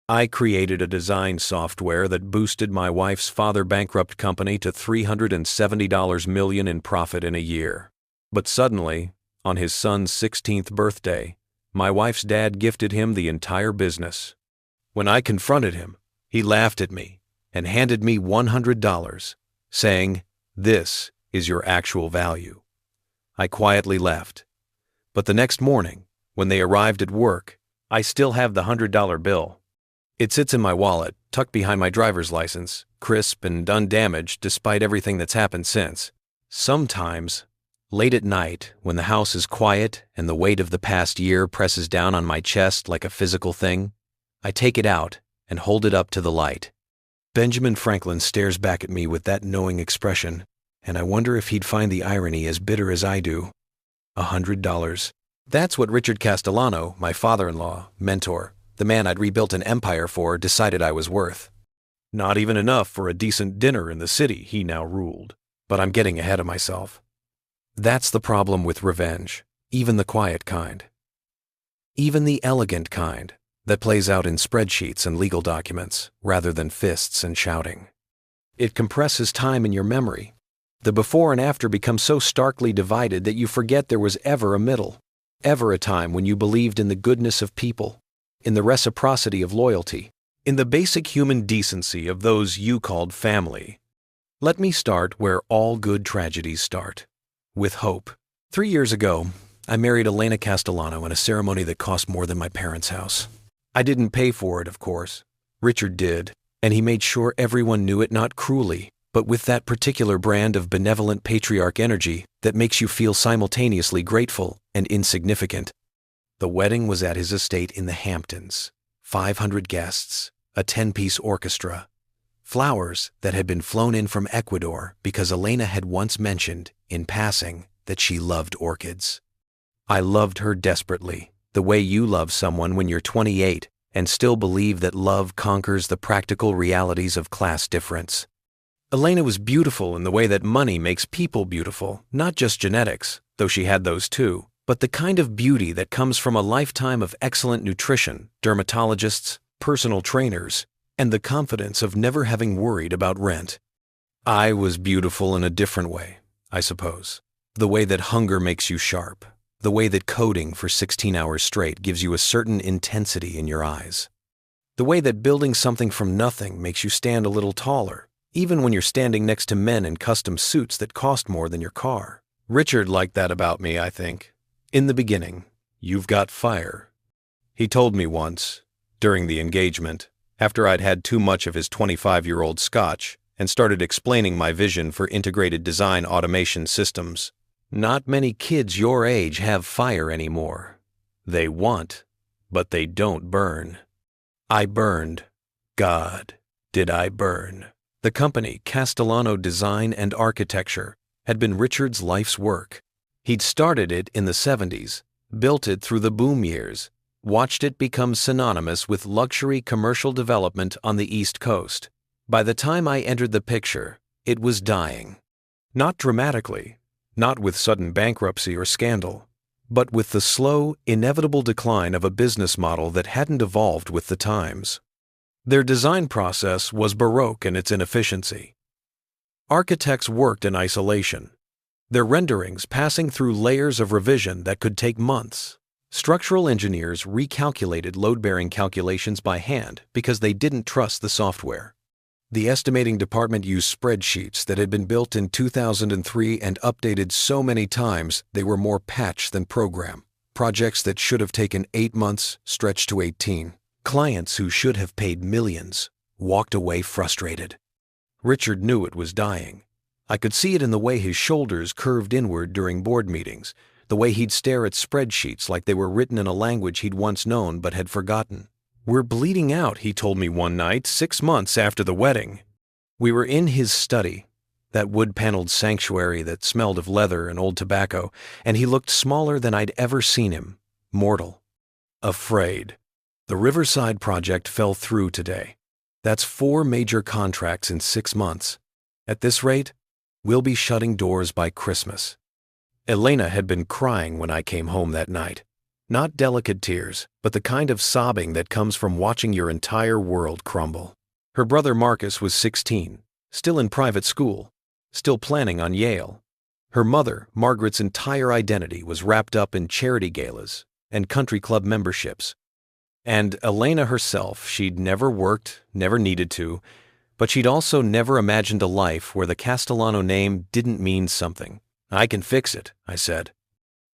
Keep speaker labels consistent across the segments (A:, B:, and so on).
A: I created a design software that boosted my wife's father-bankrupt company to $370 million in profit in a year. But suddenly, on his son's 16th birthday, my wife's dad gifted him the entire business. When I confronted him, he laughed at me and handed me $100, saying, "This is your actual value." I quietly left. But the next morning, when they arrived at work, I still have the $100 bill. It sits in my wallet, tucked behind my driver's license, crisp and undamaged despite everything that's happened since. Sometimes, late at night, when the house is quiet and the weight of the past year presses down on my chest like a physical thing, I take it out and hold it up to the light. Benjamin Franklin stares back at me with that knowing expression, and I wonder if he'd find the irony as bitter as I do. $100. That's what Richard Castellano, my father-in-law, mentor, the man I'd rebuilt an empire for, decided I was worth. Not even enough for a decent dinner in the city, he now ruled. But I'm getting ahead of myself. That's the problem with revenge, even the quiet kind. Even the elegant kind, that plays out in spreadsheets and legal documents, rather than fists and shouting. It compresses time in your memory. The before and after become so starkly divided that you forget there was ever a middle, ever a time when you believed in the goodness of people, in the reciprocity of loyalty, in the basic human decency of those you called family. Let me start where all good tragedies start, with hope. 3 years ago, I married Elena Castellano in a ceremony that cost more than my parents' house. I didn't pay for it, of course. Richard did, and he made sure everyone knew it, not cruelly, but with that particular brand of benevolent patriarch energy that makes you feel simultaneously grateful and insignificant. The wedding was at his estate in the Hamptons. 500 guests, a 10-piece orchestra, flowers that had been flown in from Ecuador because Elena had once mentioned, in passing, that she loved orchids. I loved her desperately, the way you love someone when you're 28 and still believe that love conquers the practical realities of class difference. Elena was beautiful in the way that money makes people beautiful, not just genetics, though she had those too, but the kind of beauty that comes from a lifetime of excellent nutrition, dermatologists, personal trainers, and the confidence of never having worried about rent. I was beautiful in a different way, I suppose. The way that hunger makes you sharp. The way that coding for 16 hours straight gives you a certain intensity in your eyes. The way that building something from nothing makes you stand a little taller, even when you're standing next to men in custom suits that cost more than your car. Richard liked that about me, I think. In the beginning, "You've got fire." He told me once, during the engagement, after I'd had too much of his 25-year-old scotch and started explaining my vision for integrated design automation systems, "Not many kids your age have fire anymore. They want, but they don't burn." I burned. God, did I burn. The company, Castellano Design and Architecture, had been Richard's life's work. He'd started it in the 70s, built it through the boom years, watched it become synonymous with luxury commercial development on the East Coast. By the time I entered the picture, it was dying. Not dramatically, not with sudden bankruptcy or scandal, but with the slow, inevitable decline of a business model that hadn't evolved with the times. Their design process was baroque in its inefficiency. Architects worked in isolation, their renderings passing through layers of revision that could take months. Structural engineers recalculated load-bearing calculations by hand because they didn't trust the software. The estimating department used spreadsheets that had been built in 2003 and updated so many times they were more patch than program. Projects that should have taken 8 months stretched to 18. Clients who should have paid millions walked away frustrated. Richard knew it was dying. I could see it in the way his shoulders curved inward during board meetings, the way he'd stare at spreadsheets like they were written in a language he'd once known but had forgotten. "We're bleeding out," he told me one night, 6 months after the wedding. We were in his study, that wood-paneled sanctuary that smelled of leather and old tobacco, and he looked smaller than I'd ever seen him, mortal, afraid. The Riverside project fell through today. That's 4 major contracts in 6 months. At this rate, we'll be shutting doors by Christmas. Elena had been crying when I came home that night. Not delicate tears, but the kind of sobbing that comes from watching your entire world crumble. Her brother Marcus was 16, still in private school, still planning on Yale. Her mother, Margaret's entire identity was wrapped up in charity galas and country club memberships. And Elena herself, she'd never worked, never needed to, but she'd also never imagined a life where the Castellano name didn't mean something. "I can fix it," I said.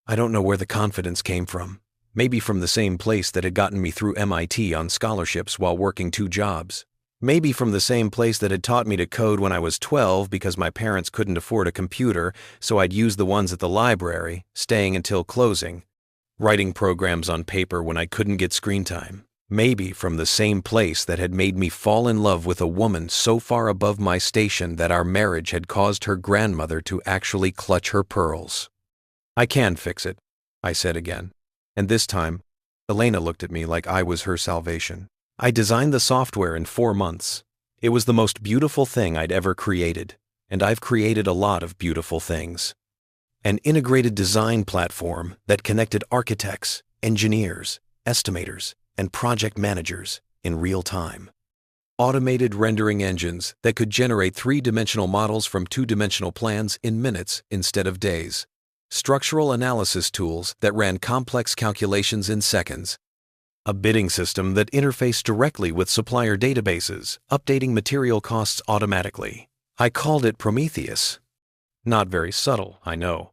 A: I don't know where the confidence came from. Maybe from the same place that had gotten me through MIT on scholarships while working 2 jobs. Maybe from the same place that had taught me to code when I was 12 because my parents couldn't afford a computer, so I'd use the ones at the library, staying until closing, writing programs on paper when I couldn't get screen time. Maybe from the same place that had made me fall in love with a woman so far above my station that our marriage had caused her grandmother to actually clutch her pearls. "I can fix it," I said again. And this time, Elena looked at me like I was her salvation. I designed the software in 4 months. It was the most beautiful thing I'd ever created, and I've created a lot of beautiful things. An integrated design platform that connected architects, engineers, estimators, and project managers in real time. Automated rendering engines that could generate 3-dimensional models from 2-dimensional plans in minutes instead of days. Structural analysis tools that ran complex calculations in seconds. A bidding system that interfaced directly with supplier databases, updating material costs automatically. I called it Prometheus. Not very subtle, I know.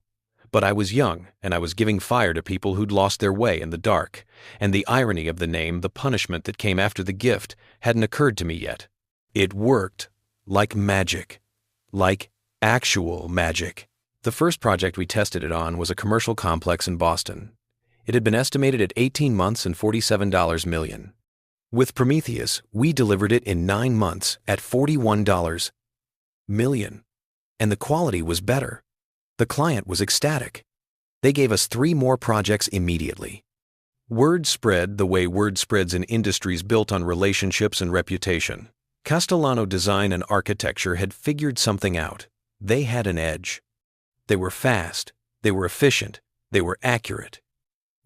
A: But I was young, and I was giving fire to people who'd lost their way in the dark, and the irony of the name, the punishment that came after the gift, hadn't occurred to me yet. It worked like magic. Like actual magic. The first project we tested it on was a commercial complex in Boston. It had been estimated at 18 months and $47 million. With Prometheus, we delivered it in 9 months at $41 million. And the quality was better. The client was ecstatic. They gave us 3 more projects immediately. Word spread the way word spreads in industries built on relationships and reputation. Castellano Design and Architecture had figured something out. They had an edge. They were fast, they were efficient, they were accurate.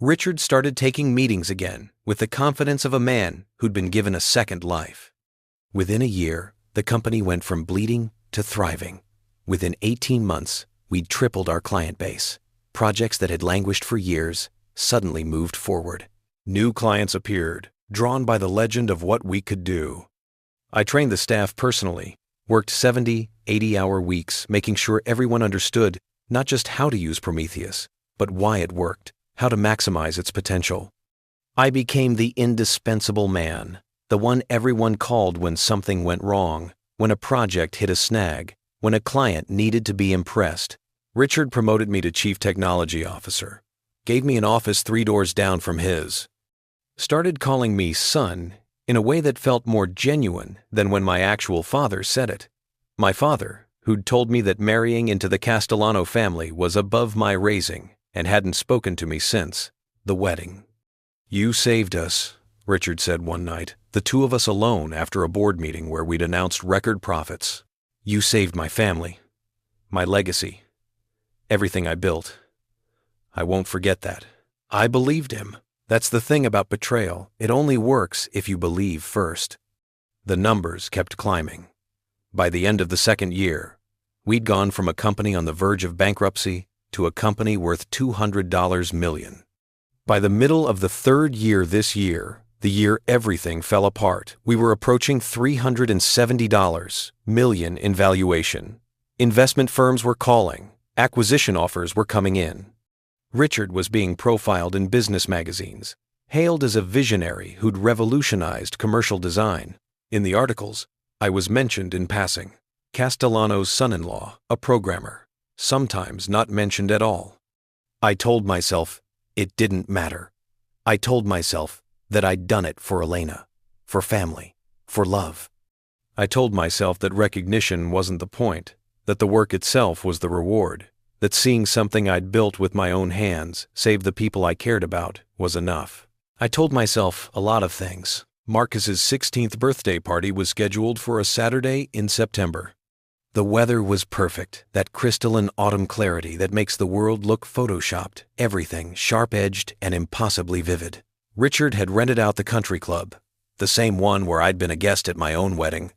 A: Richard started taking meetings again with the confidence of a man who'd been given a second life. Within a year, the company went from bleeding to thriving. Within 18 months, we'd tripled our client base. Projects that had languished for years suddenly moved forward. New clients appeared, drawn by the legend of what we could do. I trained the staff personally, worked 70, 80-hour weeks, making sure everyone understood not just how to use Prometheus, but why it worked, how to maximize its potential. I became the indispensable man, the one everyone called when something went wrong, when a project hit a snag, when a client needed to be impressed. Richard promoted me to Chief Technology Officer, gave me an office 3 doors down from his, started calling me son in a way that felt more genuine than when my actual father said it. My father, who'd told me that marrying into the Castellano family was above my raising and hadn't spoken to me since the wedding. "You saved us," Richard said one night, the 2 of us alone after a board meeting where we'd announced record profits. "You saved my family, my legacy, everything I built. I won't forget that." I believed him. That's the thing about betrayal. It only works if you believe first. The numbers kept climbing. By the end of the 2nd year, we'd gone from a company on the verge of bankruptcy to a company worth $200 million. By the middle of the 3rd year this year, the year everything fell apart, we were approaching $370 million in valuation. Investment firms were calling. Acquisition offers were coming in. Richard was being profiled in business magazines, hailed as a visionary who'd revolutionized commercial design. In the articles, I was mentioned in passing. Castellano's son-in-law, a programmer, sometimes not mentioned at all. I told myself it didn't matter. I told myself that I'd done it for Elena, for family, for love. I told myself that recognition wasn't the point, that the work itself was the reward, that seeing something I'd built with my own hands save the people I cared about was enough. I told myself a lot of things. Marcus's 16th birthday party was scheduled for a Saturday in September. The weather was perfect, that crystalline autumn clarity that makes the world look photoshopped, everything sharp-edged and impossibly vivid. Richard had rented out the country club, the same one where I'd been a guest at my own wedding,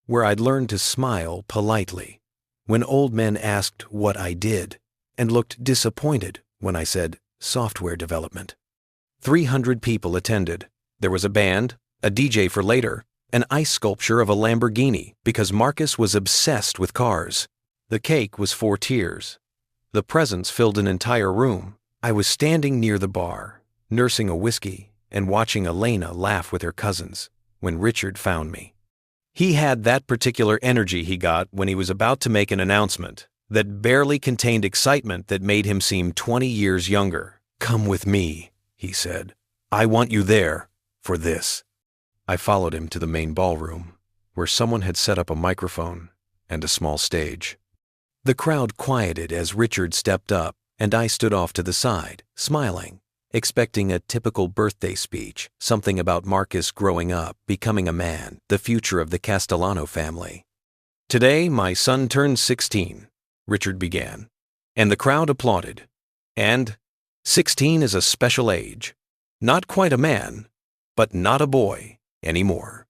A: where I'd learned to smile politely when old men asked what I did, and looked disappointed when I said software development. 300 people attended. There was a band, a DJ for later, an ice sculpture of a Lamborghini because Marcus was obsessed with cars. The cake was 4 tiers. The presents filled an entire room. I was standing near the bar, nursing a whiskey and watching Elena laugh with her cousins when Richard found me. He had that particular energy he got when he was about to make an announcement that barely contained excitement that made him seem 20 years younger. "Come with me," he said. "I want you there for this." I followed him to the main ballroom, where someone had set up a microphone and a small stage. The crowd quieted as Richard stepped up, and I stood off to the side, smiling, expecting a typical birthday speech, something about Marcus growing up, becoming a man, the future of the Castellano family. "Today, my son turns 16, Richard began, and the crowd applauded. And 16 is a special age. Not quite a man, but not a boy anymore.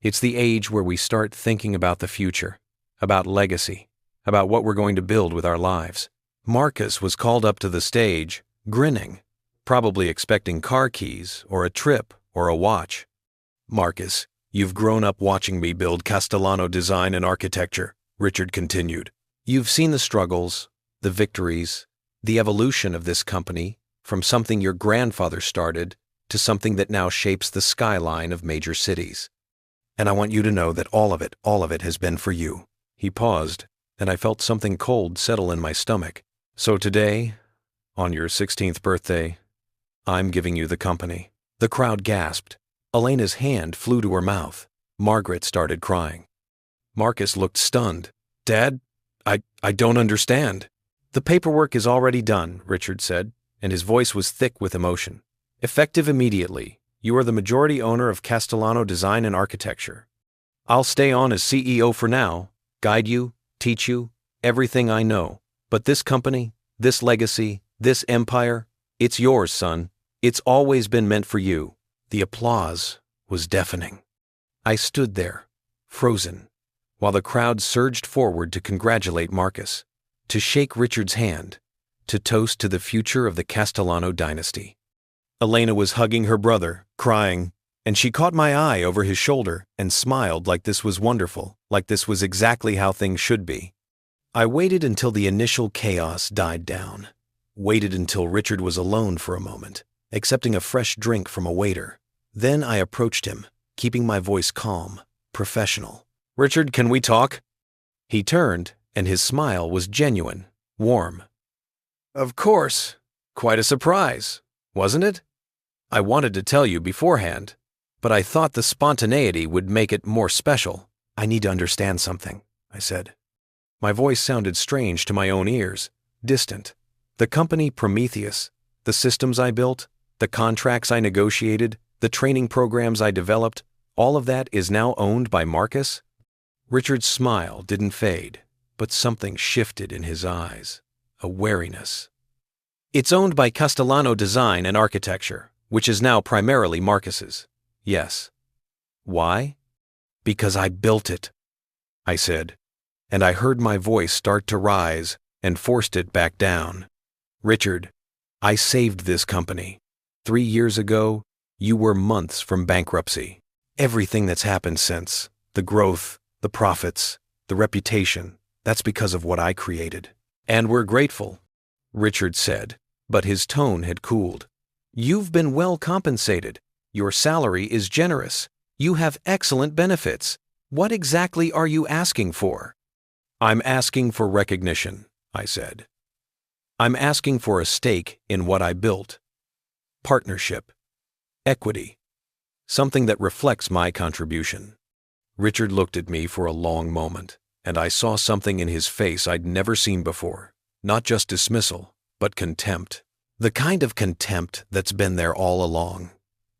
A: It's the age where we start thinking about the future, about legacy, about what we're going to build with our lives." Marcus was called up to the stage, grinning, probably expecting car keys or a trip or a watch. "Marcus, you've grown up watching me build Castellano design and architecture," Richard continued. "You've seen the struggles, the victories, the evolution of this company from something your grandfather started to something that now shapes the skyline of major cities. And I want you to know that all of it has been for you." He paused, and I felt something cold settle in my stomach. "So today, on your 16th birthday, I'm giving you the company." The crowd gasped. Elena's hand flew to her mouth. Margaret started crying. Marcus looked stunned. "Dad, I don't understand." "The paperwork is already done," Richard said, and his voice was thick with emotion. "Effective immediately, you are the majority owner of Castellano Design and Architecture. I'll stay on as CEO for now, guide you, teach you, everything I know. But this company, this legacy, this empire, it's yours, son. It's always been meant for you." The applause was deafening. I stood there, frozen, while the crowd surged forward to congratulate Marcus, to shake Richard's hand, to toast to the future of the Castellano dynasty. Elena was hugging her brother, crying, and she caught my eye over his shoulder and smiled like this was wonderful, like this was exactly how things should be. I waited until the initial chaos died down, waited until Richard was alone for a moment, accepting a fresh drink from a waiter. Then I approached him, keeping my voice calm, professional. "Richard, can we talk?" He turned, and his smile was genuine, warm. "Of course. Quite a surprise, wasn't it? I wanted to tell you beforehand, but I thought the spontaneity would make it more special." "I need to understand something," I said. My voice sounded strange to my own ears, distant. "The company Prometheus, the systems I built, the contracts I negotiated, the training programs I developed, all of that is now owned by Marcus?" Richard's smile didn't fade, but something shifted in his eyes, a wariness. "It's owned by Castellano Design and Architecture, which is now primarily Marcus's. Yes." "Why?" "Because I built it," I said, and I heard my voice start to rise and forced it back down. "Richard, I saved this company. 3 years ago, you were months from bankruptcy. Everything that's happened since, the growth, the profits, the reputation, that's because of what I created. And we're grateful," Richard said, but his tone had cooled. "You've been well compensated. Your salary is generous. You have excellent benefits. What exactly are you asking for?" "I'm asking for recognition," I said. "I'm asking for a stake in what I built. Partnership. Equity. Something that reflects my contribution." Richard looked at me for a long moment, and I saw something in his face I'd never seen before. Not just dismissal, but contempt. The kind of contempt that's been there all along,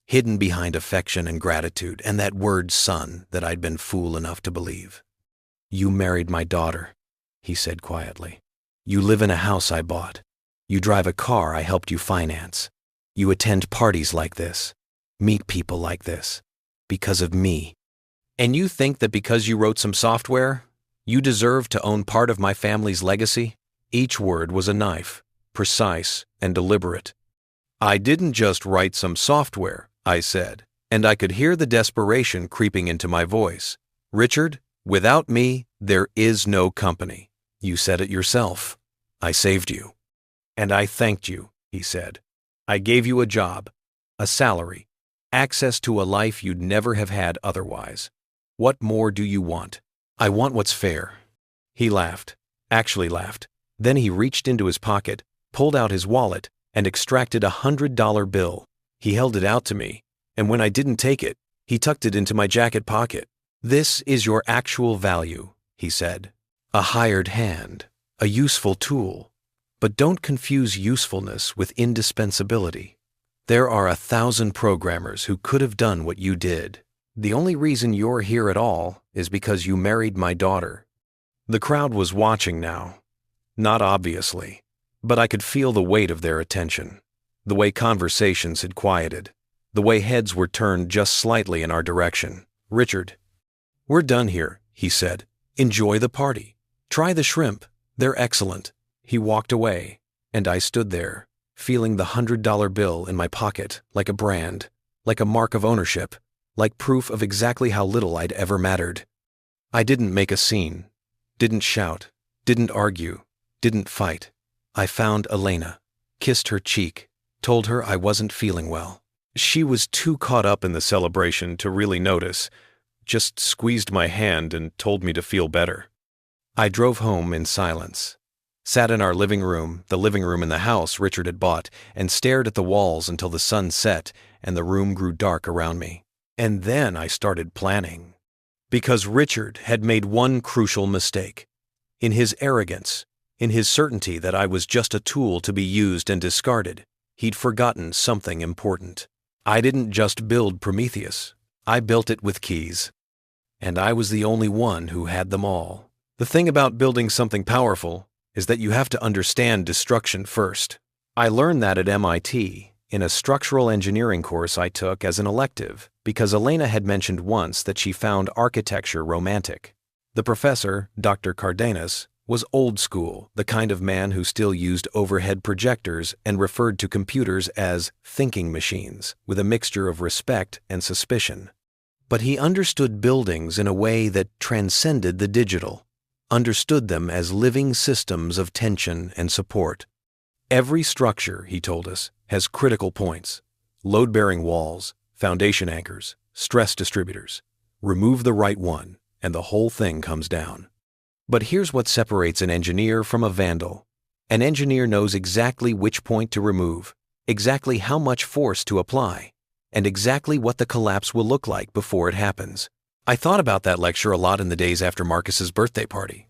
A: hidden behind affection and gratitude and that word son that I'd been fool enough to believe. "You married my daughter," he said quietly. "You live in a house I bought. You drive a car I helped you finance. You attend parties like this, meet people like this, because of me. And you think that because you wrote some software, you deserve to own part of my family's legacy?" Each word was a knife, precise and deliberate. "I didn't just write some software," I said, and I could hear the desperation creeping into my voice. "Richard, without me, there is no company. You said it yourself. I saved you. And I thanked you," he said. "I gave you a job, a salary, access to a life you'd never have had otherwise. What more do you want?" "I want what's fair." He laughed, actually laughed. Then he reached into his pocket, pulled out his wallet, and extracted $100 bill. He held it out to me, and when I didn't take it, he tucked it into my jacket pocket. "This is your actual value," he said. "A hired hand, a useful tool. But don't confuse usefulness with indispensability. There are 1,000 programmers who could have done what you did. The only reason you're here at all is because you married my daughter." The crowd was watching now. Not obviously, but I could feel the weight of their attention, the way conversations had quieted, the way heads were turned just slightly in our direction. "Richard, we're done here," he said. "Enjoy the party. Try the shrimp. They're excellent." He walked away, and I stood there, feeling the $100 bill in my pocket like a brand, like a mark of ownership, like proof of exactly how little I'd ever mattered. I didn't make a scene, didn't shout, didn't argue, didn't fight. I found Elena, kissed her cheek, told her I wasn't feeling well. She was too caught up in the celebration to really notice, just squeezed my hand and told me to feel better. I drove home in silence, sat in our living room, the living room in the house Richard had bought, and stared at the walls until the sun set and the room grew dark around me. And then I started planning. Because Richard had made one crucial mistake. In his arrogance, in his certainty that I was just a tool to be used and discarded, he'd forgotten something important. I didn't just build Prometheus. I built it with keys. And I was the only one who had them all. The thing about building something powerful is that you have to understand destruction first. I learned that at MIT in a structural engineering course I took as an elective because Elena had mentioned once that she found architecture romantic. The professor, Dr. Cardenas, was old school, the kind of man who still used overhead projectors and referred to computers as thinking machines with a mixture of respect and suspicion. But he understood buildings in a way that transcended the digital, understood them as living systems of tension and support. Every structure, he told us, has critical points: load-bearing walls, foundation anchors, stress distributors. Remove the right one, and the whole thing comes down. But here's what separates an engineer from a vandal. An engineer knows exactly which point to remove, exactly how much force to apply, and exactly what the collapse will look like before it happens. I thought about that lecture a lot in the days after Marcus's birthday party.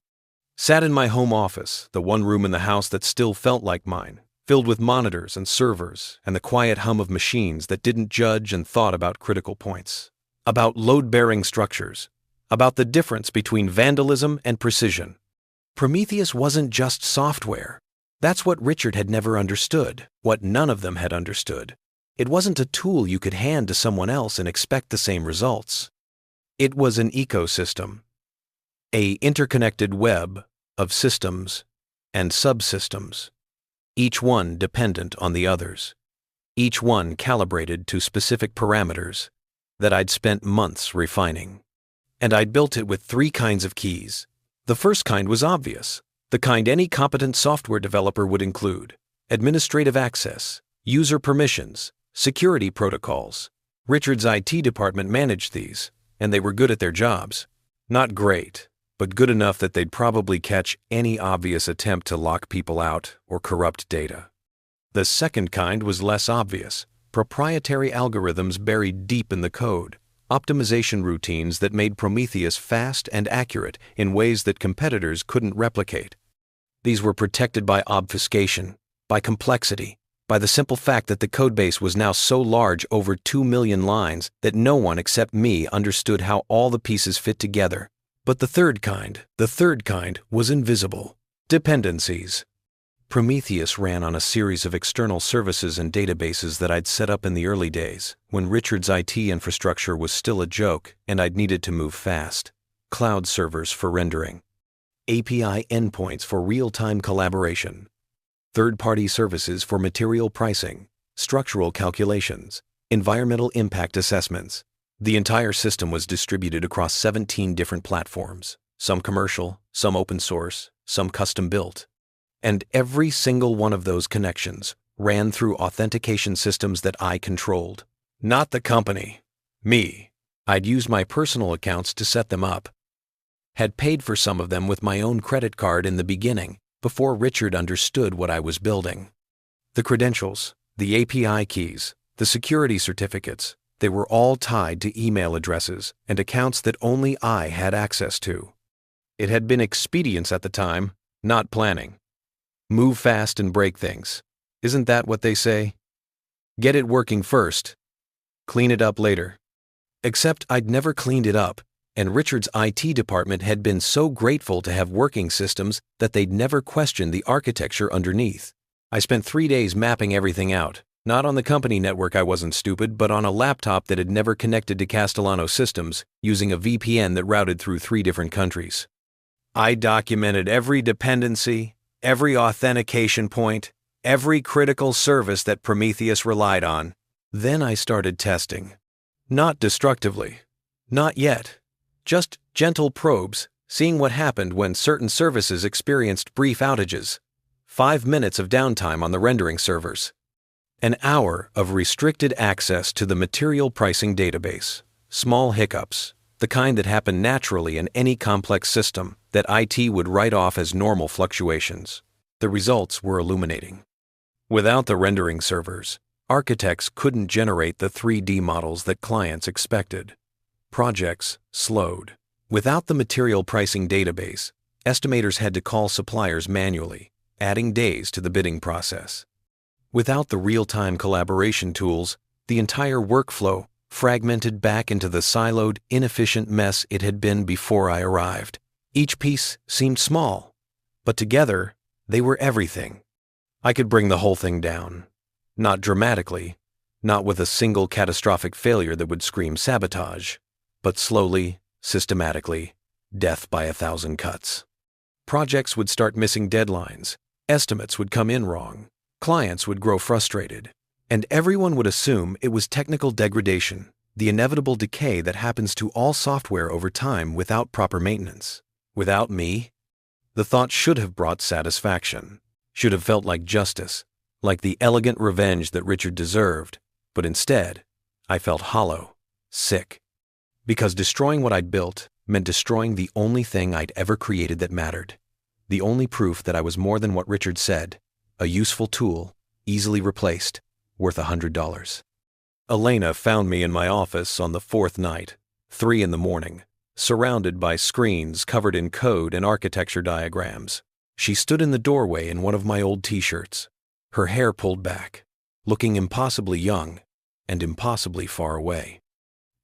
A: Sat in my home office, the one room in the house that still felt like mine, filled with monitors and servers and the quiet hum of machines that didn't judge and thought about critical points, about load-bearing structures, about the difference between vandalism and precision. Prometheus wasn't just software. That's what Richard had never understood, what none of them had understood. It wasn't a tool you could hand to someone else and expect the same results. It was an ecosystem, an interconnected web of systems and subsystems, each one dependent on the others, each one calibrated to specific parameters that I'd spent months refining. And I'd built it with 3 kinds of keys. The first kind was obvious, the kind any competent software developer would include: administrative access, user permissions, security protocols. Richard's IT department managed these, and they were good at their jobs. Not great, but good enough that they'd probably catch any obvious attempt to lock people out or corrupt data. The second kind was less obvious: proprietary algorithms buried deep in the code, optimization routines that made Prometheus fast and accurate in ways that competitors couldn't replicate. These were protected by obfuscation, by complexity, by the simple fact that the codebase was now so large, over 2 million lines, that no one except me understood how all the pieces fit together. But the third kind was invisible. Dependencies. Prometheus ran on a series of external services and databases that I'd set up in the early days, when Richard's IT infrastructure was still a joke and I'd needed to move fast. Cloud servers for rendering. API endpoints for real-time collaboration. Third-party services for material pricing, structural calculations, environmental impact assessments. The entire system was distributed across 17 different platforms, some commercial, some open source, some custom-built. And every single one of those connections ran through authentication systems that I controlled. Not the company. Me. I'd used my personal accounts to set them up. Had paid for some of them with my own credit card in the beginning, before Richard understood what I was building. The credentials, the API keys, the security certificates, they were all tied to email addresses and accounts that only I had access to. It had been expedience at the time, not planning. Move fast and break things. Isn't that what they say? Get it working first. Clean it up later. Except I'd never cleaned it up, and Richard's IT department had been so grateful to have working systems that they'd never questioned the architecture underneath. I spent 3 days mapping everything out. Not on the company network, I wasn't stupid, but on a laptop that had never connected to Castellano systems, using a VPN that routed through 3 different countries. I documented every dependency, every authentication point, every critical service that Prometheus relied on. Then I started testing. Not destructively. Not yet. Just gentle probes, seeing what happened when certain services experienced brief outages. 5 minutes of downtime on the rendering servers. An hour of restricted access to the material pricing database. Small hiccups, the kind that happen naturally in any complex system that IT would write off as normal fluctuations. The results were illuminating. Without the rendering servers, architects couldn't generate the 3D models that clients expected. Projects slowed. Without the material pricing database, estimators had to call suppliers manually, adding days to the bidding process. Without the real-time collaboration tools, the entire workflow fragmented back into the siloed, inefficient mess it had been before I arrived. Each piece seemed small, but together, they were everything. I could bring the whole thing down. Not dramatically, not with a single catastrophic failure that would scream sabotage, but slowly, systematically, death by 1,000 cuts. Projects would start missing deadlines, estimates would come in wrong, clients would grow frustrated, and everyone would assume it was technical degradation, the inevitable decay that happens to all software over time without proper maintenance. Without me, the thought should have brought satisfaction, should have felt like justice, like the elegant revenge that Richard deserved, but instead, I felt hollow, sick. Because destroying what I'd built meant destroying the only thing I'd ever created that mattered, the only proof that I was more than what Richard said, a useful tool, easily replaced, worth $100. Elena found me in my office on the 4th night, 3 a.m, surrounded by screens covered in code and architecture diagrams. She stood in the doorway in one of my old t-shirts, her hair pulled back, looking impossibly young and impossibly far away.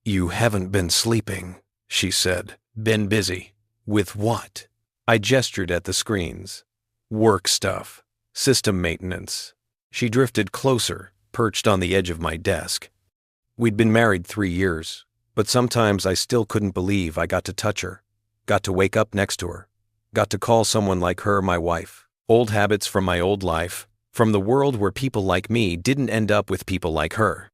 A: "You haven't been sleeping," she said. "Been busy." "With what?" I gestured at the screens. "Work stuff. System maintenance." She drifted closer, perched on the edge of my desk. We'd been married 3 years, but sometimes I still couldn't believe I got to touch her, got to wake up next to her, got to call someone like her my wife. Old habits from my old life, from the world where people like me didn't end up with people like her.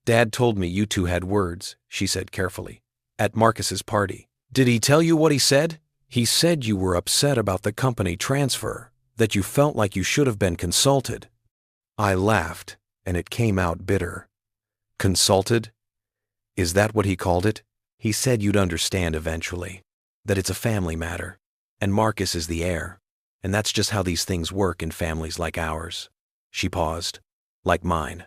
A: "Dad told me you two had words," she said carefully, "at Marcus's party." "Did he tell you what he said?" "He said you were upset about the company transfer, that you felt like you should have been consulted." I laughed, and it came out bitter. "Consulted? Is that what he called it?" "He said you'd understand eventually, that it's a family matter, and Marcus is the heir, and that's just how these things work in families like ours." She paused. "Like mine."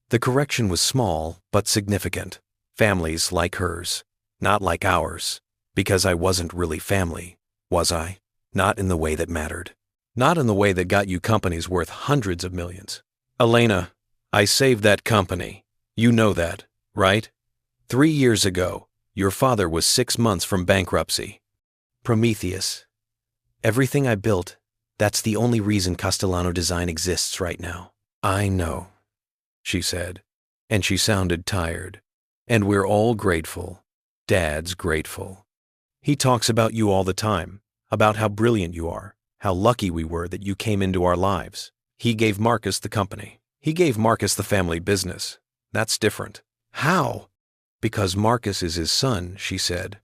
A: The correction was small, but significant. Families like hers, not like ours, because I wasn't really family, was I? Not in the way that mattered. Not in the way that got you companies worth hundreds of millions. "Elena, I saved that company. You know that, right? 3 years ago, your father was 6 months from bankruptcy.
B: Prometheus. Everything I built, that's the only reason Castellano Design exists right now.
A: I know, she said, and she sounded tired. And we're all grateful. Dad's grateful. He talks about you all the time, about how brilliant you are, how lucky we were that you came into our lives. He gave Marcus the company. He gave Marcus the family business. That's different.
B: How?
A: Because Marcus is his son, she said,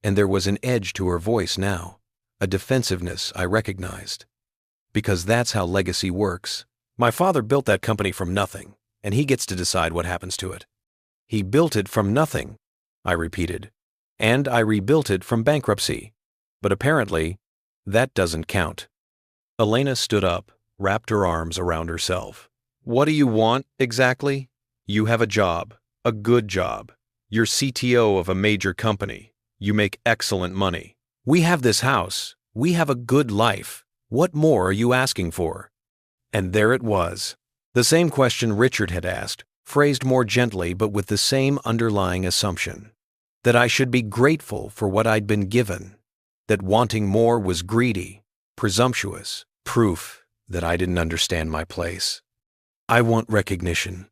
A: and there was an edge to her voice now, a defensiveness I recognized. Because that's how legacy works. My father built that company from nothing, and he gets to decide what happens to it. He built it from nothing, I repeated, and I rebuilt it from bankruptcy. But apparently, that doesn't count. Elena stood up, wrapped her arms around herself. What do you want, exactly? You have a job, a good job. You're CTO of a major company. You make excellent money. We have this house. We have a good life. What more are you asking for? And there it was. The same question Richard had asked, phrased more gently but with the same underlying assumption. That I should be grateful for what I'd been given. That wanting more was greedy, presumptuous, proof that I didn't understand my place. I want recognition,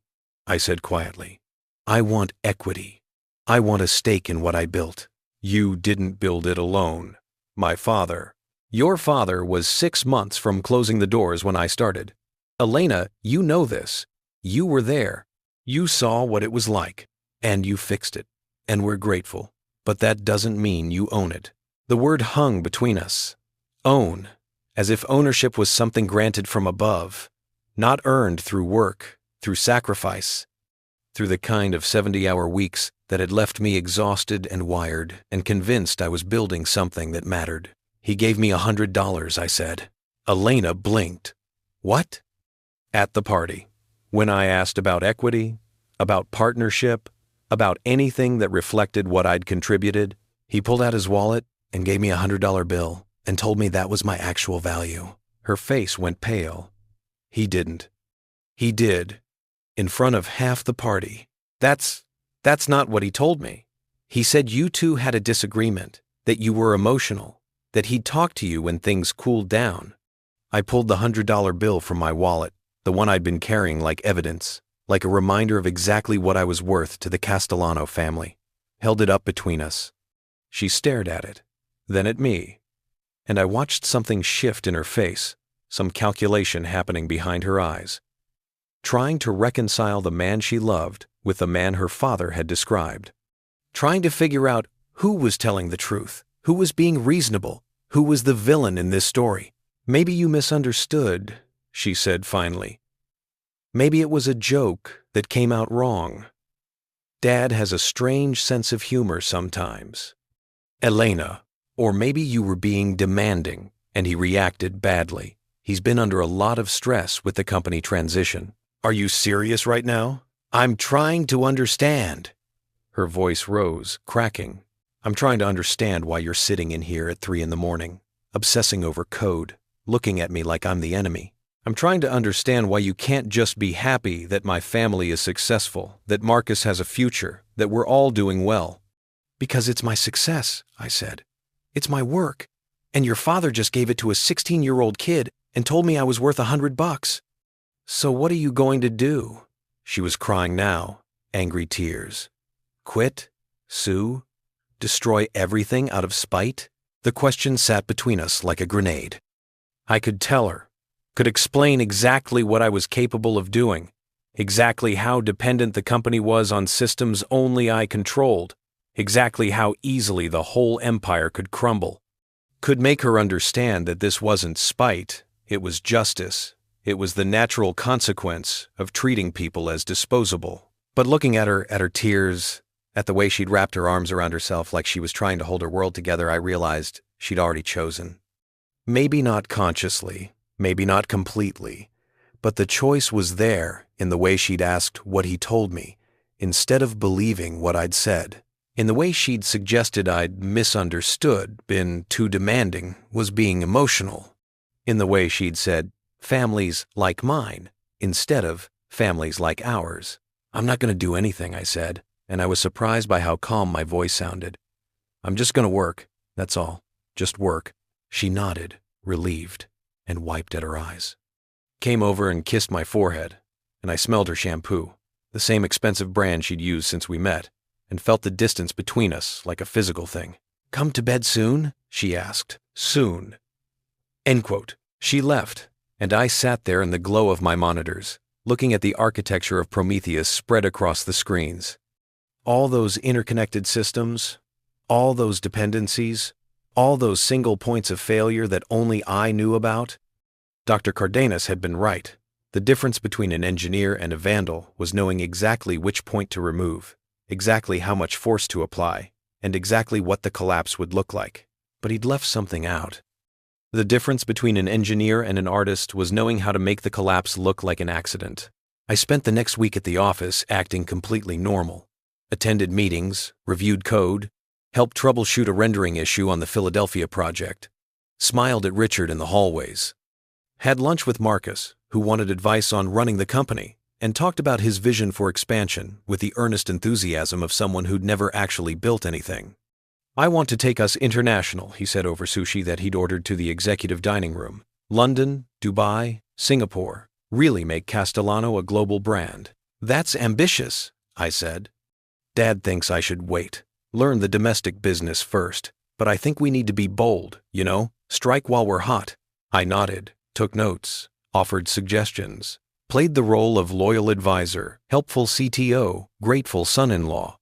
A: I said quietly. I want equity. I want a stake in what I built. You didn't build it alone. My father. Your father was 6 months from closing the doors when I started. Elena, you know this. You were there. You saw what it was like. And you fixed it. And we're grateful. But that doesn't mean you own it. The word hung between us. Own. As if ownership was something granted from above. Not earned through work, through sacrifice. Through the kind of 70-hour weeks that had left me exhausted and wired and convinced I was building something that mattered. He gave me $100, I said. Elena blinked. What? At the party. When I asked about equity, about partnership, about anything that reflected what I'd contributed, he pulled out his wallet and gave me $100 bill and told me that was my actual value. Her face went pale. He didn't. He did. In front of half the party. That's not what he told me. He said you two had a disagreement, that you were emotional, that he'd talk to you when things cooled down. I pulled the $100 bill from my wallet, the one I'd been carrying like evidence, like a reminder of exactly what I was worth to the Castellano family, held it up between us. She stared at it, then at me, and I watched something shift in her face, some calculation happening behind her eyes. Trying to reconcile the man she loved with the man her father had described. Trying to figure out who was telling the truth, who was being reasonable, who was the villain in this story. Maybe you misunderstood, she said finally. Maybe it was a joke that came out wrong. Dad has a strange sense of humor sometimes. Elena, or maybe you were being demanding and he reacted badly. He's been under a lot of stress with the company transition. Are you serious right now? I'm trying to understand. Her voice rose, cracking. I'm trying to understand why you're sitting in here at 3 a.m, obsessing over code, looking at me like I'm the enemy. I'm trying to understand why you can't just be happy that my family is successful, that Marcus has a future, that we're all doing well. Because it's my success, I said. It's my work. And your father just gave it to a 16-year-old kid and told me I was worth $100. So what are you going to do? She was crying now, angry tears. Quit? Sue? Destroy everything out of spite? The question sat between us like a grenade. I could tell her, could explain exactly what I was capable of doing, exactly how dependent the company was on systems only I controlled, exactly how easily the whole empire could crumble. Could make her understand that this wasn't spite, it was justice. It was the natural consequence of treating people as disposable. But looking at her tears, at the way she'd wrapped her arms around herself like she was trying to hold her world together, I realized she'd already chosen. Maybe not consciously, maybe not completely, but the choice was there in the way she'd asked what he told me, instead of believing what I'd said. In the way she'd suggested I'd misunderstood, been too demanding, was being emotional. In the way she'd said, families like mine, instead of families like ours. I'm not going to do anything, I said, and I was surprised by how calm my voice sounded. I'm just going to work, that's all. Just work. She nodded, relieved, and wiped at her eyes. Came over and kissed my forehead, and I smelled her shampoo, the same expensive brand she'd used since we met, and felt the distance between us like a physical thing. "Come to bed soon?" she asked. "Soon." End quote. She left, and I sat there in the glow of my monitors, looking at the architecture of Prometheus spread across the screens. All those interconnected systems, all those dependencies, all those single points of failure that only I knew about. Dr. Cardenas had been right. The difference between an engineer and a vandal was knowing exactly which point to remove, exactly how much force to apply, and exactly what the collapse would look like. But he'd left something out. The difference between an engineer and an artist was knowing how to make the collapse look like an accident. I spent the next week at the office acting completely normal. Attended meetings, reviewed code, helped troubleshoot a rendering issue on the Philadelphia project, smiled at Richard in the hallways, had lunch with Marcus, who wanted advice on running the company, and talked about his vision for expansion with the earnest enthusiasm of someone who'd never actually built anything. "I want to take us international," he said over sushi that he'd ordered to the executive dining room. "London, Dubai, Singapore. Really make Castellano a global brand." "That's ambitious," I said. "Dad thinks I should wait, learn the domestic business first, but I think we need to be bold, strike while we're hot." I nodded, took notes, offered suggestions, played the role of loyal advisor, helpful CTO, grateful son-in-law.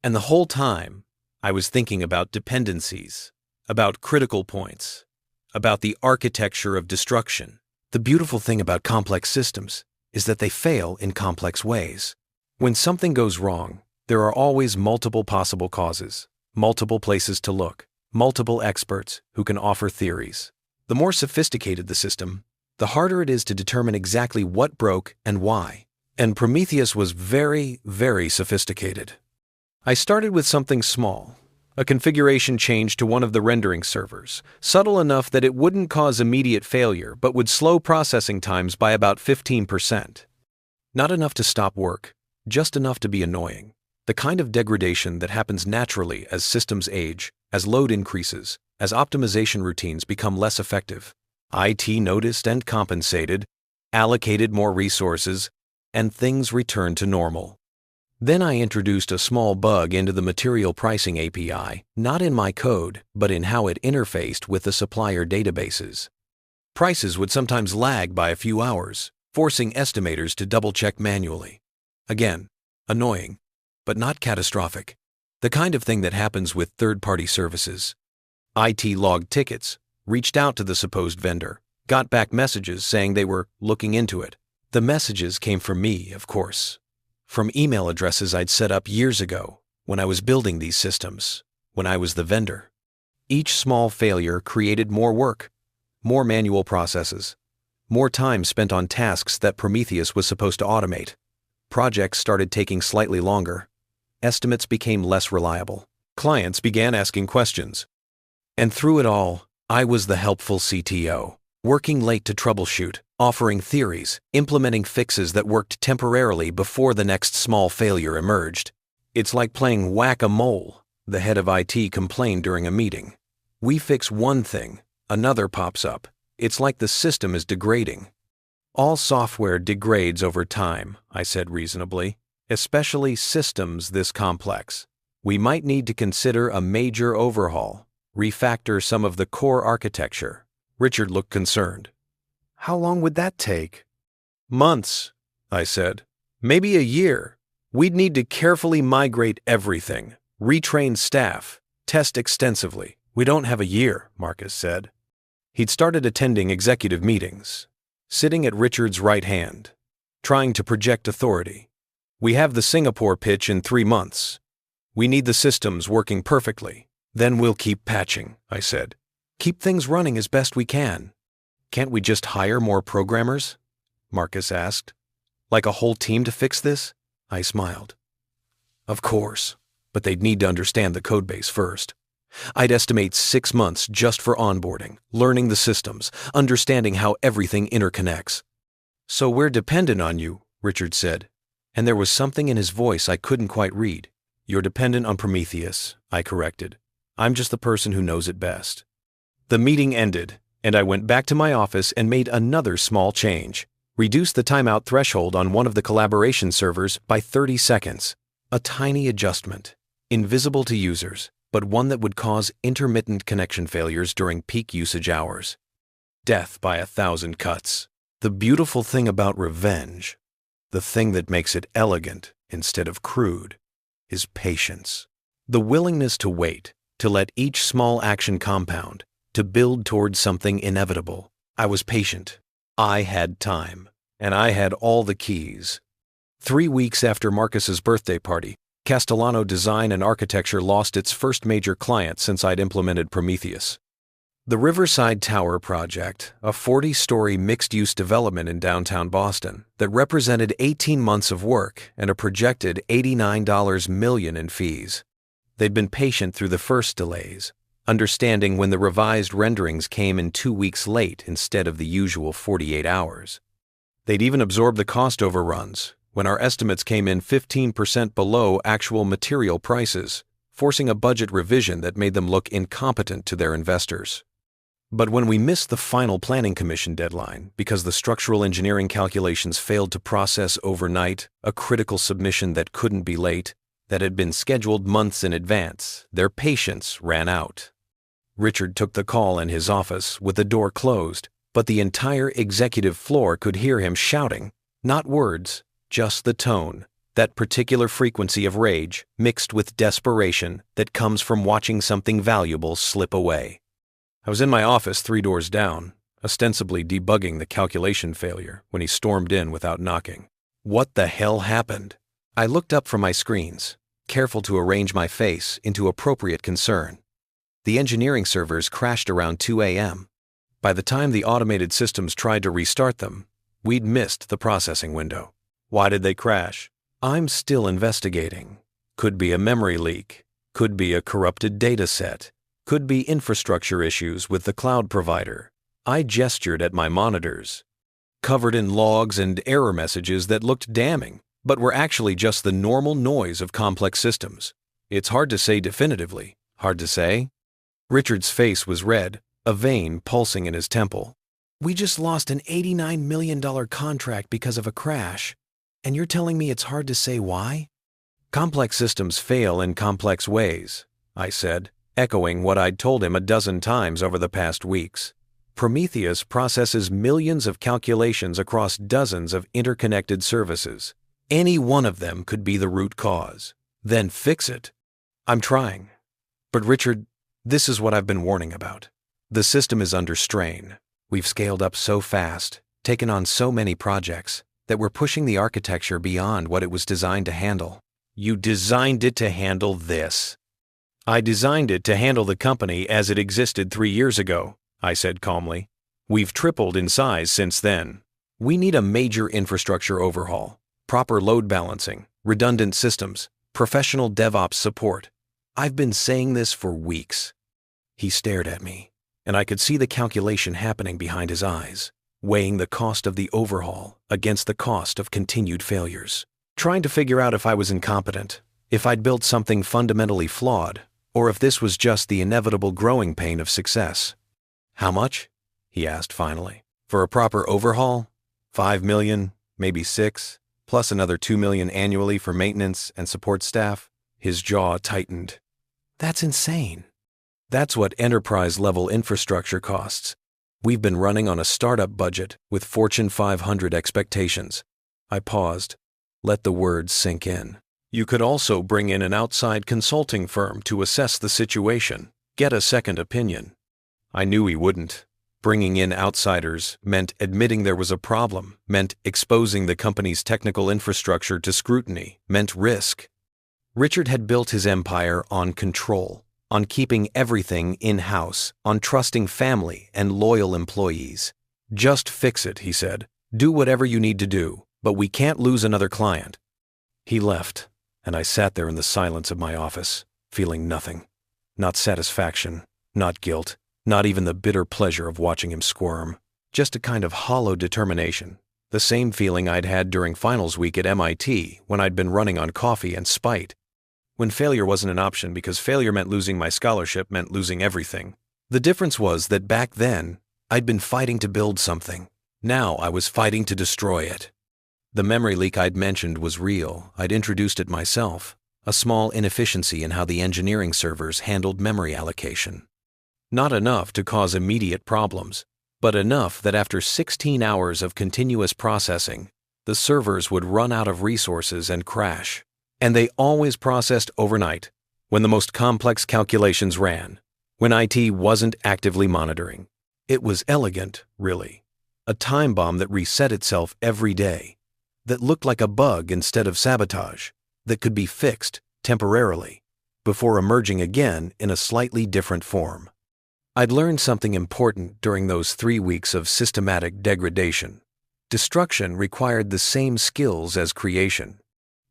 A: And the whole time, I was thinking about dependencies, about critical points, about the architecture of destruction. The beautiful thing about complex systems is that they fail in complex ways. When something goes wrong, there are always multiple possible causes, multiple places to look, multiple experts who can offer theories. The more sophisticated the system, the harder it is to determine exactly what broke and why. And Prometheus was very, very sophisticated. I started with something small, a configuration change to one of the rendering servers, subtle enough that it wouldn't cause immediate failure but would slow processing times by about 15%. Not enough to stop work, just enough to be annoying. The kind of degradation that happens naturally as systems age, as load increases, as optimization routines become less effective. IT noticed and compensated, allocated more resources, and things returned to normal. Then I introduced a small bug into the material pricing API, not in my code, but in how it interfaced with the supplier databases. Prices would sometimes lag by a few hours, forcing estimators to double-check manually. Again, annoying, but not catastrophic. The kind of thing that happens with third-party services. IT logged tickets, reached out to the supposed vendor, got back messages saying they were looking into it. The messages came from me, of course, from email addresses I'd set up years ago when I was building these systems, when I was the vendor. Each small failure created more work, more manual processes, more time spent on tasks that Prometheus was supposed to automate. Projects started taking slightly longer. Estimates became less reliable. Clients began asking questions. And through it all, I was the helpful CTO, working late to troubleshoot, offering theories, implementing fixes that worked temporarily before the next small failure emerged. "It's like playing whack-a-mole," the head of IT complained during a meeting. "We fix one thing, another pops up. It's like the system is degrading." "All software degrades over time," I said reasonably, "especially systems this complex. We might need to consider a major overhaul, refactor some of the core architecture." Richard looked concerned. "How long would that take?" "Months," I said. "Maybe a year. We'd need to carefully migrate everything, retrain staff, test extensively." "We don't have a year," Marcus said. He'd started attending executive meetings, sitting at Richard's right hand, trying to project authority. "We have the Singapore pitch in 3 months. We need the systems working perfectly. Then we'll keep patching," I said. "Keep things running as best we can." "Can't we just hire more programmers?" Marcus asked. "Like a whole team to fix this?" I smiled. "Of course, but they'd need to understand the codebase first. I'd estimate 6 months just for onboarding, learning the systems, understanding how everything interconnects." "So we're dependent on you," Richard said, and there was something in his voice I couldn't quite read. "You're dependent on Prometheus," I corrected. "I'm just the person who knows it best." The meeting ended, and I went back to my office and made another small change. Reduced the timeout threshold on one of the collaboration servers by 30 seconds. A tiny adjustment, invisible to users, but one that would cause intermittent connection failures during peak usage hours. Death by 1,000 cuts. The beautiful thing about revenge, the thing that makes it elegant instead of crude, is patience. The willingness to wait, to let each small action compound, to build towards something inevitable. I was patient. I had time, and I had all the keys. 3 weeks after Marcus's birthday party, Castellano Design and Architecture lost its first major client since I'd implemented Prometheus. The Riverside Tower project, a 40-story mixed-use development in downtown Boston that represented 18 months of work and a projected $89 million in fees. They'd been patient through the first delays, understanding when the revised renderings came in 2 weeks late instead of the usual 48 hours. They'd even absorbed the cost overruns when our estimates came in 15% below actual material prices, forcing a budget revision that made them look incompetent to their investors. But when we missed the final planning commission deadline because the structural engineering calculations failed to process overnight a critical submission that couldn't be late, that had been scheduled months in advance, their patience ran out. Richard took the call in his office with the door closed, but the entire executive floor could hear him shouting, not words, just the tone, that particular frequency of rage mixed with desperation that comes from watching something valuable slip away. I was in my office 3 doors down, ostensibly debugging the calculation failure when he stormed in without knocking. What the hell happened? I looked up from my screens, careful to arrange my face into appropriate concern. The engineering servers crashed around 2 a.m. By the time the automated systems tried to restart them, we'd missed the processing window. Why did they crash? I'm still investigating. Could be a memory leak. Could be a corrupted data set. Could be infrastructure issues with the cloud provider. I gestured at my monitors, covered in logs and error messages that looked damning, but were actually just the normal noise of complex systems. It's hard to say definitively. Hard to say? Richard's face was red, a vein pulsing in his temple. We just lost an $89 million contract because of a crash, and you're telling me it's hard to say why? Complex systems fail in complex ways, I said, echoing what I'd told him a dozen times over the past weeks. Prometheus processes millions of calculations across dozens of interconnected services. Any one of them could be the root cause. Then fix it. I'm trying. But Richard, this is what I've been warning about. The system is under strain. We've scaled up so fast, taken on so many projects, that we're pushing the architecture beyond what it was designed to handle. You designed it to handle this. I designed it to handle the company as it existed 3 years ago, I said calmly. We've tripled in size since then. We need a major infrastructure overhaul, proper load balancing, redundant systems, professional DevOps support. I've been saying this for weeks. He stared at me, and I could see the calculation happening behind his eyes, weighing the cost of the overhaul against the cost of continued failures, trying to figure out if I was incompetent, if I'd built something fundamentally flawed, or if this was just the inevitable growing pain of success. How much? He asked finally. For a proper overhaul? 5 million, maybe 6, plus another 2 million annually for maintenance and support staff. His jaw tightened. That's insane. That's what enterprise-level infrastructure costs. We've been running on a startup budget with Fortune 500 expectations. I paused. Let the words sink in. You could also bring in an outside consulting firm to assess the situation, get a second opinion. I knew he wouldn't. Bringing in outsiders meant admitting there was a problem, meant exposing the company's technical infrastructure to scrutiny, meant risk. Richard had built his empire on control, on keeping everything in-house, on trusting family and loyal employees. Just fix it, he said. Do whatever you need to do, but we can't lose another client. He left, and I sat there in the silence of my office, feeling nothing. Not satisfaction, not guilt, not even the bitter pleasure of watching him squirm. Just a kind of hollow determination, the same feeling I'd had during finals week at MIT when I'd been running on coffee and spite. When failure wasn't an option because failure meant losing my scholarship, meant losing everything.
B: The difference was that back then, I'd been fighting to build something. Now I was fighting to destroy it. The memory leak I'd mentioned was real. I'd introduced it myself, a small inefficiency in how the engineering servers handled memory allocation. Not enough to cause immediate problems, but enough that after 16 hours of continuous processing, the servers would run out of resources and crash. And they always processed overnight, when the most complex calculations ran, when IT wasn't actively monitoring. It was elegant, really. A time bomb that reset itself every day, that looked like a bug instead of sabotage, that could be fixed temporarily, before emerging again in a slightly different form. I'd learned something important during those 3 weeks of systematic degradation. Destruction required the same skills as creation,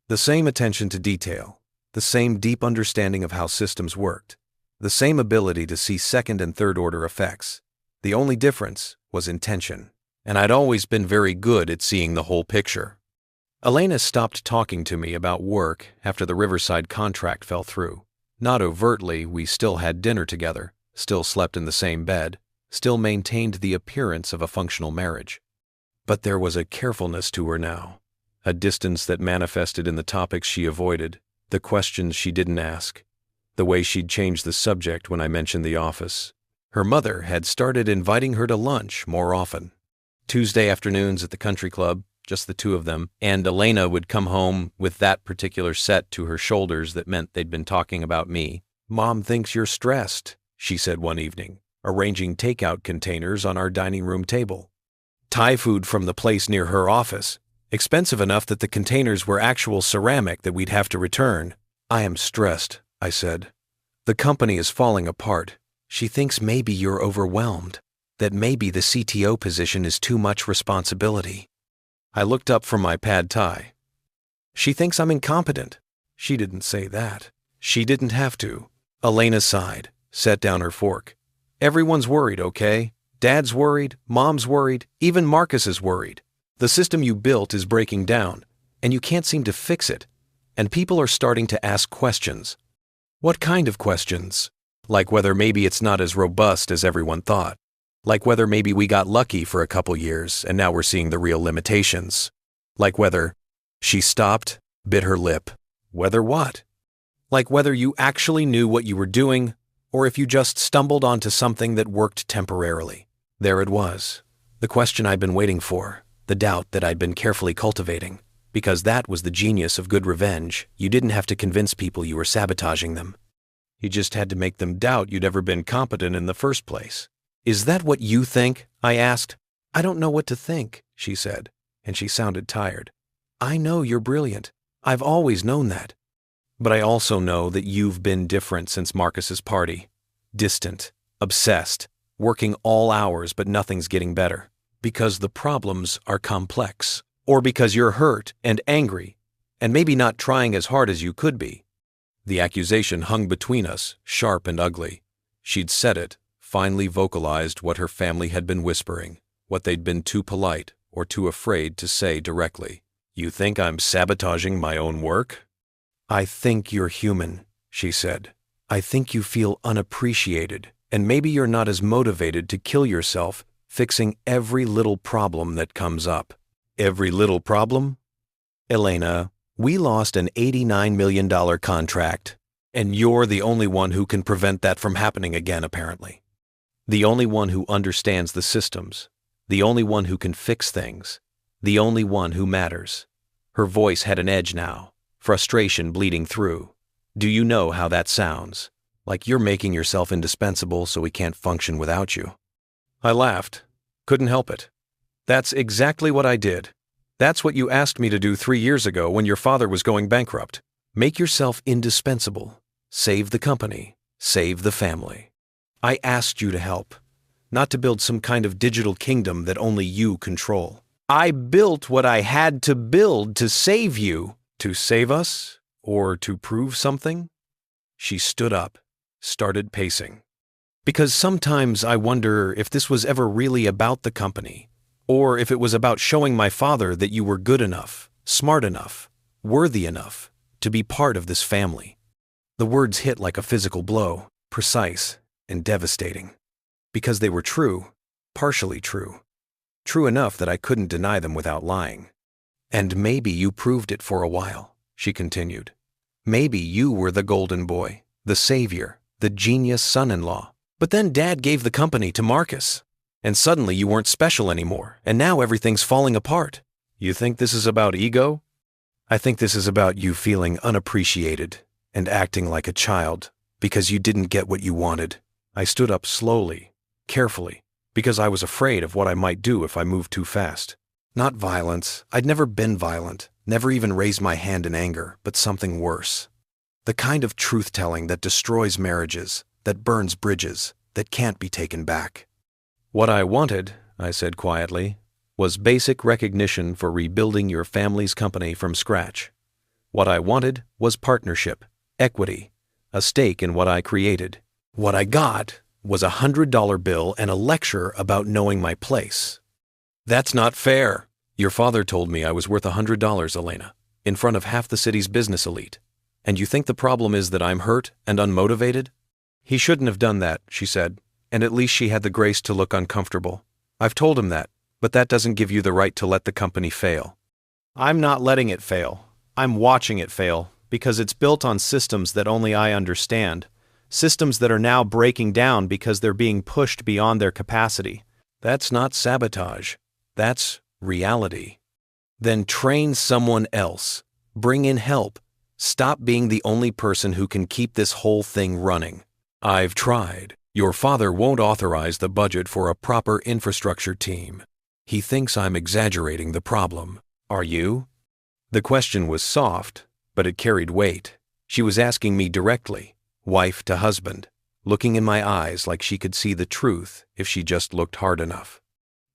B: the same attention to detail, the same deep understanding of how systems worked, the same ability to see second and third order effects. The only difference was intention, and I'd always been very good at seeing the whole picture. Elena stopped talking to me about work after the Riverside contract fell through. Not overtly, we still had dinner together, still slept in the same bed, still maintained the appearance of a functional marriage. But there was a carefulness to her now, a distance that manifested in the topics she avoided, the questions she didn't ask, the way she'd changed the subject when I mentioned the office. Her mother had started inviting her to lunch more often. Tuesday afternoons at the country club, just the two of them, and Elena would come home with that particular set to her shoulders that meant they'd been talking about me. "Mom thinks you're stressed," she said one evening, arranging takeout containers on our dining room table. Thai food from the place near her office, expensive enough that the containers were actual ceramic that we'd have to return. "I am stressed," I said. "The company is falling apart. She thinks maybe you're overwhelmed, that maybe the CTO position is too much responsibility." I looked up from my pad thai. "She thinks I'm incompetent." She didn't say that. She didn't have to. Elena sighed, set down her fork. "Everyone's worried, okay? Dad's worried, Mom's worried, even Marcus is worried. The system you built is breaking down, and you can't seem to fix it. And people are starting to ask questions." "What kind of questions?" "Like whether maybe it's not as robust as everyone thought. Like whether maybe we got lucky for a couple years and now we're seeing the real limitations. Like whether—" She stopped, bit her lip. "Whether what?" "Like whether you actually knew what you were doing, or if you just stumbled onto something that worked temporarily." There it was, the question I'd been waiting for, the doubt that I'd been carefully cultivating. Because that was the genius of good revenge. You didn't have to convince people you were sabotaging them. You just had to make them doubt you'd ever been competent in the first place. "Is that what you think?" I asked. "I don't know what to think," she said, and she sounded tired. "I know you're brilliant. I've always known that. But I also know that you've been different since Marcus's party. Distant, obsessed, working all hours but nothing's getting better. Because the problems are complex. Or because you're hurt and angry, and maybe not trying as hard as you could be." The accusation hung between us, sharp and ugly. She'd said it, finally vocalized what her family had been whispering, what they'd been too polite or too afraid to say directly. "You think I'm sabotaging my own work?" "I think you're human," she said. "I think you feel unappreciated, and maybe you're not as motivated to kill yourself fixing every little problem that comes up." "Every little problem?" "Elena, we lost an $89 million contract, and you're the only one who can prevent that from happening again, apparently. The only one who understands the systems, the only one who can fix things, the only one who matters." Her voice had an edge now, frustration bleeding through. "Do you know how that sounds? Like you're making yourself indispensable so we can't function without you." I laughed. Couldn't help it. "That's exactly what I did. That's what you asked me to do 3 years ago when your father was going bankrupt. Make yourself indispensable. Save the company. Save the family. I asked you to help, not to build some kind of digital kingdom that only you control. I built what I had to build to save you." "To save us? Or to prove something?" She stood up, started pacing. "Because sometimes I wonder if this was ever really about the company, or if it was about showing my father that you were good enough, smart enough, worthy enough to be part of this family." The words hit like a physical blow, precise and devastating. Because they were true, partially true. True enough that I couldn't deny them without lying. And maybe you proved it for a while, she continued. Maybe you were the golden boy, the savior, the genius son-in-law. But then Dad gave the company to Marcus. And suddenly you weren't special anymore, and now everything's falling apart. You think this is about ego? I think this is about you feeling unappreciated and acting like a child because you didn't get what you wanted. I stood up slowly, carefully, because I was afraid of what I might do if I moved too fast. Not violence. I'd never been violent, never even raised my hand in anger, but something worse. The kind of truth-telling that destroys marriages, that burns bridges, that can't be taken back.
A: What I wanted, I said quietly, was basic recognition for rebuilding your family's company from scratch. What I wanted was partnership, equity, a stake in what I created. What I got was a $100 bill and a lecture about knowing my place. That's not fair. Your father told me I was worth $100, Elena, in front of half the city's business elite. And you think the problem is that I'm hurt and unmotivated? He shouldn't have done that, she said, and at least she had the grace to look uncomfortable. I've told him that, but that doesn't give you the right to let the company fail. I'm not letting it fail. I'm watching it fail, because it's built on systems that only I understand. Systems that are now breaking down because they're being pushed beyond their capacity. That's not sabotage. That's reality. Then train someone else. Bring in help. Stop being the only person who can keep this whole thing running. I've tried. Your father won't authorize the budget for a proper infrastructure team. He thinks I'm exaggerating the problem. Are you? The question was soft, but it carried weight. She was asking me directly, wife to husband, looking in my eyes like she could see the truth if she just looked hard enough.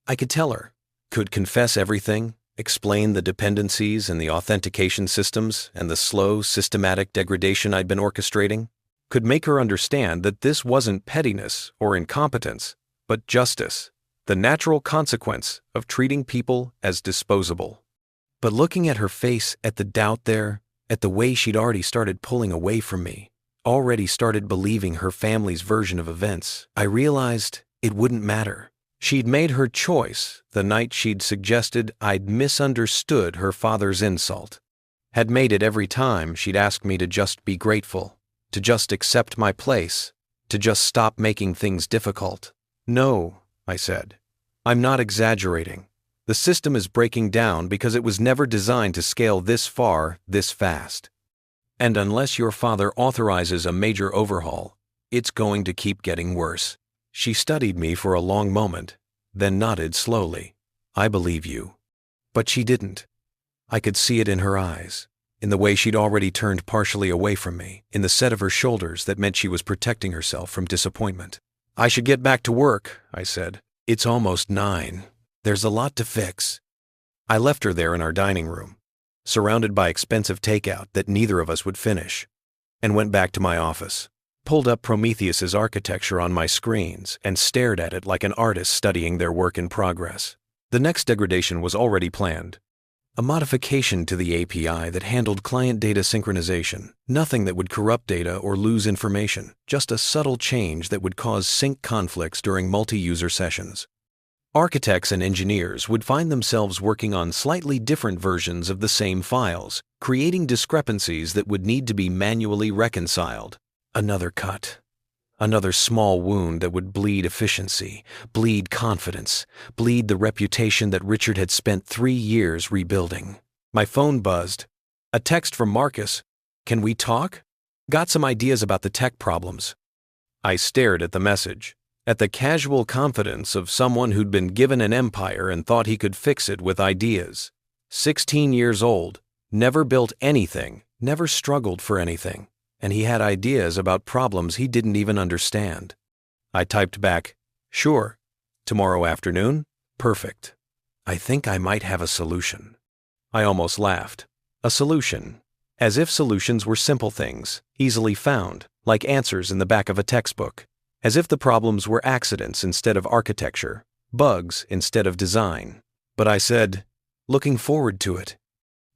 A: I could tell her, could confess everything, explain the dependencies and the authentication systems and the slow, systematic degradation I'd been orchestrating, could make her understand that this wasn't pettiness or incompetence, but justice, the natural consequence of treating people as disposable. But looking at her face, at the doubt there, at the way she'd already started pulling away from me, already started believing her family's version of events, I realized it wouldn't matter. She'd made her choice the night she'd suggested I'd misunderstood her father's insult. Had made it every time she'd asked me to just be grateful, to just accept my place, to just stop making things difficult. No, I said. I'm not exaggerating. The system is breaking down because it was never designed to scale this far, this fast. And unless your father authorizes a major overhaul, it's going to keep getting worse. She studied me for a long moment, then nodded slowly. I believe you. But she didn't. I could see it in her eyes, in the way she'd already turned partially away from me, in the set of her shoulders that meant she was protecting herself from disappointment. I should get back to work, I said. It's almost 9. There's a lot to fix. I left her there in our dining room, surrounded by expensive takeout that neither of us would finish, and went back to my office, pulled up Prometheus's architecture on my screens and stared at it like an artist studying their work in progress. The next degradation was already planned. A modification to the API that handled client data synchronization. Nothing that would corrupt data or lose information, just a subtle change that would cause sync conflicts during multi-user sessions. Architects and engineers would find themselves working on slightly different versions of the same files, creating discrepancies that would need to be manually reconciled. Another cut. Another small wound that would bleed efficiency, bleed confidence, bleed the reputation that Richard had spent 3 years rebuilding. My phone buzzed. A text from Marcus. Can we talk? Got some ideas about the tech problems. I stared at the message, at the casual confidence of someone who'd been given an empire and thought he could fix it with ideas. 16 years old, never built anything, never struggled for anything. And he had ideas about problems he didn't even understand. I typed back, sure. Tomorrow afternoon? Perfect. I think I might have a solution. I almost laughed. A solution. As if solutions were simple things, easily found, like answers in the back of a textbook. As if the problems were accidents instead of architecture, bugs instead of design. But I said, looking forward to it.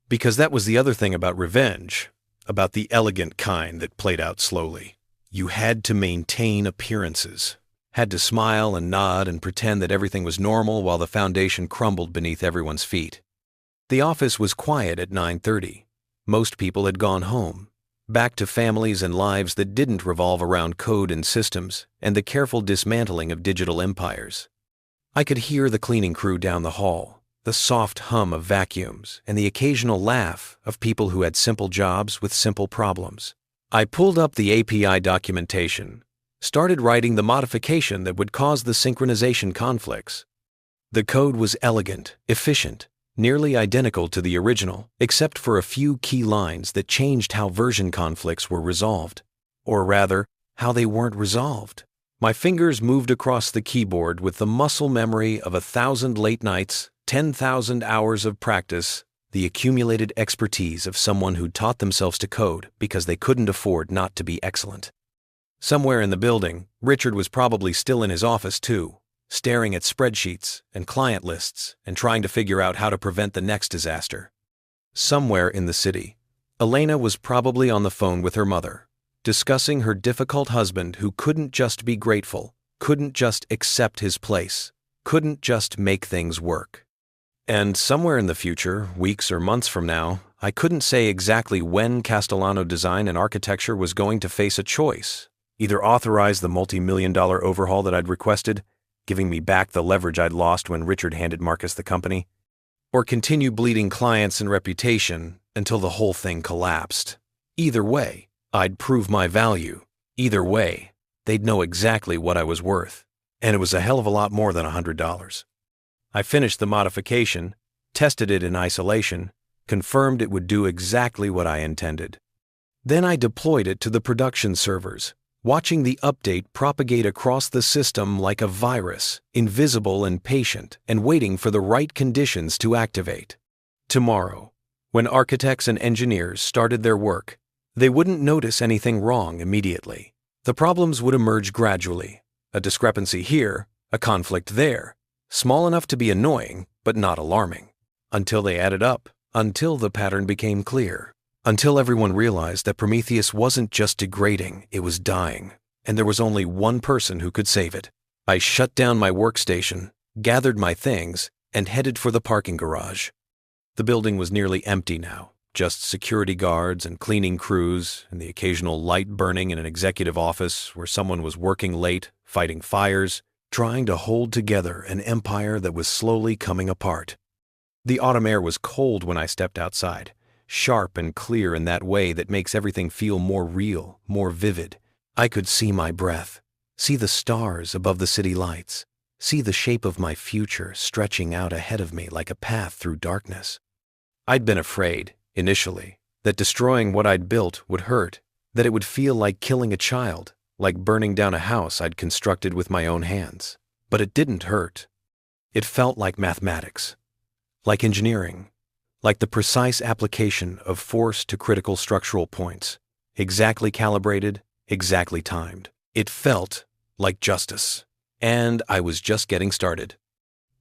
A: Because that was the other thing about revenge. About the elegant kind that played out slowly. You had to maintain appearances.
B: Had to smile and nod and pretend that everything was normal while the foundation crumbled beneath everyone's feet. The office was quiet at 9:30. Most people had gone home, back to families and lives that didn't revolve around code and systems and the careful dismantling of digital empires. I could hear the cleaning crew down the hall, the soft hum of vacuums, and the occasional laugh of people who had simple jobs with simple problems. I pulled up the API documentation, started writing the modification that would cause the synchronization conflicts. The code was elegant, efficient, nearly identical to the original, except for a few key lines that changed how version conflicts were resolved, or rather, how they weren't resolved. My fingers moved across the keyboard with the muscle memory of 1,000 late nights, 10,000 hours of practice, the accumulated expertise of someone who taught themselves to code because they couldn't afford not to be excellent. Somewhere in the building, Richard was probably still in his office too, staring at spreadsheets and client lists and trying to figure out how to prevent the next disaster. Somewhere in the city, Elena was probably on the phone with her mother, discussing her difficult husband who couldn't just be grateful, couldn't just accept his place, couldn't just make things work. And somewhere in the future, weeks or months from now, I couldn't say exactly when Castellano Design and Architecture was going to face a choice: either authorize the multi-million-dollar overhaul that I'd requested, giving me back the leverage I'd lost when Richard handed Marcus the company, or continue bleeding clients and reputation until the whole thing collapsed. Either way, I'd prove my value. Either way, they'd know exactly what I was worth, and it was a hell of a lot more than $100. I finished the modification, tested it in isolation, confirmed it would do exactly what I intended. Then I deployed it to the production servers, watching the update propagate across the system like a virus, invisible and patient, and waiting for the right conditions to activate. Tomorrow, when architects and engineers started their work, they wouldn't notice anything wrong immediately. The problems would emerge gradually. A discrepancy here, a conflict there, small enough to be annoying, but not alarming. Until they added up, until the pattern became clear, until everyone realized that Prometheus wasn't just degrading, it was dying, and there was only one person who could save it. I shut down my workstation, gathered my things, and headed for the parking garage. The building was nearly empty now. Just security guards and cleaning crews and the occasional light burning in an executive office where someone was working late, fighting fires, trying to hold together an empire that was slowly coming apart. The autumn air was cold when I stepped outside, sharp and clear in that way that makes everything feel more real, more vivid. I could see my breath, see the stars above the city lights, see the shape of my future stretching out ahead of me like a path through darkness. I'd been afraid, initially, that destroying what I'd built would hurt, that it would feel like killing a child, like burning down a house I'd constructed with my own hands. But it didn't hurt. It felt like mathematics, like engineering, like the precise application of force to critical structural points, exactly calibrated, exactly timed. It felt like justice. And I was just getting started.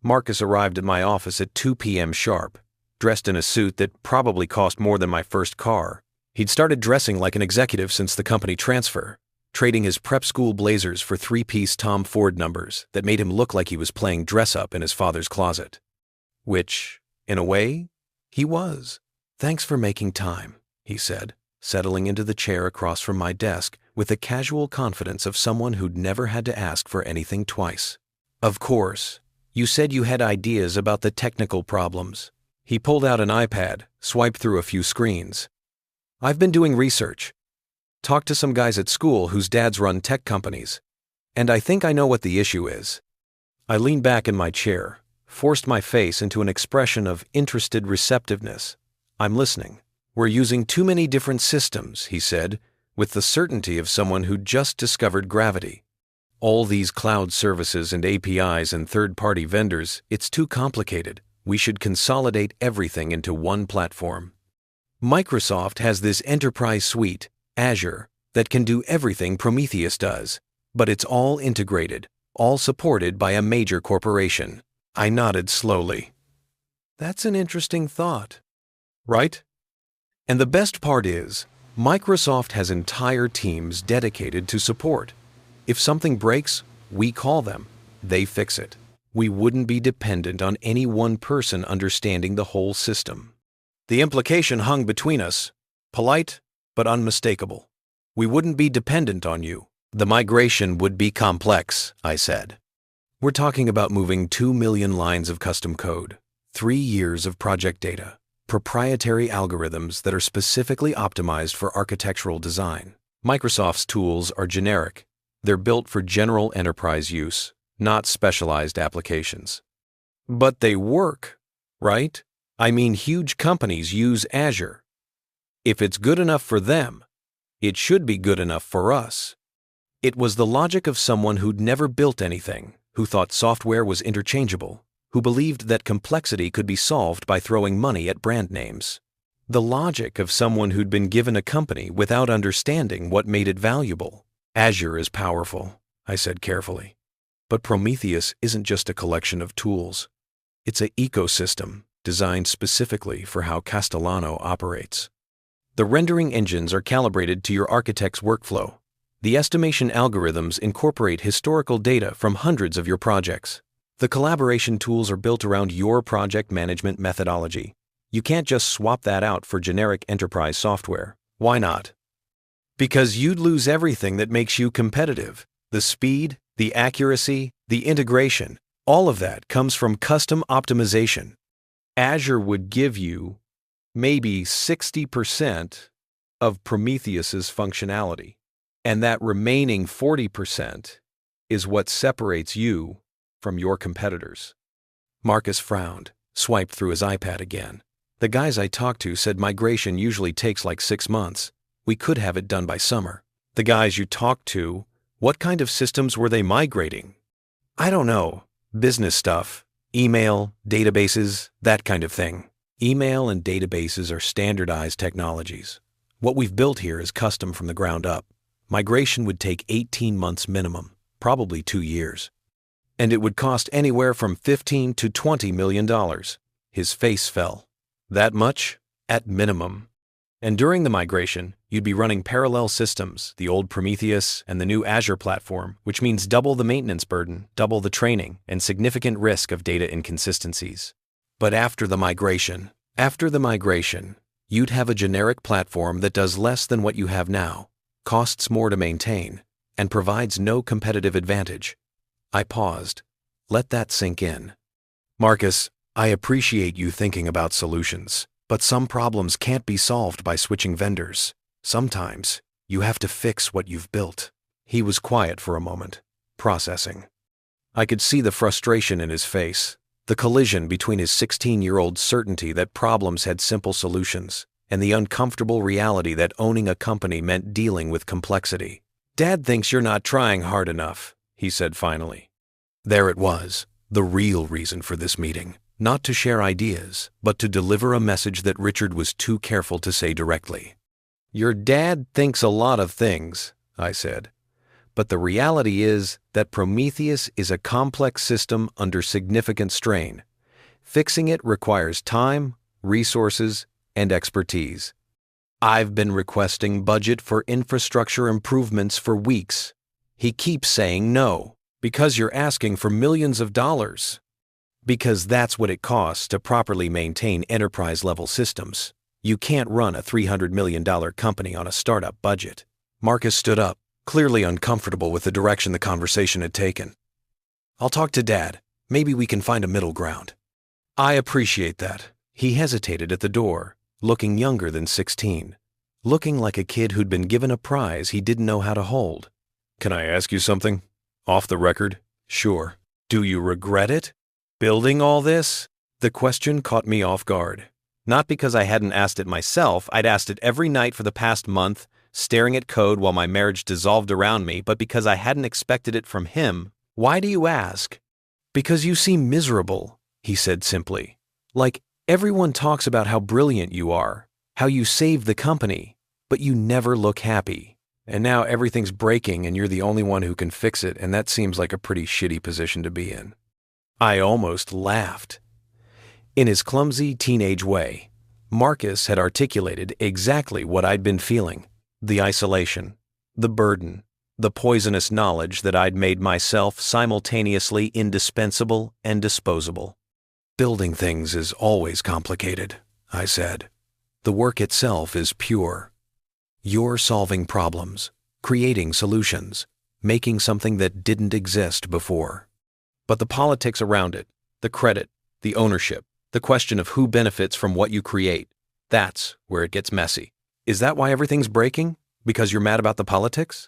B: Marcus arrived at my office at 2 p.m. sharp, dressed in a suit that probably cost more than my first car. He'd started dressing like an executive since the company transfer, trading his prep school blazers for 3-piece Tom Ford numbers that made him look like he was playing dress-up in his father's closet. Which, in a way, he was. "Thanks for making time," he said, settling into the chair across from my desk with the casual confidence of someone who'd never had to ask for anything twice. "Of course, you said you had ideas about the technical problems." He pulled out an iPad, swiped through a few screens. "I've been doing research. Talked to some guys at school whose dads run tech companies. And I think I know what the issue is." I leaned back in my chair, forced my face into an expression of interested receptiveness. "I'm listening." "We're using too many different systems," he said, with the certainty of someone who'd just discovered gravity. "All these cloud services and APIs and third-party vendors, it's too complicated. We should consolidate everything into one platform. Microsoft has this enterprise suite, Azure, that can do everything Prometheus does, but it's all integrated, all supported by a major corporation." I nodded slowly. "That's an interesting thought, right? And the best part is, Microsoft has entire teams dedicated to support. If something breaks,
A: We call them, they fix it. We wouldn't be dependent on any one person understanding the whole system. The implication hung between us, polite but unmistakable. We wouldn't be dependent on you. The migration would be complex, I said. We're talking about moving 2 million lines of custom code, 3 years of project data, proprietary algorithms that are specifically optimized for architectural design. Microsoft's tools are generic. They're built for general enterprise use, not specialized applications. But they work, right? I mean, huge companies use Azure. If it's good enough for them, it should be good enough for us. It was the logic of someone who'd never built anything, who thought software was interchangeable, who believed that complexity could be solved by throwing money at brand names. The logic of someone who'd been given a company without understanding what made it valuable. Azure is powerful, I said carefully. But Prometheus isn't just a collection of tools. It's an ecosystem designed specifically for how Castellano operates. The rendering engines are calibrated to your architect's workflow. The estimation algorithms incorporate historical data from hundreds of your projects. The collaboration tools are built around your project management methodology. You can't just swap that out for generic enterprise software. Why not? Because you'd lose everything that makes you competitive. The speed, the accuracy, the integration, all of that comes from custom optimization. Azure would give you maybe 60% of Prometheus's functionality, and that remaining 40% is what separates you from your competitors. Marcus frowned, swiped through his iPad again. The guys I talked to said migration usually takes like 6 months. We could have it done by summer. The guys you talked to, what kind of systems were they migrating? I don't know. Business stuff, email, databases, that kind of thing. Email and databases are standardized technologies. What we've built here is custom from the ground up. Migration would take 18 months minimum, probably 2 years. And it would cost anywhere from $15 to $20 million. His face fell. That much? At minimum. And during the migration, you'd be running parallel systems, the old Prometheus and the new Azure platform, which means double the maintenance burden, double the training, and significant risk of data inconsistencies. But after the migration, you'd have a generic platform that does less than what you have now, costs more to maintain, and provides no competitive advantage. I paused. Let that sink in. Marcus, I appreciate you thinking about solutions, but some problems can't be solved by switching vendors. Sometimes, you have to fix what you've built. He was quiet for a moment, processing. I could see the frustration in his face, the collision between his 16-year-old certainty that problems had simple solutions and the uncomfortable reality that owning a company meant dealing with complexity. Dad thinks you're not trying hard enough, he said finally. There it was, the real reason for this meeting. Not to share ideas, but to deliver a message that Richard was too careful to say directly. Your dad thinks a lot of things, I said. But the reality is that Prometheus is a complex system under significant strain. Fixing it requires time, resources, and expertise. I've been requesting budget for infrastructure improvements for weeks. He keeps saying no, because you're asking for millions of dollars. Because that's what it costs to properly maintain enterprise-level systems. You can't run a $300 million company on a startup budget. Marcus stood up, clearly uncomfortable with the direction the conversation had taken. I'll talk to Dad. Maybe we can find a middle ground. I appreciate that. He hesitated at the door, looking younger than 16, looking like a kid who'd been given a prize he didn't know how to hold. Can I ask you something? Off the record? Sure. Do you regret it? Building all this? The question caught me off guard. Not because I hadn't asked it myself, I'd asked it every night for the past month, staring at code while my marriage dissolved around me, but because I hadn't expected it from him. Why do you ask? Because you seem miserable, he said simply. Like, everyone talks about how brilliant you are, how you saved the company, but you never look happy. And now everything's breaking and you're the only one who can fix it, and that seems like a pretty shitty position to be in. I almost laughed. In his clumsy teenage way, Marcus had articulated exactly what I'd been feeling. The isolation, the burden, The poisonous knowledge that I'd made myself simultaneously indispensable and disposable.
B: Building things is always complicated, I said. The work itself is pure. You're solving problems, creating solutions, making something that didn't exist before.
A: But the politics around it, the credit, the ownership, the question of who benefits from what you create, that's where it gets messy. Is that why everything's breaking? Because you're mad about the politics?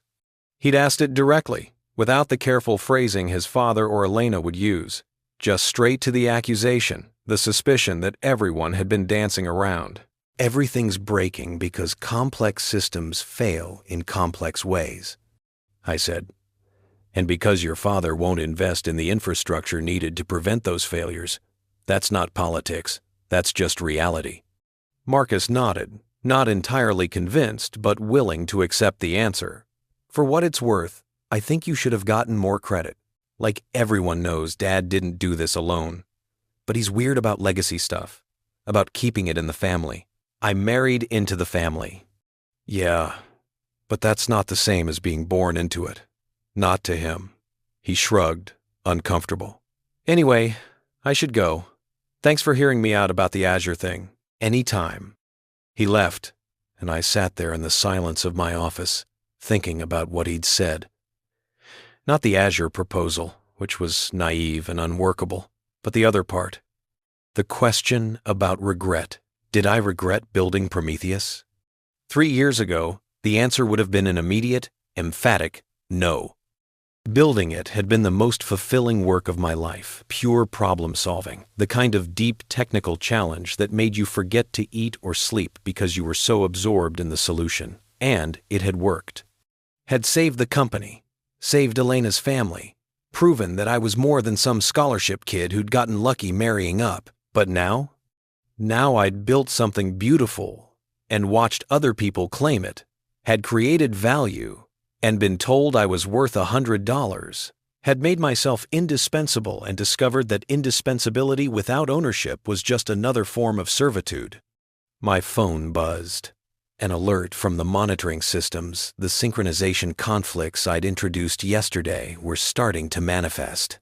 A: He'd asked it directly, without the careful phrasing his father or Elena would use, just straight to the accusation, the suspicion that everyone had been dancing around.
B: Everything's breaking because complex systems fail in complex ways, I said.
A: And because your father won't invest in the infrastructure needed to prevent those failures. That's not politics, that's just reality. Marcus nodded, not entirely convinced, but willing to accept the answer. For what it's worth, I think you should have gotten more credit. Like everyone knows Dad didn't do this alone. But he's weird about legacy stuff, about keeping it in the family. I married into the family.
B: Yeah, but that's not the same as being born into it. Not to him. He shrugged, uncomfortable.
A: Anyway, I should go. Thanks for hearing me out about the Azure thing.
B: Anytime. He left, and I sat there in the silence of my office, thinking about what he'd said. Not the Azure proposal, which was naive and unworkable, but the other part. The question about regret. Did I regret building Prometheus? 3 years ago, the answer would have been an immediate, emphatic no. Building it had been the most fulfilling work of my life, pure problem solving, the kind of deep technical challenge that made you forget to eat or sleep because you were so absorbed in the solution. And it had worked. Had saved the company, saved Elena's family, proven that I was more than some scholarship kid who'd gotten lucky marrying up. But now I'd built something beautiful and watched other people claim it, had created value, and been told I was worth $100, had made myself indispensable and discovered that indispensability without ownership was just another form of servitude. My phone buzzed. An alert from the monitoring systems, the synchronization conflicts I'd introduced yesterday were starting to manifest.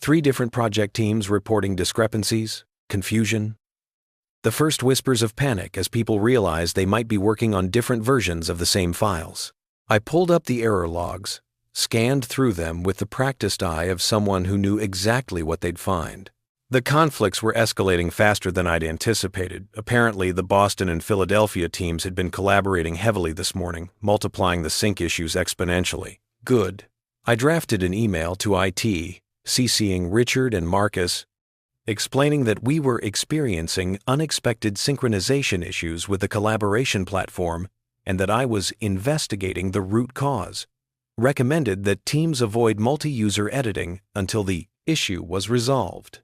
B: 3 different project teams reporting discrepancies, confusion. The first whispers of panic as people realized they might be working on different versions of the same files. I pulled up the error logs, scanned through them with the practiced eye of someone who knew exactly what they'd find. The conflicts were escalating faster than I'd anticipated. Apparently, the Boston and Philadelphia teams had been collaborating heavily this morning, multiplying the sync issues exponentially. Good. I drafted an email to IT, CCing Richard and Marcus, explaining that we were experiencing unexpected synchronization issues with the collaboration platform and that I was investigating the root cause. Recommended that teams avoid multi-user editing until the issue was resolved.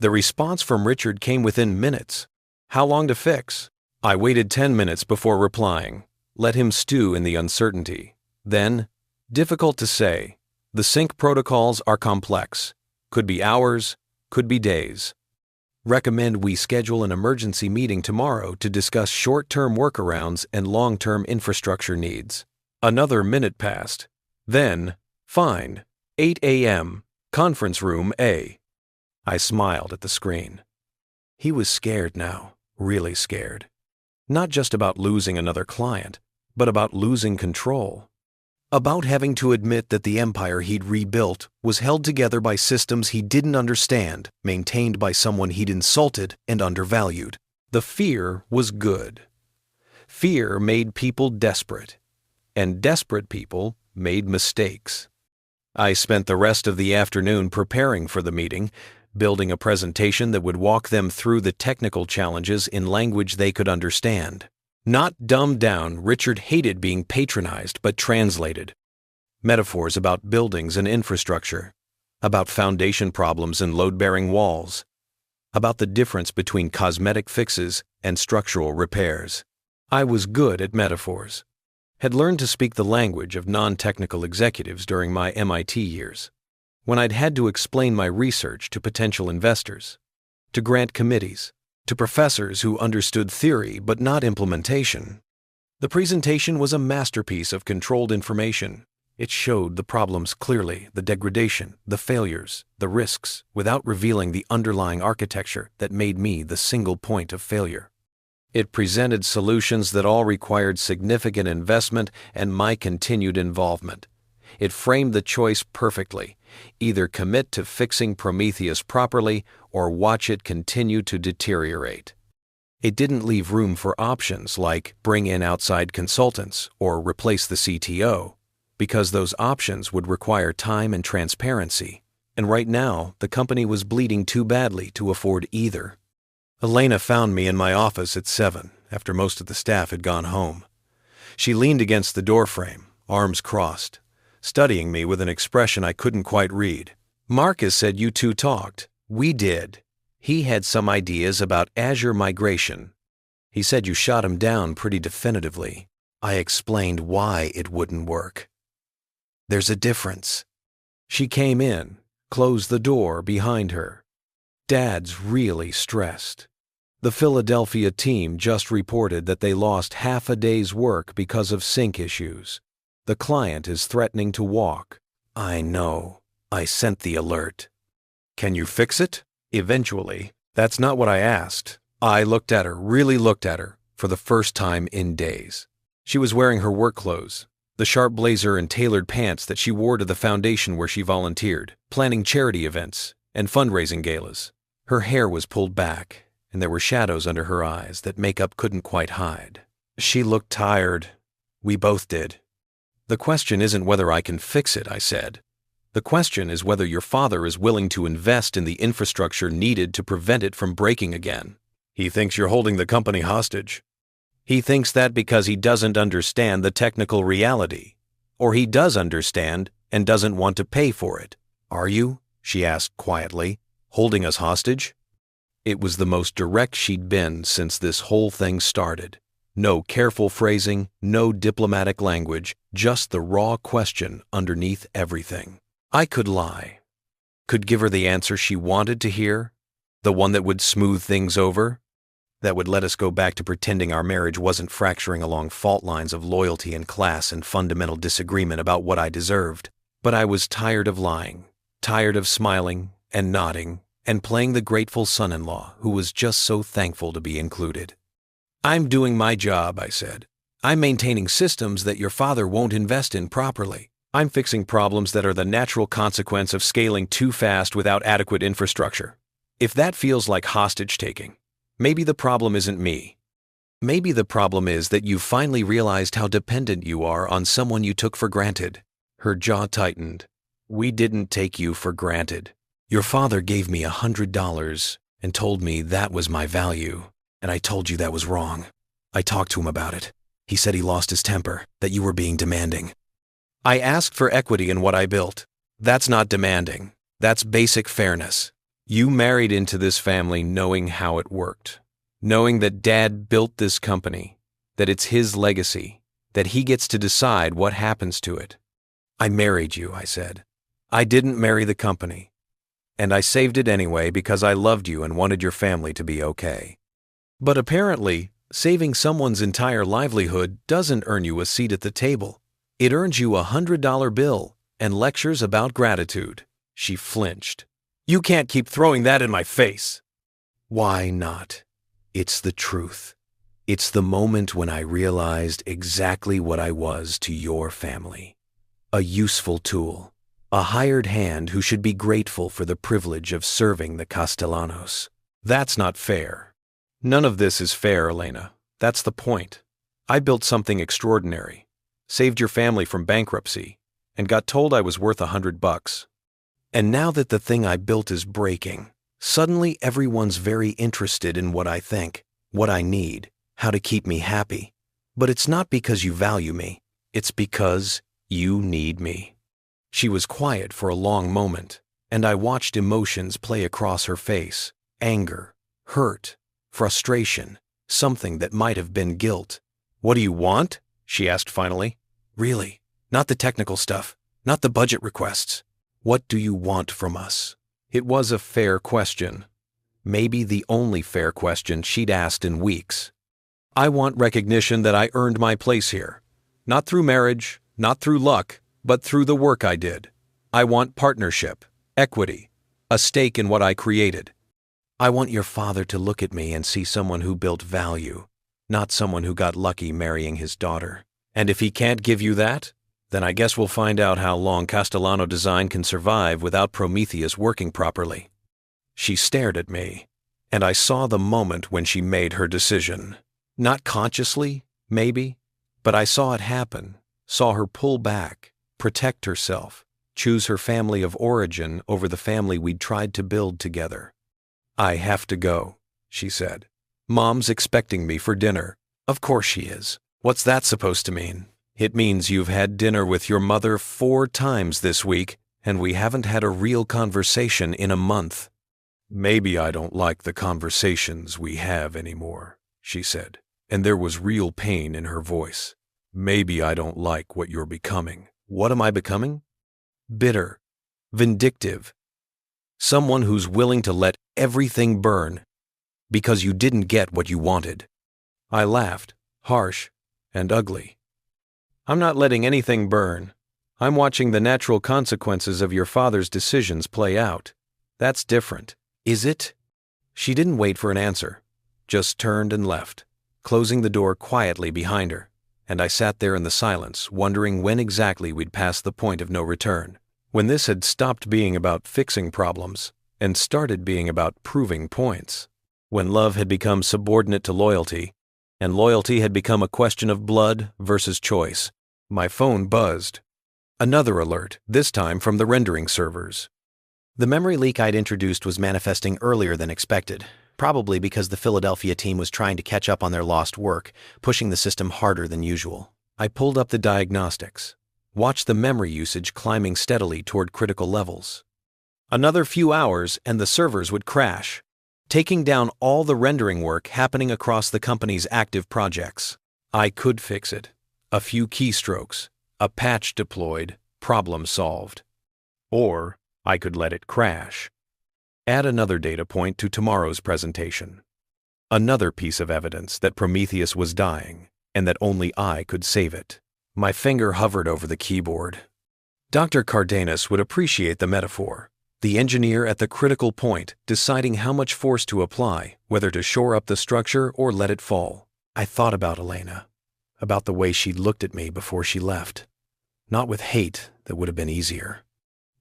B: The response from Richard came within minutes. How long to fix? I waited 10 minutes before replying. Let him stew in the uncertainty. Then, difficult to say. The sync protocols are complex. Could be hours, could be days. Recommend we schedule an emergency meeting tomorrow to discuss short-term workarounds and long-term infrastructure needs. Another minute passed. Then, fine, 8 a.m., conference room A. I smiled at the screen. He was scared now, really scared. Not just about losing another client, but about losing control. About having to admit that the empire he'd rebuilt was held together by systems he didn't understand, maintained by someone he'd insulted and undervalued. The fear was good. Fear made people desperate, and desperate people made mistakes. I spent the rest of the afternoon preparing for the meeting, building a presentation that would walk them through the technical challenges in language they could understand. Not dumbed down, Richard hated being patronized but translated. Metaphors about buildings and infrastructure, about foundation problems and load-bearing walls, about the difference between cosmetic fixes and structural repairs. I was good at metaphors. Had learned to speak the language of non-technical executives during my MIT years, when I'd had to explain my research to potential investors, to grant committees, to professors who understood theory but not implementation. The presentation was a masterpiece of controlled information, It showed the problems clearly, the degradation, the failures, the risks, without revealing the underlying architecture that made me the single point of failure. It presented solutions that all required significant investment and my continued involvement. It framed the choice perfectly: either commit to fixing Prometheus properly or watch it continue to deteriorate. It didn't leave room for options like bring in outside consultants or replace the CTO, because those options would require time and transparency, and right now the company was bleeding too badly to afford either. Elena found me in my office at 7, after most of the staff had gone home. She leaned against the doorframe, arms crossed, studying me with an expression I couldn't quite read. "Marcus said you two talked." "We did. He had some ideas about Azure migration. He said you shot him down pretty definitively." I explained why it wouldn't work. "There's a difference." She came in, closed the door behind her. "Dad's really stressed. The Philadelphia team just reported that they lost half a day's work because of sync issues. The client is threatening to walk." "I know. I sent the alert." "Can you fix it?" "Eventually." That's not what I asked. I really looked at her, for the first time in days. She was wearing her work clothes, the sharp blazer and tailored pants that she wore to the foundation where she volunteered, planning charity events and fundraising galas. Her hair was pulled back, and there were shadows under her eyes that makeup couldn't quite hide. She looked tired. We both did. "The question isn't whether I can fix it," I said. "The question is whether your father is willing to invest in the infrastructure needed to prevent it from breaking again." "He thinks you're holding the company hostage." "He thinks that because he doesn't understand the technical reality. Or he does understand and doesn't want to pay for it." "Are you," she asked quietly, "holding us hostage?" It was the most direct she'd been since this whole thing started. No careful phrasing, no diplomatic language, just the raw question underneath everything. I could lie. Could give her the answer she wanted to hear, the one that would smooth things over, that would let us go back to pretending our marriage wasn't fracturing along fault lines of loyalty and class and fundamental disagreement about what I deserved. But I was tired of lying, tired of smiling and nodding and playing the grateful son-in-law who was just so thankful to be included. "I'm doing my job," I said. "I'm maintaining systems that your father won't invest in properly. I'm fixing problems that are the natural consequence of scaling too fast without adequate infrastructure. If that feels like hostage-taking, maybe the problem isn't me. Maybe the problem is that you've finally realized how dependent you are on someone you took for granted." Her jaw tightened. "We didn't take you for granted. Your father gave me $100 and told me that was my value, and I told you that was wrong. I talked to him about it. He said he lost his temper, that you were being demanding. I asked for equity in what I built. That's not demanding. That's basic fairness. You married into this family knowing how it worked, knowing that Dad built this company, that it's his legacy, that he gets to decide what happens to it. I married you," I said. "I didn't marry the company. And I saved it anyway because I loved you and wanted your family to be okay. But apparently, saving someone's entire livelihood doesn't earn you a seat at the table. It earns you a $100 bill and lectures about gratitude." She flinched. "You can't keep throwing that in my face." "Why not? It's the truth. It's the moment when I realized exactly what I was to your family. A useful tool. A hired hand who should be grateful for the privilege of serving the Castellanos." "That's not fair." "None of this is fair, Elena. That's the point. I built something extraordinary, saved your family from bankruptcy, and got told I was worth $100. And now that the thing I built is breaking, suddenly everyone's very interested in what I think, what I need, how to keep me happy. But it's not because you value me. It's because you need me." She was quiet for a long moment, and I watched emotions play across her face: anger, hurt, frustration, something that might have been guilt. "What do you want?" she asked finally. "Really, not the technical stuff, not the budget requests. What do you want from us?" It was a fair question. Maybe the only fair question she'd asked in weeks. "I want recognition that I earned my place here. Not through marriage, not through luck,
A: but through the work I did. I want partnership, equity, a stake in what I created.
B: I want your father to look at me and see someone who built value, not someone who got lucky marrying his daughter.
A: And if he can't give you that, then I guess we'll find out how long Castellano Design can survive without Prometheus working properly. She stared at me, and I saw the moment when she made her decision. Not consciously, maybe, but I saw it happen, saw her pull back, protect herself, choose her family of origin over the family we'd tried to build together. I have to go, she said. Mom's expecting me for dinner.
B: Of course she is.
A: What's that supposed to mean? It means you've had dinner with your mother 4 times this week, and we haven't had a real conversation in a month. Maybe I don't like the conversations we have anymore, she said, and there was real pain in her voice. Maybe I don't like what you're becoming.
B: What am I becoming?
A: Bitter, vindictive, someone who's willing to let everything burn because you didn't get what you wanted. I laughed, harsh and ugly. I'm not letting anything burn. I'm watching the natural consequences of your father's decisions play out. That's different.
B: Is it?
A: She didn't wait for an answer, just turned and left, closing the door quietly behind her, and I sat there in the silence, wondering when exactly we'd pass the point of no return, when this had stopped being about fixing problems and started being about proving points, when love had become subordinate to loyalty, and loyalty had become a question of blood versus choice. My phone buzzed. Another alert, this time from the rendering servers.
B: The memory leak I'd introduced was manifesting earlier than expected, probably because the Philadelphia team was trying to catch up on their lost work, pushing the system harder than usual.
A: I pulled up the diagnostics, watched the memory usage climbing steadily toward critical levels. Another few hours and the servers would crash, taking down all the rendering work happening across the company's active projects. I could fix it. A few keystrokes, a patch deployed, problem solved. Or I could let it crash. Add another data point to tomorrow's presentation. Another piece of evidence that Prometheus was dying and that only I could save it. My finger hovered over the keyboard. Dr. Cardenas would appreciate the metaphor. The engineer at the critical point, deciding how much force to apply, whether to shore up the structure or let it fall. I thought about Elena, about the way she'd looked at me before she left. Not with hate, that would have been easier,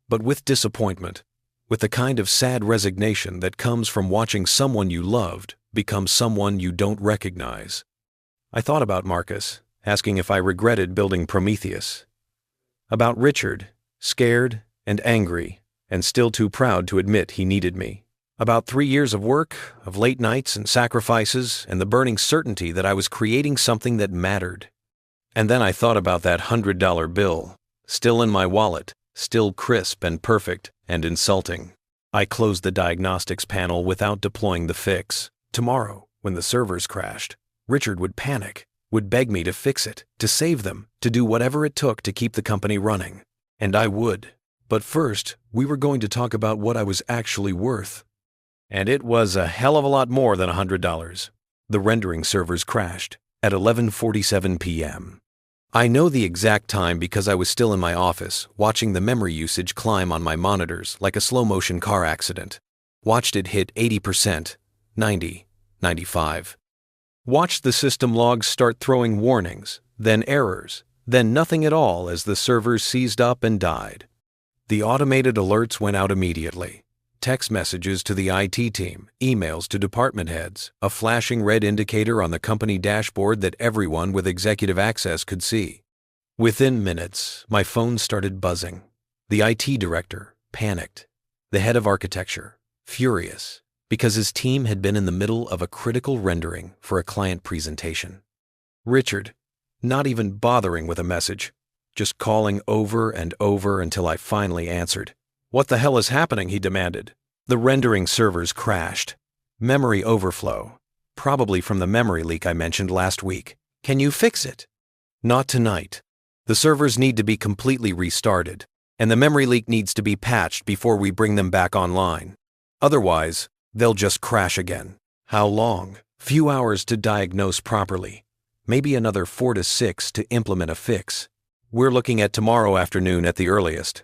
A: but with disappointment, with the kind of sad resignation that comes from watching someone you loved become someone you don't recognize. I thought about Marcus, asking if I regretted building Prometheus. About Richard, scared and angry, and still too proud to admit he needed me. About 3 years of work, of late nights and sacrifices, and the burning certainty that I was creating something that mattered. And then I thought about that $100 bill, still in my wallet, still crisp and perfect and insulting. I closed the diagnostics panel without deploying the fix. Tomorrow, when the servers crashed, Richard would panic, would beg me to fix it, to save them, to do whatever it took to keep the company running. And I would. But first, we were going to talk about what I was actually worth. And it was a hell of a lot more than $100. The rendering servers crashed at 11:47 p.m. I know the exact time because I was still in my office, watching the memory usage climb on my monitors like a slow-motion car accident. Watched it hit 80%, 90, 95. Watched the system logs start throwing warnings, then errors, then nothing at all as the servers seized up and died. The automated alerts went out immediately. Text messages to the IT team, emails to department heads, a flashing red indicator on the company dashboard that everyone with executive access could see. Within minutes, my phone started buzzing. The IT director, panicked. The head of architecture, furious, because his team had been in the middle of a critical rendering for a client presentation. Richard, not even bothering with a message, just calling over and over until I finally answered. "What the hell is happening?" he demanded. The rendering servers crashed. Memory overflow, probably from the memory leak I mentioned last week. "Can you fix it?" "Not tonight. The servers need to be completely restarted, and the memory leak needs to be patched before we bring them back online. Otherwise, they'll just crash again." How long? Few hours to diagnose properly. Maybe another 4 to 6 to implement a fix. We're looking at tomorrow afternoon at the earliest.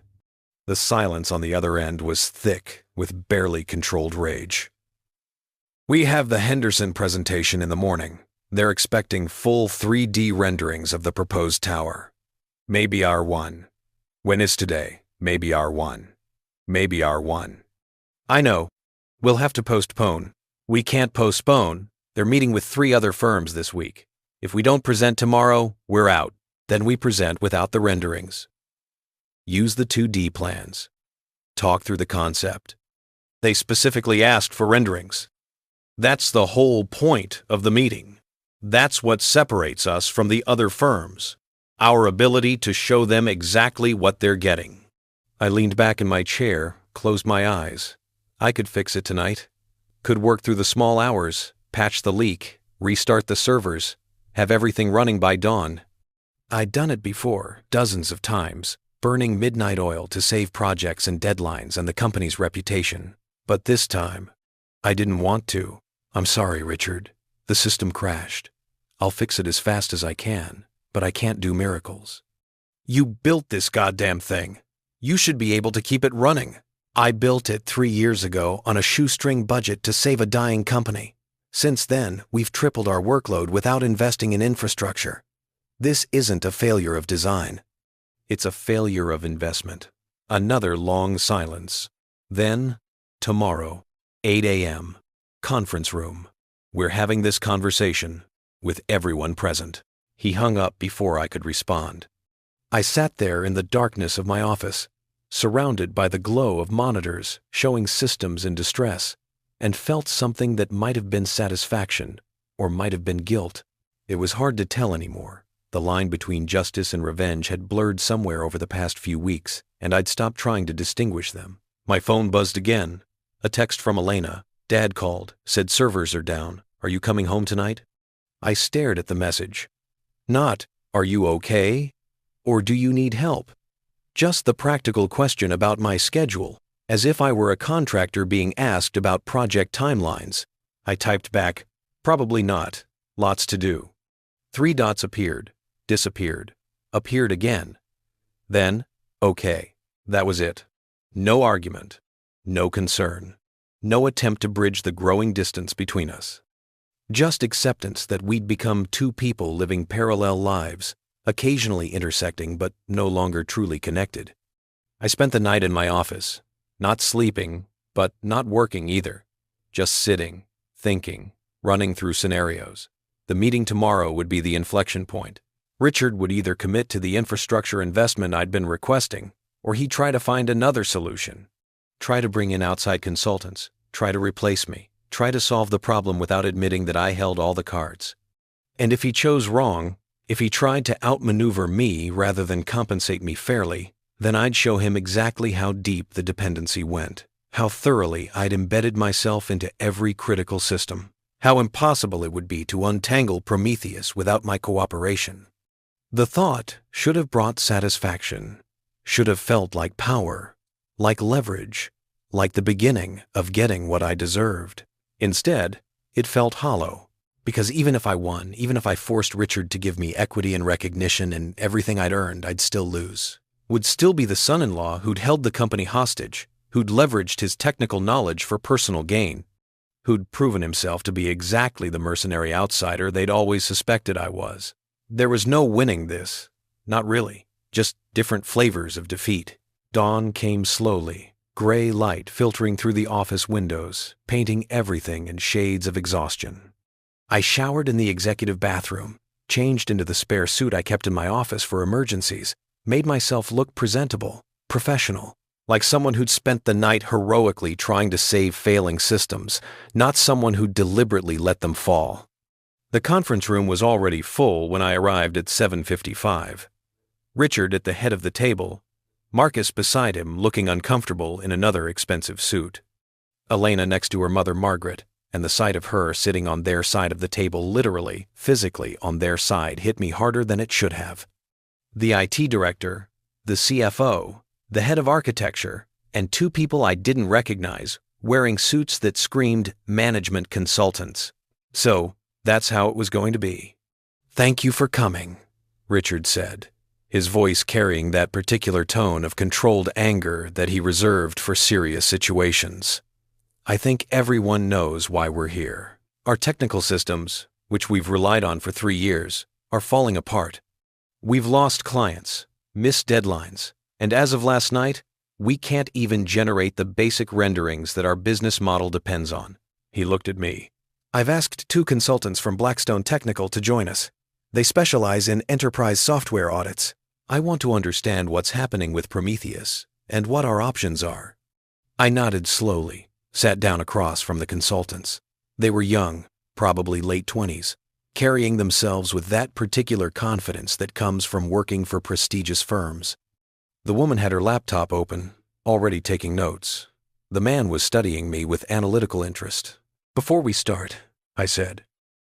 A: The silence on the other end was thick with barely controlled rage. We have the Henderson presentation in the morning. They're expecting full 3D renderings of the proposed tower. Maybe R1. When is today? Maybe R1. Maybe R1. I know. We'll have to postpone. We can't postpone. They're meeting with 3 other firms this week. If we don't present tomorrow, we're out. Then we present without the renderings. Use the 2D plans. Talk through the concept. They specifically asked for renderings. That's the whole point of the meeting. That's what separates us from the other firms. Our ability to show them exactly what they're getting. I leaned back in my chair, closed my eyes. I could fix it tonight. Could work through the small hours, patch the leak, restart the servers, have everything running by dawn. I'd done it before, dozens of times, burning midnight oil to save projects and deadlines and the company's reputation. But this time, I didn't want to. I'm sorry, Richard. The system crashed. I'll fix it as fast as I can, but I can't do miracles. You built this goddamn thing. You should be able to keep it running. I built it 3 years ago on a shoestring budget to save a dying company. Since then, we've tripled our workload without investing in infrastructure. This isn't a failure of design. It's a failure of investment. Another long silence. Then, tomorrow, 8 a.m., conference room. We're having this conversation with everyone present. He hung up before I could respond. I sat there in the darkness of my office, surrounded by the glow of monitors showing systems in distress, and felt something that might have been satisfaction or might have been guilt. It was hard to tell anymore. The line between justice and revenge had blurred somewhere over the past few weeks, and I'd stopped trying to distinguish them. My phone buzzed again. A text from Elena. Dad called, said servers are down. Are you coming home tonight? I stared at the message. Not, are you okay? Or do you need help? Just the practical question about my schedule, as if I were a contractor being asked about project timelines. I typed back, probably not. Lots to do. 3 dots appeared, disappeared, appeared again. Then, okay. That was it. No argument. No concern. No attempt to bridge the growing distance between us. Just acceptance that we'd become 2 people living parallel lives, occasionally intersecting but no longer truly connected. I spent the night in my office, not sleeping, but not working either. Just sitting, thinking, running through scenarios. The meeting tomorrow would be the inflection point. Richard would either commit to the infrastructure investment I'd been requesting, or he'd try to find another solution. Try to bring in outside consultants, try to replace me, try to solve the problem without admitting that I held all the cards. And if he chose wrong, if he tried to outmaneuver me rather than compensate me fairly, then I'd show him exactly how deep the dependency went, how thoroughly I'd embedded myself into every critical system, how impossible it would be to untangle Prometheus without my cooperation. The thought should have brought satisfaction, should have felt like power, like leverage, like the beginning of getting what I deserved. Instead, it felt hollow, because even if I won, even if I forced Richard to give me equity and recognition and everything I'd earned, I'd still lose. Would still be the son-in-law who'd held the company hostage, who'd leveraged his technical knowledge for personal gain, who'd proven himself to be exactly the mercenary outsider they'd always suspected I was. There was no winning this. Not really. Just different flavors of defeat. Dawn came slowly, gray light filtering through the office windows, painting everything in shades of exhaustion. I showered in the executive bathroom, changed into the spare suit I kept in my office for emergencies, made myself look presentable, professional, like someone who'd spent the night heroically trying to save failing systems, not someone who'd deliberately let them fall. The conference room was already full when I arrived at 7:55. Richard at the head of the table, Marcus beside him looking uncomfortable in another expensive suit. Elena next to her mother Margaret, and the sight of her sitting on their side of the table literally, physically on their side hit me harder than it should have. The IT director, the CFO, the head of architecture, and 2 people I didn't recognize wearing suits that screamed management consultants. So, that's how it was going to be. "Thank you for coming," Richard said.
B: his voice carrying that particular tone of controlled anger that he reserved for serious situations. "I think everyone knows why we're here. Our technical systems, which we've relied on for 3 years, are falling apart. We've lost clients, missed deadlines, and as of last night, we can't even generate the basic renderings that our business model depends on." He looked at me. "I've asked 2 consultants from Blackstone Technical to join us. They specialize in enterprise software audits. I want to understand what's happening with Prometheus and what our options are." I nodded slowly, sat down across from the consultants. They were young, probably late 20s, carrying themselves with that particular confidence that comes from working for prestigious firms. The woman had her laptop open, already taking notes. The man was studying me with analytical interest. "Before we start," I said,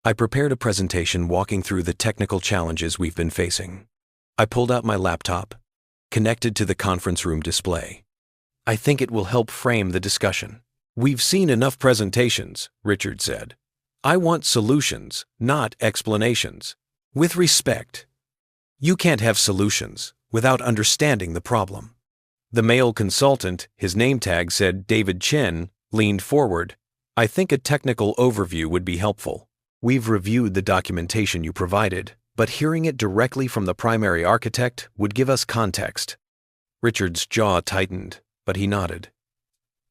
B: "I prepared a presentation walking through the technical challenges we've been facing." I pulled out my laptop, connected to the conference room display. "I think it will help frame the discussion." "We've seen enough presentations," Richard said. "I want solutions, not explanations. With respect, you can't have solutions without understanding the problem." The male consultant, his name tag said David Chen, leaned forward. "I think a technical overview would be helpful. We've reviewed the documentation you provided, but hearing it directly from the primary architect would give us context." Richard's jaw tightened, but he nodded.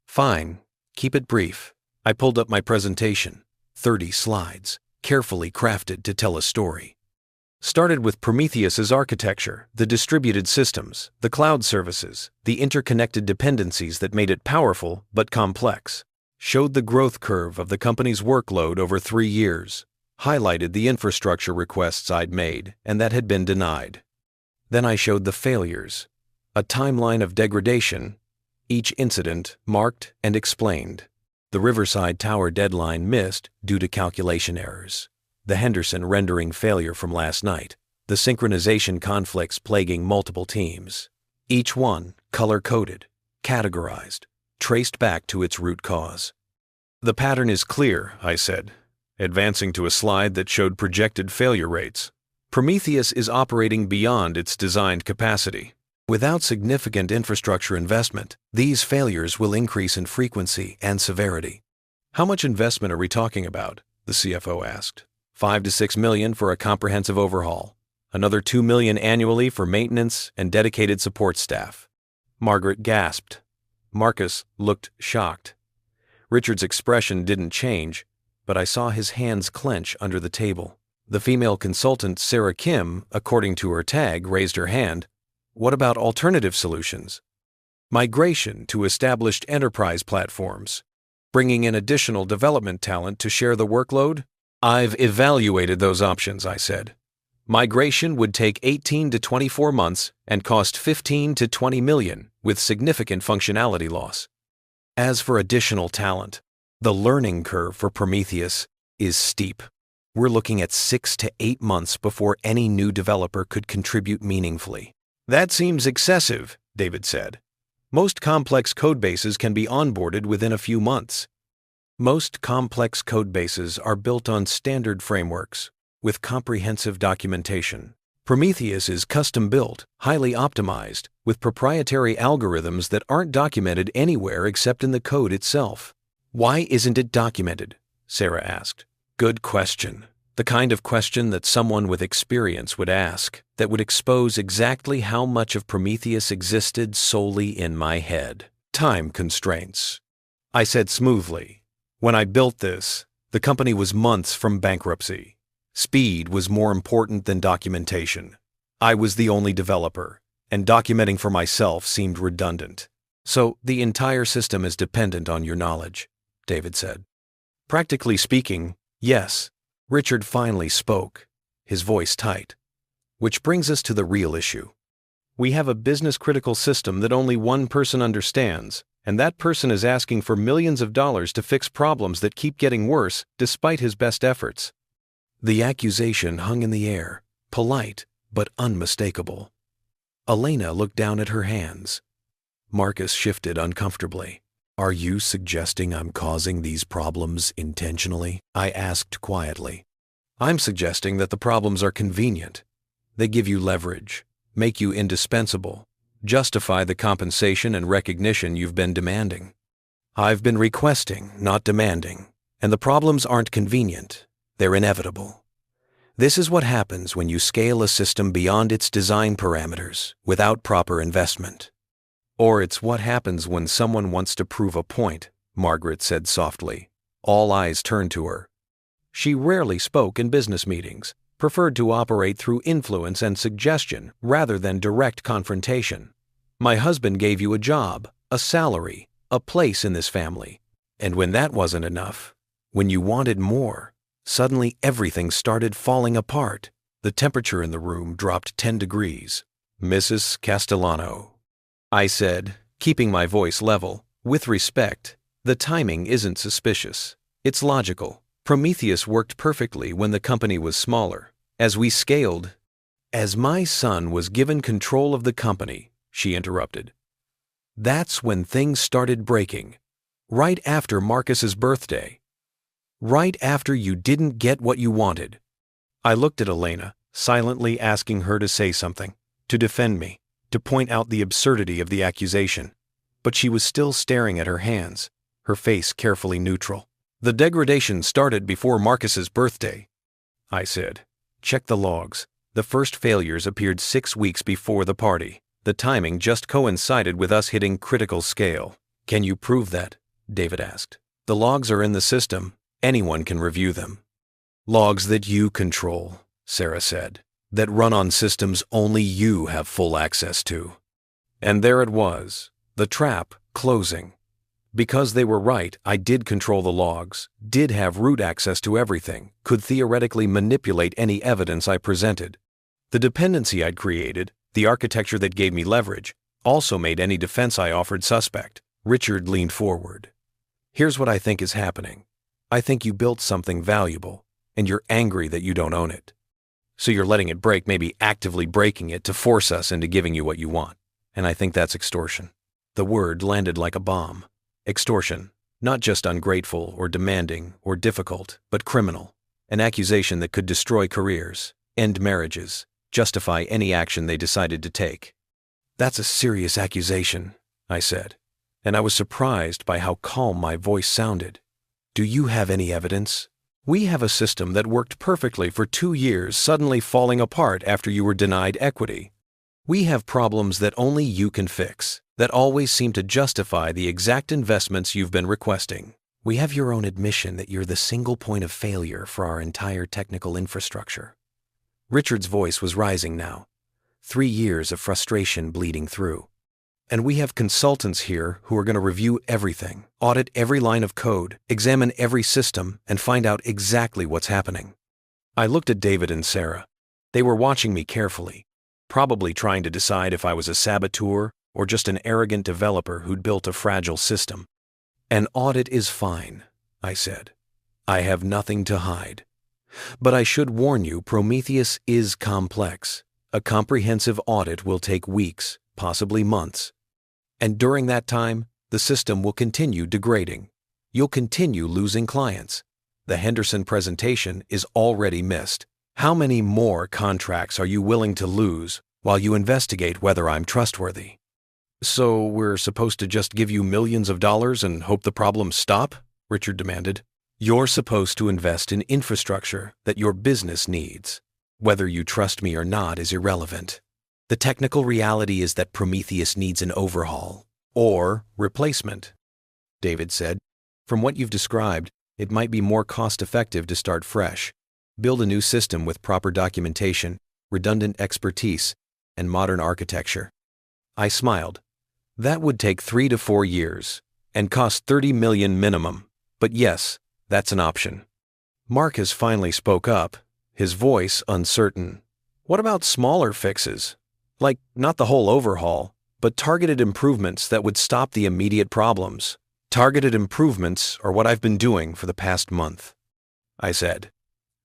B: "Fine, keep it brief." I pulled up my presentation, 30 slides, carefully crafted to tell a story. Started with Prometheus's architecture, the distributed systems, the cloud services, the interconnected dependencies that made it powerful but complex. Showed the growth curve of the company's workload over 3 years. Highlighted the infrastructure requests I'd made and that had been denied. Then I showed the failures, a timeline of degradation, each incident marked and explained. The Riverside Tower deadline missed due to calculation errors. The Henderson rendering failure from last night. The synchronization conflicts plaguing multiple teams. Each one color-coded, categorized, traced back to its root cause. "The pattern is clear," I said, advancing to a slide that showed projected failure rates. "Prometheus is operating beyond its designed capacity. Without significant infrastructure investment, these failures will increase in frequency and severity." "How much investment are we talking about?" the CFO asked. $5 to $6 million for a comprehensive overhaul. Another $2 million annually for maintenance and dedicated support staff." Margaret gasped. Marcus looked shocked. Richard's expression didn't change, but I saw his hands clench under the table. The female consultant, Sarah Kim, according to her tag, raised her hand. "What about alternative solutions?" "Migration to established enterprise platforms. Bringing in additional development talent to share the workload?" "I've evaluated those options," I said. "Migration would take 18 to 24 months and cost 15 to 20 million, with significant functionality loss. As for additional talent, the learning curve for Prometheus is steep. We're looking at 6 to 8 months before any new developer could contribute meaningfully." "That seems excessive," David said. "Most complex codebases can be onboarded within a few months." "Most complex codebases are built on standard frameworks, with comprehensive documentation. Prometheus is custom-built, highly optimized, with proprietary algorithms that aren't documented anywhere except in the code itself." "Why isn't it documented?" Sarah asked. "Good question. The kind of question that someone with experience would ask, that would expose exactly how much of Prometheus existed solely in my head. Time constraints." I said smoothly, "When I built this, the company was months from bankruptcy. Speed was more important than documentation. I was the only developer, and documenting for myself seemed redundant. So the entire system is dependent on your knowledge," David said. "Practically speaking, yes." Richard finally spoke, his voice tight. "Which brings us to the real issue. We have a business-critical system that only one person understands, and that person is asking for millions of dollars to fix problems that keep getting worse despite his best efforts." The accusation hung in the air, polite but unmistakable. Elena looked down at her hands. Marcus shifted uncomfortably. "Are you suggesting I'm causing these problems intentionally?" I asked quietly. "I'm suggesting that the problems are convenient. They give you leverage,
A: make you indispensable, justify the compensation and recognition you've been demanding.
B: I've been requesting, not demanding, and the problems aren't convenient, they're inevitable. This is what happens when you scale a system beyond its design parameters without proper investment.
A: Or it's what happens when someone wants to prove a point, Margaret said softly. All eyes turned to her. She rarely spoke in business meetings, preferred to operate through influence and suggestion rather than direct confrontation. My husband gave you a job, a salary, a place in this family. And when that wasn't enough, when you wanted more, suddenly everything started falling apart. The temperature in the room dropped 10 degrees.
B: Mrs. Castellano,
A: I said, keeping my voice level, with respect, the timing isn't suspicious. It's logical. Prometheus worked perfectly when the company was smaller. As we scaled, as my son was given control of the company, she interrupted. That's when things started breaking. Right after Marcus's birthday. Right after you didn't get what you wanted. I looked at Elena, silently asking her to say something, to defend me, to point out the absurdity of the accusation. But she was still staring at her hands, her face carefully neutral. The degradation started before Marcus's birthday, I said. Check the logs. The first failures appeared 6 weeks before the party. The timing just coincided with us hitting critical scale. Can you prove that? David asked. The logs are in the system. Anyone can review them. Logs that you control, Sarah said, that run on systems only you have full access to. And there it was, the trap closing. Because they were right, I did control the logs, did have root access to everything, could theoretically manipulate any evidence I presented. The dependency I'd created, the architecture that gave me leverage, also made any defense I offered suspect. Richard leaned forward. Here's what I think is happening. I think you built something valuable, and you're angry that you don't own it. So you're letting it break, maybe actively breaking it to force us into giving you what you want. And I think that's extortion. The word landed like a bomb. Extortion, not just ungrateful or demanding or difficult, but criminal. An accusation that could destroy careers, end marriages, justify any action they decided to take. That's a serious accusation, I said, and I was surprised by how calm my voice sounded. Do you have any evidence? We have a system that worked perfectly for 2 years suddenly falling apart after you were denied equity. We have problems that only you can fix, that always seem to justify the exact investments you've been requesting. We have your own admission that you're the single point of failure for our entire technical infrastructure. Richard's voice was rising now, 3 years of frustration bleeding through. And we have consultants here who are going to review everything, audit every line of code, examine every system, and find out exactly what's happening. I looked at David and Sarah. They were watching me carefully, probably trying to decide if I was a saboteur or just an arrogant developer who'd built a fragile system. An audit is fine, I said. I have nothing to hide. But I should warn you, Prometheus is complex. A comprehensive audit will take weeks, possibly months. And during that time, the system will continue degrading. You'll continue losing clients. The Henderson presentation is already missed. How many more contracts are you willing to lose while you investigate whether I'm trustworthy? So we're supposed to just give you millions of dollars and hope the problems stop? Richard demanded. You're supposed to invest in infrastructure that your business needs. Whether you trust me or not is irrelevant. The technical reality is that Prometheus needs an overhaul, or replacement, David said. From what you've described, it might be more cost-effective to start fresh. Build a new system with proper documentation, redundant expertise, and modern architecture. I smiled. That would take 3 to 4 years, and cost $30 million minimum. But yes, that's an option. Marcus finally spoke up, his voice uncertain. What about smaller fixes? Like, not the whole overhaul, but targeted improvements that would stop the immediate problems. Targeted improvements are what I've been doing for the past month, I said.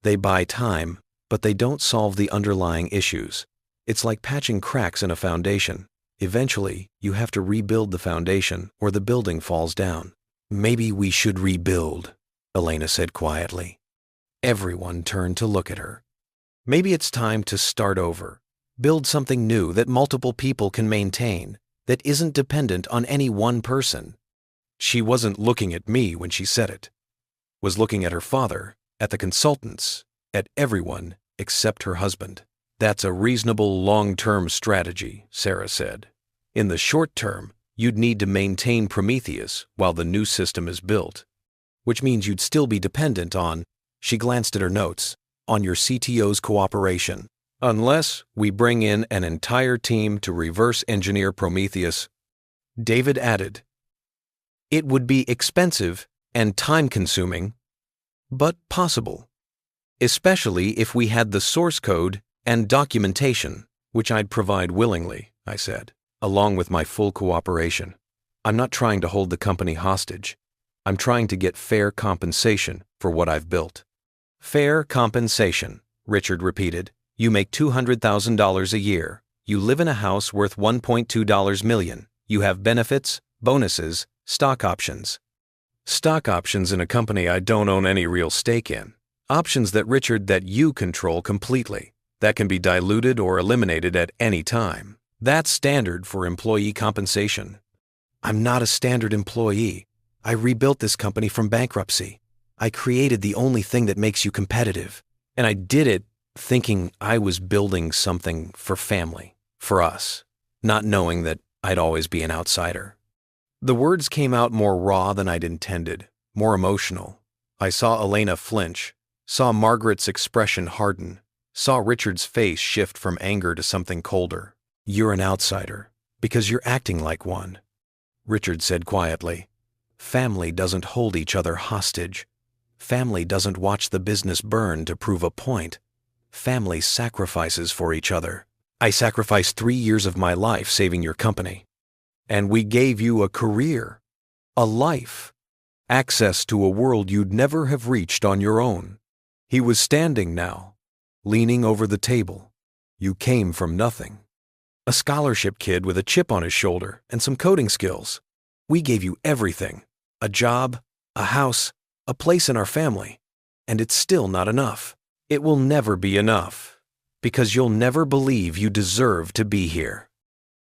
A: They buy time, but they don't solve the underlying issues. It's like patching cracks in a foundation. Eventually, you have to rebuild the foundation or the building falls down. Maybe we should rebuild, Elena said quietly. Everyone turned to look at her. Maybe it's time to start over.
B: Build something new that multiple people can maintain, that isn't dependent on any one person.
A: She wasn't looking at me when she said it. Was looking at her father, at the consultants, at everyone except her husband. That's a reasonable long-term strategy, Sarah said. In the short term, you'd need to maintain Prometheus while the new system is built, which means you'd still be dependent on, she glanced at her notes, on your CTO's cooperation. Unless we bring in an entire team to reverse engineer Prometheus, David added. It would be expensive and time-consuming, but possible. Especially if we had the source code and documentation, which I'd provide willingly, I said, along with my full cooperation. I'm not trying to hold the company hostage. I'm trying to get fair compensation for what I've built. Fair compensation, Richard repeated. You make $200,000 a year. You live in a house worth $1.2 million. You have benefits, bonuses, stock options. Stock options in a company I don't own any real stake in. Options that you control completely. That can be diluted or eliminated at any time. That's standard for employee compensation. I'm not a standard employee. I rebuilt this company from bankruptcy. I created the only thing that makes you competitive. And I did it thinking I was building something for family, for us, not knowing that I'd always be an outsider. The words came out more raw than I'd intended, more emotional. I saw Elena flinch, saw Margaret's expression harden, saw Richard's face shift from anger to something colder. You're an outsider, because you're acting like one, Richard said quietly. Family doesn't hold each other hostage. Family doesn't watch the business burn to prove a point. Family sacrifices for each other. I sacrificed 3 years of my life saving your company. And we gave you a career, a life, access to a world you'd never have reached on your own. He was standing now, leaning over the table. You came from nothing. A scholarship kid with a chip on his shoulder and some coding skills. We gave you everything, a job, a house, a place in our family. And it's still not enough. It will never be enough, because you'll never believe you deserve to be here.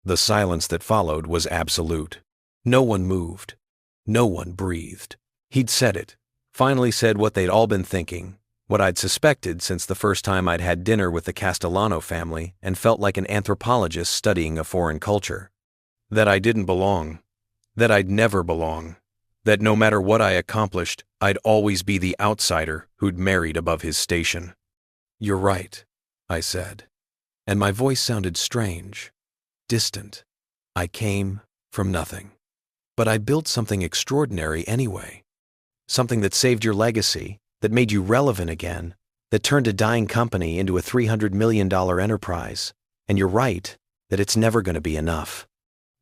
A: The silence that followed was absolute. No one moved. No one breathed. He'd said it, finally said what they'd all been thinking, what I'd suspected since the first time I'd had dinner with the Castellano family and felt like an anthropologist studying a foreign culture. That I didn't belong. That I'd never belong. That no matter what I accomplished, I'd always be the outsider who'd married above his station. You're right, I said, and my voice sounded strange, distant. I came from nothing. But I built something extraordinary anyway. Something that saved your legacy, that made you relevant again, that turned a dying company into a $300 million enterprise. And you're right that it's never going to be enough.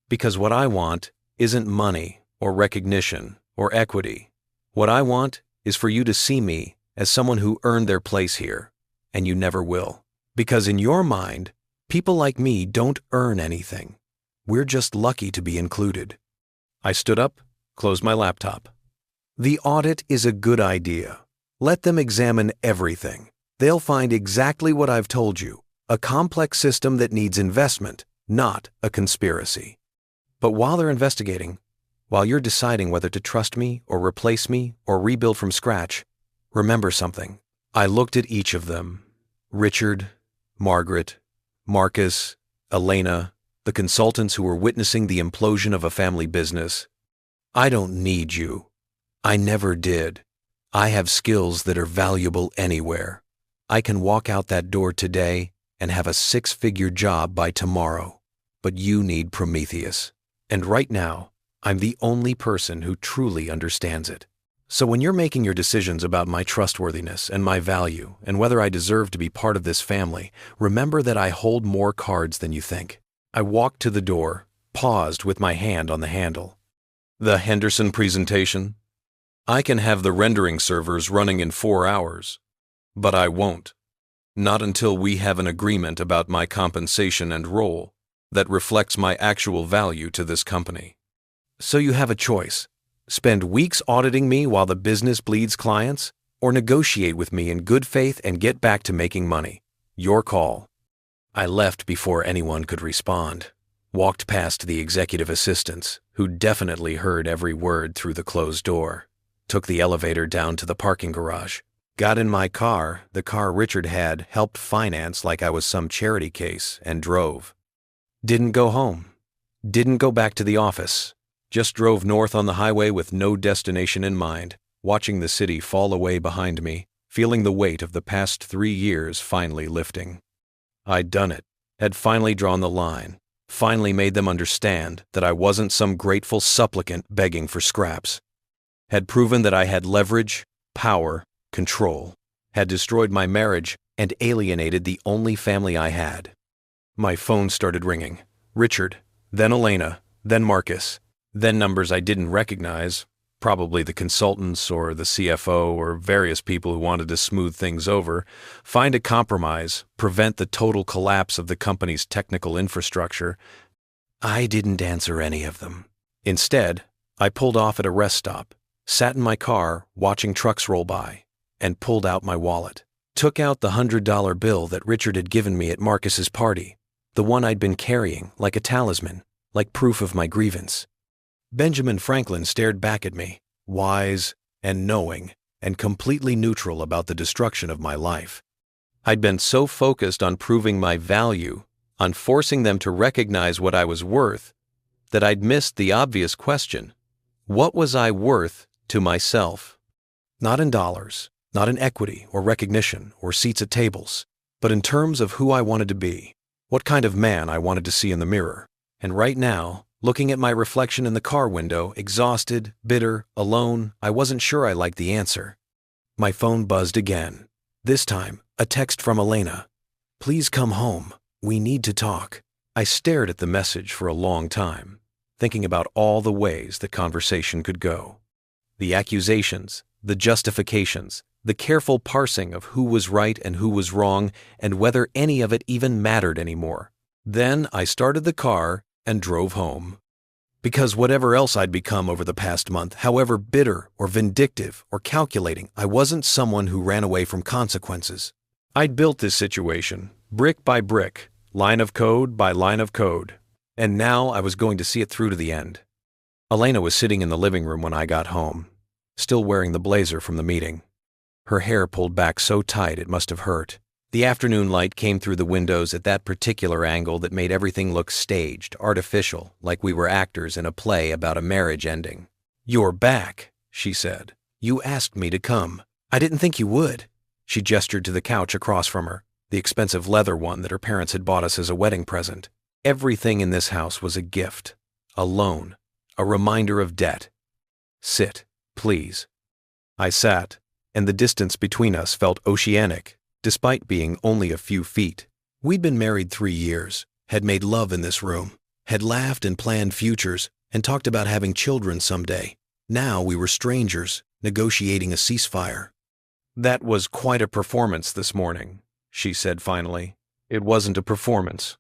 A: Because what I want isn't money or recognition or equity. What I want is for you to see me as someone who earned their place here, and you never will. Because in your mind, people like me don't earn anything. We're just lucky to be included. I stood up, closed my laptop. The audit is a good idea. Let them examine everything. They'll find exactly what I've told you, a complex system that needs investment, not a conspiracy. But while they're investigating, while you're deciding whether to trust me or replace me or rebuild from scratch, remember something. I looked at each of them. Richard, Margaret, Marcus, Elena, the consultants who were witnessing the implosion of a family business. I don't need you. I never did. I have skills that are valuable anywhere. I can walk out that door today and have a 6-figure job by tomorrow. But you need Prometheus. And right now, I'm the only person who truly understands it. So when you're making your decisions about my trustworthiness and my value and whether I deserve to be part of this family, remember that I hold more cards than you think. I walked to the door, paused with my hand on the handle. The Henderson presentation? I can have the rendering servers running in 4 hours, but I won't. Not until we have an agreement about my compensation and role that reflects my actual value to this company. So you have a choice. Spend weeks auditing me while the business bleeds clients, or negotiate with me in good faith and get back to making money. Your call.
B: I left before anyone could respond, walked past the executive assistants, who definitely heard every word through the closed door, took the elevator down to the parking garage, got in my car, the car Richard had helped finance like I was some charity case, and drove. Didn't go home. Didn't go back to the office. Just drove north on the highway with no destination in mind, watching the city fall away behind me, feeling the weight of the past 3 years finally lifting. I'd done it, had finally drawn the line, finally made them understand that I wasn't some grateful supplicant begging for scraps. Had proven that I had leverage, power, control, had destroyed my marriage and alienated the only family I had. My phone started ringing. Richard, then Elena, then Marcus, then numbers I didn't recognize, probably the consultants or the CFO or various people who wanted to smooth things over, find a compromise, prevent the total collapse of the company's technical infrastructure. I didn't answer any of them. Instead, I pulled off at a rest stop, sat in my car watching trucks roll by, and pulled out my wallet. Took out the $100 bill that Richard had given me at Marcus's party, the one I'd been carrying like a talisman, like proof of my grievance. Benjamin Franklin stared back at me, wise and knowing and completely neutral about the destruction of my life. I'd been so focused on proving my value, on forcing them to recognize what I was worth, that I'd missed the obvious question. What was I worth to myself? Not in dollars, not in equity or recognition or seats at tables, but in terms of who I wanted to be, what kind of man I wanted to see in the mirror. And right now, looking at my reflection in the car window, exhausted, bitter, alone, I wasn't sure I liked the answer. My phone buzzed again. This time, a text from Elena. "Please come home. We need to talk." I stared at the message for a long time, thinking about all the ways the conversation could go. The accusations, the justifications, the careful parsing of who was right and who was wrong, and whether any of it even mattered anymore. Then I started the car and drove home. Because whatever else I'd become over the past month, however bitter or vindictive or calculating, I wasn't someone who ran away from consequences. I'd built this situation, brick by brick, line of code by line of code, and now I was going to see it through to the end. Elena was sitting in the living room when I got home, still wearing the blazer from the meeting. Her hair pulled back so tight it must have hurt. The afternoon light came through the windows at that particular angle that made everything look staged, artificial, like we were actors in a play about a marriage ending. "You're back," she said. "You asked me to come. I didn't think you would." She gestured to the couch across from her, the expensive leather one that her parents had bought us as a wedding present. Everything in this house was a gift, a loan, a reminder of debt. "Sit, please." I sat, and the distance between us felt oceanic, despite being only a few feet. We'd been married 3 years, had made love in this room, had laughed and planned futures, and talked about having children someday. Now we were strangers, negotiating a ceasefire. "That was quite a performance this morning," she said finally. "It wasn't a performance.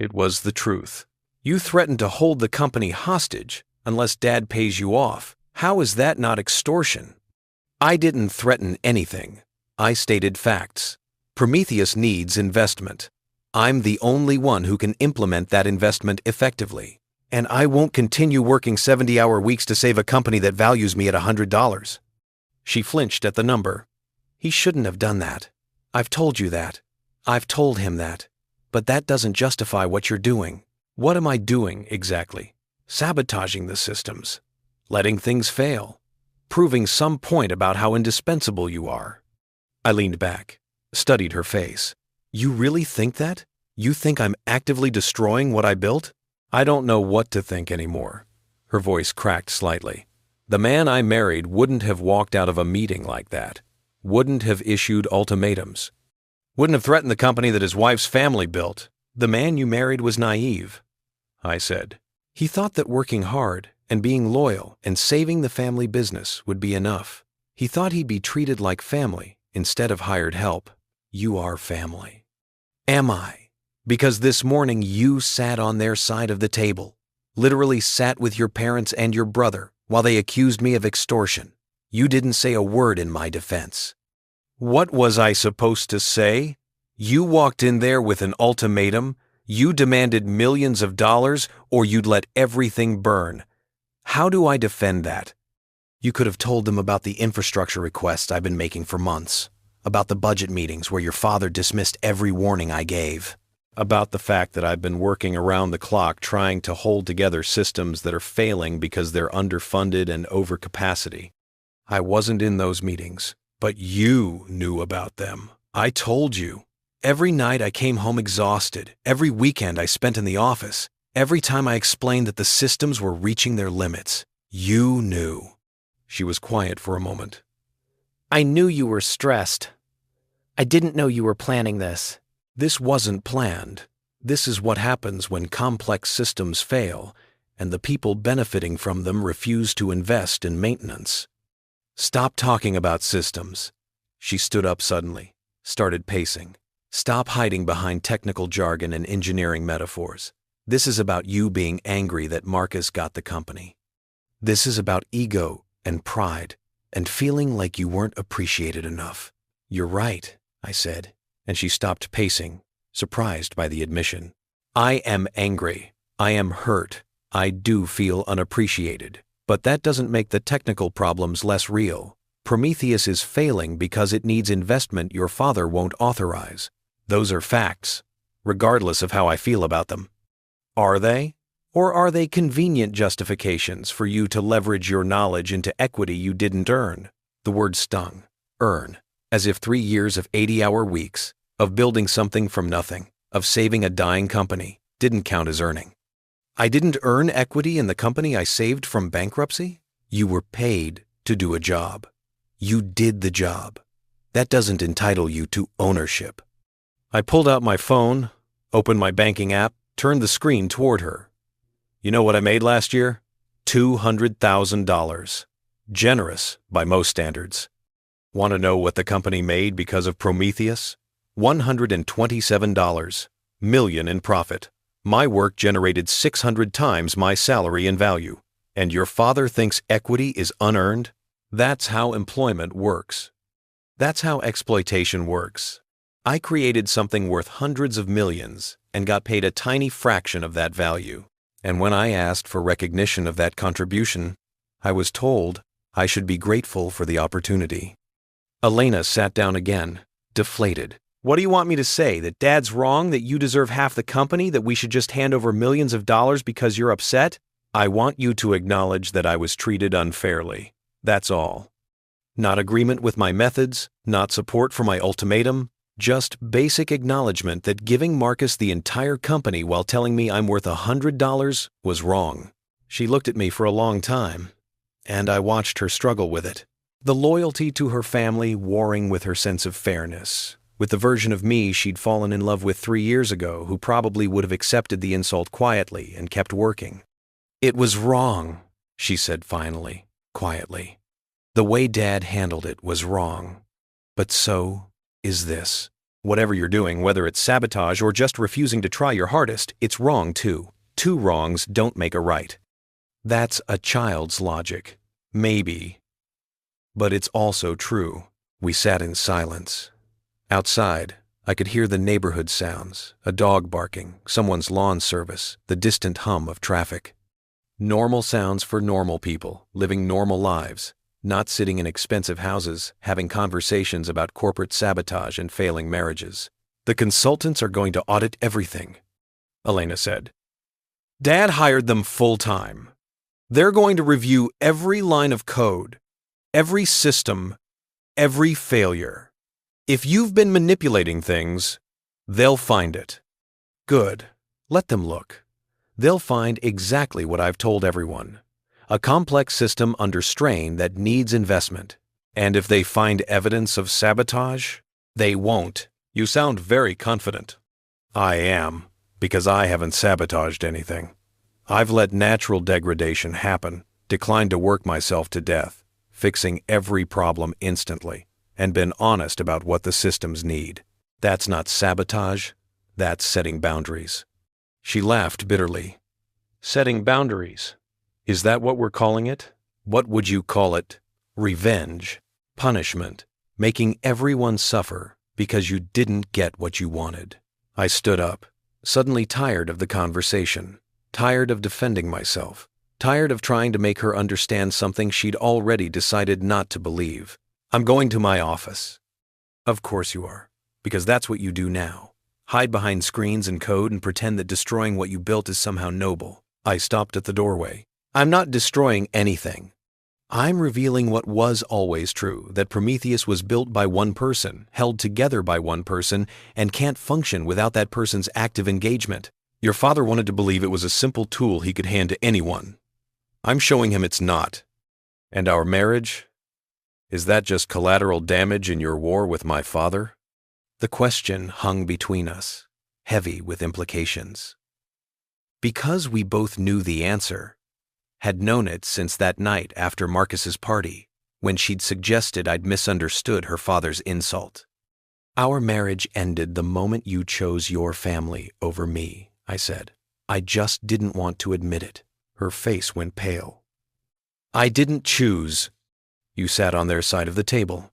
B: It was the truth. You threatened to hold the company hostage unless Dad pays you off. How is that not extortion?" "I didn't threaten anything. I stated facts. Prometheus needs investment. I'm the only one who can implement that investment effectively. And I won't continue working 70-hour weeks to save a company that values me at $100. She flinched at the number. "He shouldn't have done that. I've told you that. I've told him that. But that doesn't justify what you're doing." "What am I doing exactly?" "Sabotaging the systems. Letting things fail. Proving some point about how indispensable you are." I leaned back, studied her face. "You really think that? You think I'm actively destroying what I built?" "I don't know what to think anymore." Her voice cracked slightly. "The man I married wouldn't have walked out of a meeting like that. Wouldn't have issued ultimatums. Wouldn't have threatened the company that his wife's family built. The man you married was naive," I said. "He thought that working hard and being loyal and saving the family business would be enough. He thought he'd be treated like family instead of hired help. You are family." "Am I? Because this morning you sat on their side of the table, literally sat with your parents and your brother while they accused me of extortion. You didn't say a word in my defense." "What was I supposed to say?"
A: You walked in there with an ultimatum. You demanded millions of dollars, or you'd let everything burn. How do I defend that?
B: You could have told them about the infrastructure requests I've been making for months, about the budget meetings where your father dismissed every warning I gave,
A: about the fact that I've been working around the clock trying to hold together systems that are failing because they're underfunded and over capacity. I wasn't in those meetings, but you knew about them. I told you. Every night I came home exhausted, every weekend I spent in the office, every time I explained that the systems were reaching their limits, you knew. She was quiet for a moment.
C: I knew you were stressed. I didn't know you were planning this.
A: This wasn't planned. This is what happens when complex systems fail and the people benefiting from them refuse to invest in maintenance. Stop talking about systems. She stood up suddenly, started pacing. Stop hiding behind technical jargon and engineering metaphors. This is about you being angry that Marcus got the company. This is about ego and pride and feeling like you weren't appreciated enough. You're right, I said, and she stopped pacing, surprised by the admission. I am angry. I am hurt. I do feel unappreciated. But that doesn't make the technical problems less real. Prometheus is failing because it needs investment your father won't authorize. Those are facts, regardless of how I feel about them. Are they? Or are they convenient justifications for you to leverage your knowledge into equity you didn't earn? The word stung. Earn. As if 3 years of 80-hour weeks, of building something from nothing, of saving a dying company, didn't count as earning. I didn't earn equity in the company I saved from bankruptcy? You were paid to do a job. You did the job. That doesn't entitle you to ownership. I pulled out my phone, opened my banking app, turned the screen toward her. You know what I made last year? $200,000. Generous by most standards. Want to know what the company made because of Prometheus? $127 million in profit. My work generated 600 times my salary in value. And your father thinks equity is unearned? That's how employment works. That's how exploitation works. I created something worth hundreds of millions and got paid a tiny fraction of that value. And when I asked for recognition of that contribution, I was told I should be grateful for the opportunity. Elena sat down again, deflated. What do you want me to say? That Dad's wrong? That you deserve half the company? That we should just hand over millions of dollars because you're upset? I want you to acknowledge that I was treated unfairly. That's all. Not agreement with my methods, not support for my ultimatum, just basic acknowledgement that giving Marcus the entire company while telling me I'm worth $100 was wrong. She looked at me for a long time, and I watched her struggle with it. The loyalty to her family warring with her sense of fairness, with the version of me she'd fallen in love with 3 years ago who probably would have accepted the insult quietly and kept working. It was wrong, she said finally, quietly. The way Dad handled it was wrong. But so is this. Whatever you're doing, whether it's sabotage or just refusing to try your hardest, it's wrong too. 2 wrongs don't make a right. That's a child's logic. Maybe. But it's also true. We sat in silence. Outside, I could hear the neighborhood sounds, a dog barking, someone's lawn service, the distant hum of traffic. Normal sounds for normal people, living normal lives. Not sitting in expensive houses, having conversations about corporate sabotage and failing marriages. The consultants are going to audit everything, Elena said. Dad hired them full-time. They're going to review every line of code, every system, every failure. If you've been manipulating things, they'll find it. Good. Let them look. They'll find exactly what I've told everyone. A complex system under strain that needs investment. And if they find evidence of sabotage, they won't. You sound very confident. I am, because I haven't sabotaged anything. I've let natural degradation happen, declined to work myself to death, fixing every problem instantly, and been honest about what the systems need. That's not sabotage, that's setting boundaries. She laughed bitterly. Setting boundaries. Is that what we're calling it? What would you call it? Revenge, punishment, making everyone suffer,
B: Because you didn't get what you wanted. I stood up, suddenly tired of the conversation, tired of defending myself, tired of trying to make her understand something she'd already decided not to believe. I'm going to my office. Of course you are, because that's what you do now. Hide behind screens and code and pretend that destroying what you built is somehow noble. I stopped at the doorway. I'm not destroying anything. I'm revealing what was always true, that Prometheus was built by one person, held together by one person, and can't function without that person's active engagement. Your father wanted to believe it was a simple tool he could hand to anyone. I'm showing him it's not. And our marriage? Is that just collateral damage in your war with my father? The question hung between us, heavy with implications. Because we both knew the answer, had known it since that night after Marcus's party, when she'd suggested I'd misunderstood her father's insult. Our marriage ended the moment you chose your family over me, I said. I just didn't want to admit it. Her face went pale. I didn't choose. You sat on their side of the table.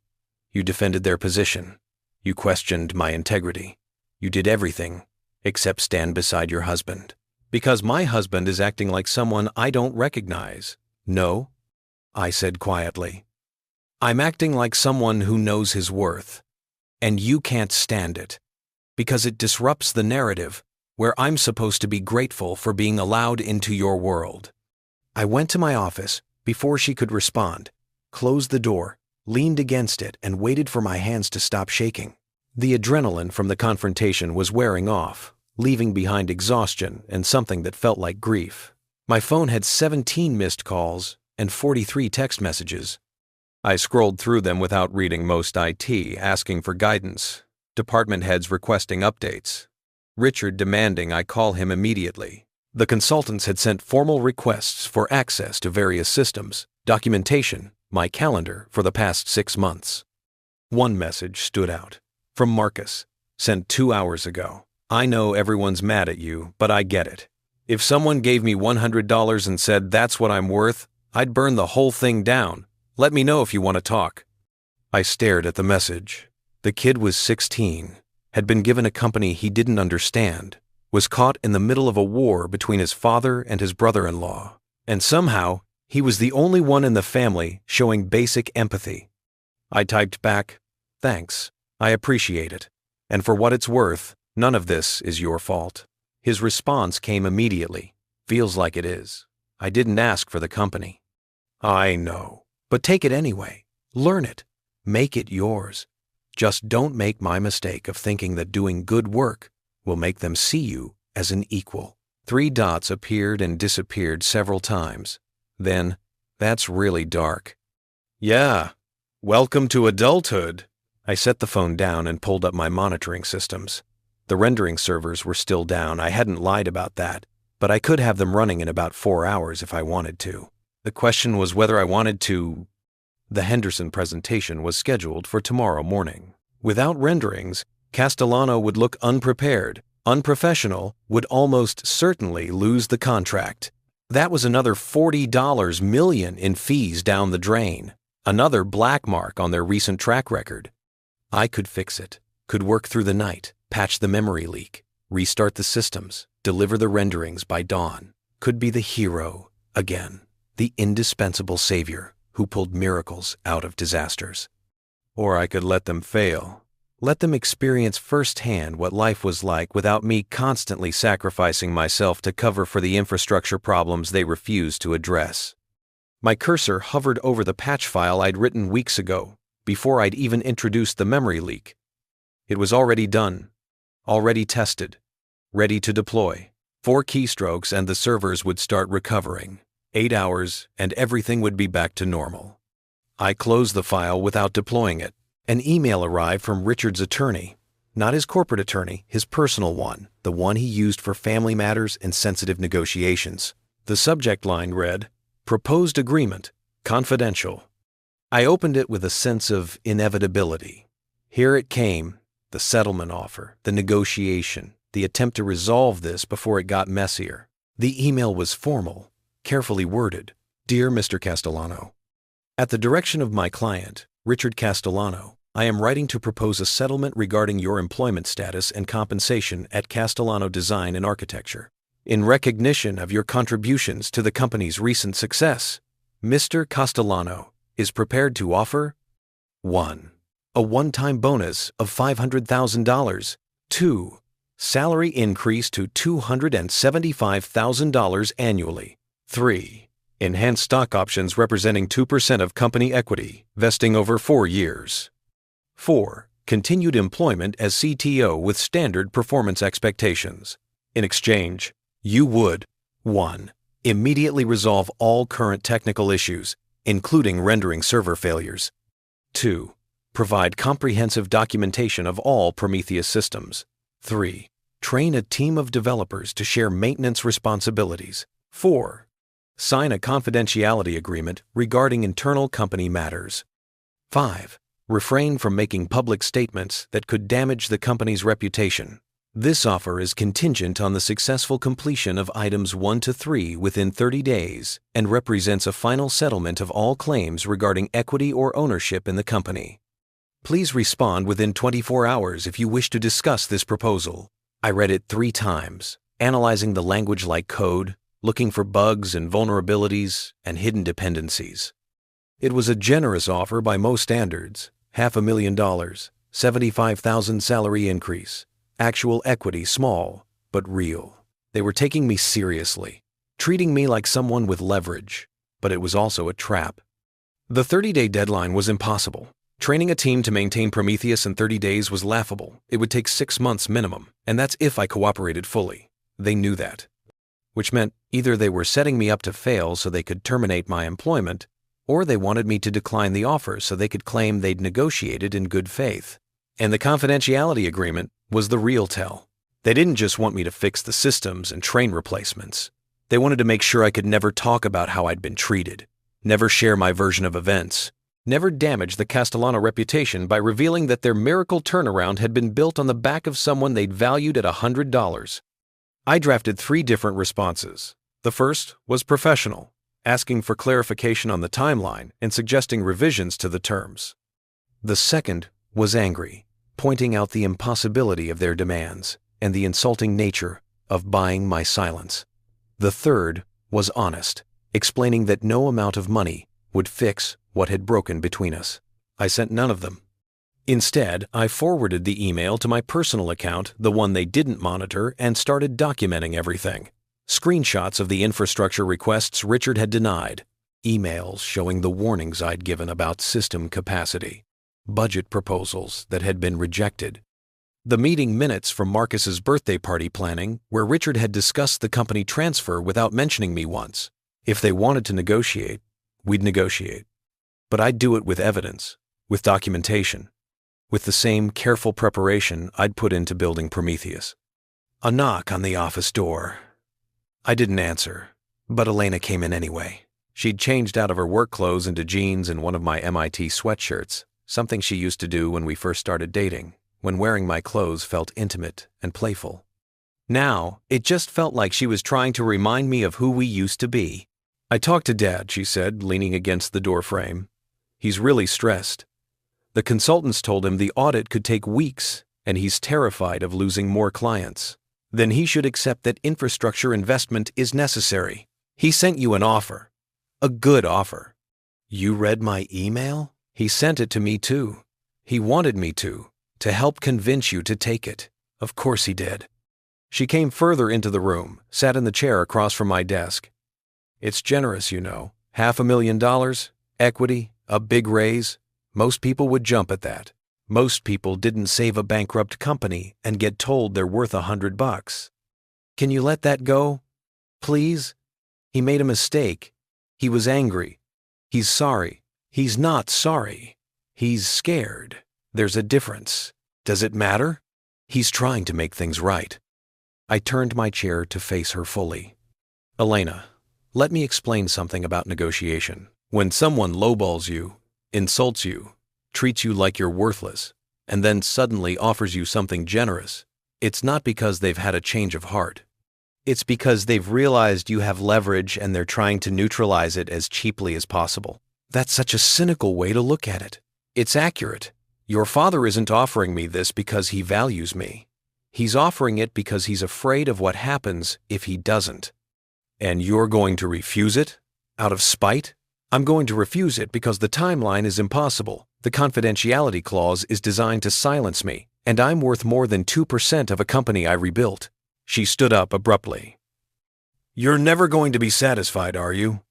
B: You defended their position. You questioned my integrity. You did everything except stand beside your husband. Because my husband is acting like someone I don't recognize. No, I said quietly. I'm acting like someone who knows his worth. And you can't stand it. Because it disrupts the narrative where I'm supposed to be grateful for being allowed into your world. I went to my office before she could respond, closed the door, leaned against it, and waited for my hands to stop shaking. The adrenaline from the confrontation was wearing off, leaving behind exhaustion and something that felt like grief. My phone had 17 missed calls and 43 text messages. I scrolled through them without reading most IT, asking for guidance, department heads requesting updates, Richard demanding I call him immediately. The consultants had sent formal requests for access to various systems, documentation, my calendar for the past 6 months. One message stood out, from Marcus, sent 2 hours ago. I know everyone's mad at you, but I get it. If someone gave me $100 and said that's what I'm worth, I'd burn the whole thing down. Let me know if you want to talk. I stared at the message. The kid was 16, had been given a company he didn't understand, was caught in the middle of a war between his father and his brother-in-law, and somehow he was the only one in the family showing basic empathy. I typed back, "Thanks, I appreciate it, and for what it's worth, none of this is your fault." His response came immediately. "Feels like it is. I didn't ask for the company." I know, but take it anyway. Learn it. Make it yours. Just don't make my mistake of thinking that doing good work will make them see you as an equal. 3 dots appeared and disappeared several times. Then, "That's really dark." "Yeah, welcome to adulthood." I set the phone down and pulled up my monitoring systems. The rendering servers were still down. I hadn't lied about that, but I could have them running in about 4 hours if I wanted to. The question was whether I wanted to. The Henderson presentation was scheduled for tomorrow morning. Without renderings, Castellano would look unprepared, unprofessional, would almost certainly lose the contract. That was another $40 million in fees down the drain, another black mark on their recent track record. I could fix it, could work through the night, patch the memory leak, restart the systems, deliver the renderings by dawn, could be the hero again, the indispensable savior who pulled miracles out of disasters. Or I could let them fail, let them experience firsthand what life was like without me constantly sacrificing myself to cover for the infrastructure problems they refused to address. My cursor hovered over the patch file I'd written weeks ago, before I'd even introduced the memory leak. It was already done, already tested, ready to deploy. 4 keystrokes and the servers would start recovering. 8 hours and everything would be back to normal. I closed the file without deploying it. An email arrived from Richard's attorney, not his corporate attorney, his personal one, the one he used for family matters and sensitive negotiations. The subject line read, "Proposed agreement, confidential." I opened it with a sense of inevitability. Here it came, the settlement offer, the negotiation, the attempt to resolve this before it got messier. The email was formal, carefully worded. "Dear Mr. Castellano, at the direction of my client, Richard Castellano,
A: I am writing to propose a settlement regarding your employment status and compensation at Castellano Design and Architecture. In recognition of your contributions to the company's recent success, Mr. Castellano is prepared to offer 1. A one-time bonus of $500,000. 2. Salary increase to $275,000 annually. 3. Enhanced stock options representing 2% of company equity, vesting over 4 years. 4. Continued employment as CTO with standard performance expectations. In exchange, you would 1. Immediately resolve all current technical issues, including rendering server failures. 2. Provide comprehensive documentation of all Prometheus systems. 3. Train a team of developers to share maintenance responsibilities. 4. Sign a confidentiality agreement regarding internal company matters. 5. Refrain from making public statements that could damage the company's reputation. This offer is contingent on the successful completion of items 1 to 3 within 30 days and represents a final settlement of all claims regarding equity or ownership in the company. Please respond within 24 hours if you wish to discuss this proposal. I read it 3 times, analyzing the language like code, looking for bugs and vulnerabilities and hidden dependencies. It was a generous offer by most standards. $500,000, $75,000 salary increase, actual equity small, but real. They were taking me seriously, treating me like someone with leverage, but it was also a trap. The 30-day deadline was impossible. Training a team to maintain Prometheus in 30 days was laughable. It would take 6 months minimum, and that's if I cooperated fully. They knew that. Which meant either they were setting me up to fail so they could terminate my employment, or they wanted me to decline the offer so they could claim they'd negotiated in good faith. And the confidentiality agreement was the real tell. They didn't just want me to fix the systems and train replacements. They wanted to make sure I could never talk about how I'd been treated, never share my version of events, never damage the Castellano reputation by revealing that their miracle turnaround had been built on the back of someone they'd valued at $100. I drafted 3 different responses. The first was professional, asking for clarification on the timeline and suggesting revisions to the terms. The second was angry, pointing out the impossibility of their demands and the insulting nature of buying my silence. The third was honest, explaining that no amount of money would fix what had broken between us. I sent none of them. Instead, I forwarded the email to my personal account, the one they didn't monitor, and started documenting everything. Screenshots of the infrastructure requests Richard had denied, emails showing the warnings I'd given about system capacity, budget proposals that had been rejected, the meeting minutes from Marcus's birthday party planning where Richard had discussed the company transfer without mentioning me once. If they wanted to negotiate, we'd negotiate. But I'd do it with evidence, with documentation, with the same careful preparation I'd put into building Prometheus. A knock on the office door. I didn't answer, but Elena came in anyway. She'd changed out of her work clothes into jeans and one of my MIT sweatshirts, something she used to do when we first started dating, when wearing my clothes felt intimate and playful. Now, it just felt like she was trying to remind me of who we used to be. I talked to Dad, she said, leaning against the doorframe. He's really stressed. The consultants told him the audit could take weeks, and he's terrified of losing more clients. Then he should accept that infrastructure investment is necessary. He sent you an offer. A good offer. You read my email? He sent it to me too. He wanted me to help convince you to take it. Of course he did. She came further into the room, sat in the chair across from my desk. It's generous, you know. $500,000, equity, a big raise. Most people would jump at that. Most people didn't save a bankrupt company and get told they're worth $100. Can you let that go? Please? He made a mistake. He was angry. He's sorry. He's not sorry. He's scared. There's a difference. Does it matter? He's trying to make things right. I turned my chair to face her fully. Elena, let me explain something about negotiation. When someone lowballs you, insults you, treats you like you're worthless, and then suddenly offers you something generous, it's not because they've had a change of heart. It's because they've realized you have leverage and they're trying to neutralize it as cheaply as possible. That's such a cynical way to look at it. It's accurate. Your father isn't offering me this because he values me. He's offering it because he's afraid of what happens if he doesn't. And you're going to refuse it? Out of spite? I'm going to refuse it because the timeline is impossible. The confidentiality clause is designed to silence me, and I'm worth more than 2% of a company I rebuilt. She stood up abruptly. You're never going to be satisfied, are you?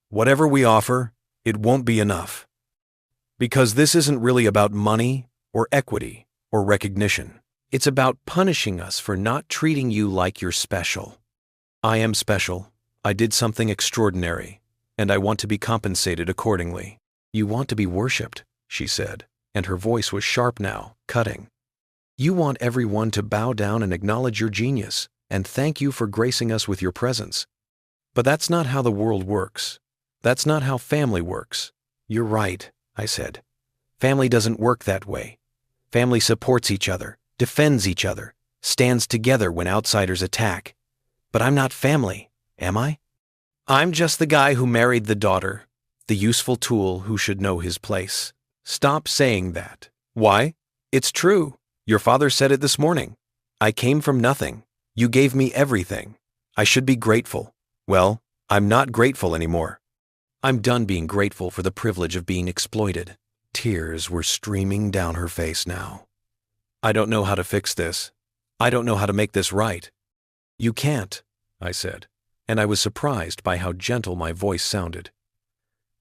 A: Whatever we offer, it won't be enough. Because this isn't really about money or equity or recognition. It's about punishing us for not treating you like you're special. I am special. I did something extraordinary, and I want to be compensated accordingly. You want to be worshipped, she said, and her voice was sharp now, cutting. You want everyone to bow down and acknowledge your genius, and thank you for gracing us with your presence. But that's not how the world works. That's not how family works. You're right, I said. Family doesn't work that way. Family supports each other, defends each other, stands together when outsiders attack. But I'm not family, am I? I'm just the guy who married the daughter, the useful tool who should know his place. Stop saying that. Why? It's true. Your father said it this morning. I came from nothing. You gave me everything. I should be grateful. Well, I'm not grateful anymore. I'm done being grateful for the privilege of being exploited. Tears were streaming down her face now. I don't know how to fix this. I don't know how to make this right. You can't, I said, and I was surprised by how gentle my voice sounded.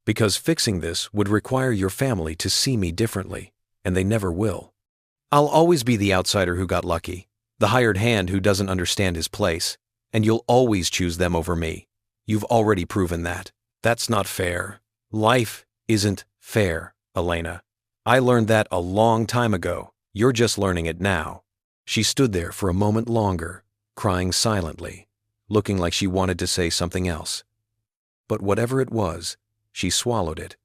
A: Because fixing this would require your family to see me differently, and they never will. I'll always be the outsider who got lucky, the hired hand who doesn't understand his place, and you'll always choose them over me. You've already proven that. That's not fair. Life isn't fair, Elena. I learned that a long time ago. You're just learning it now. She stood there for a moment longer, crying silently, looking like she wanted to say something else. But whatever it was, she swallowed it,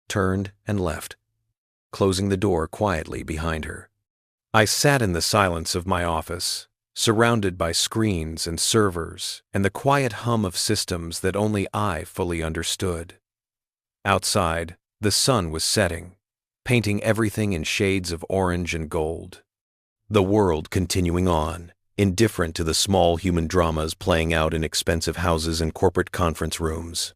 A: turned and left, closing the door quietly behind her. I sat in the silence of my office, surrounded by screens and servers and the quiet hum of systems that only I fully understood. Outside, the sun was setting, painting everything in shades of orange and gold. The world continuing on, indifferent to the small human dramas playing out in expensive houses and corporate conference rooms.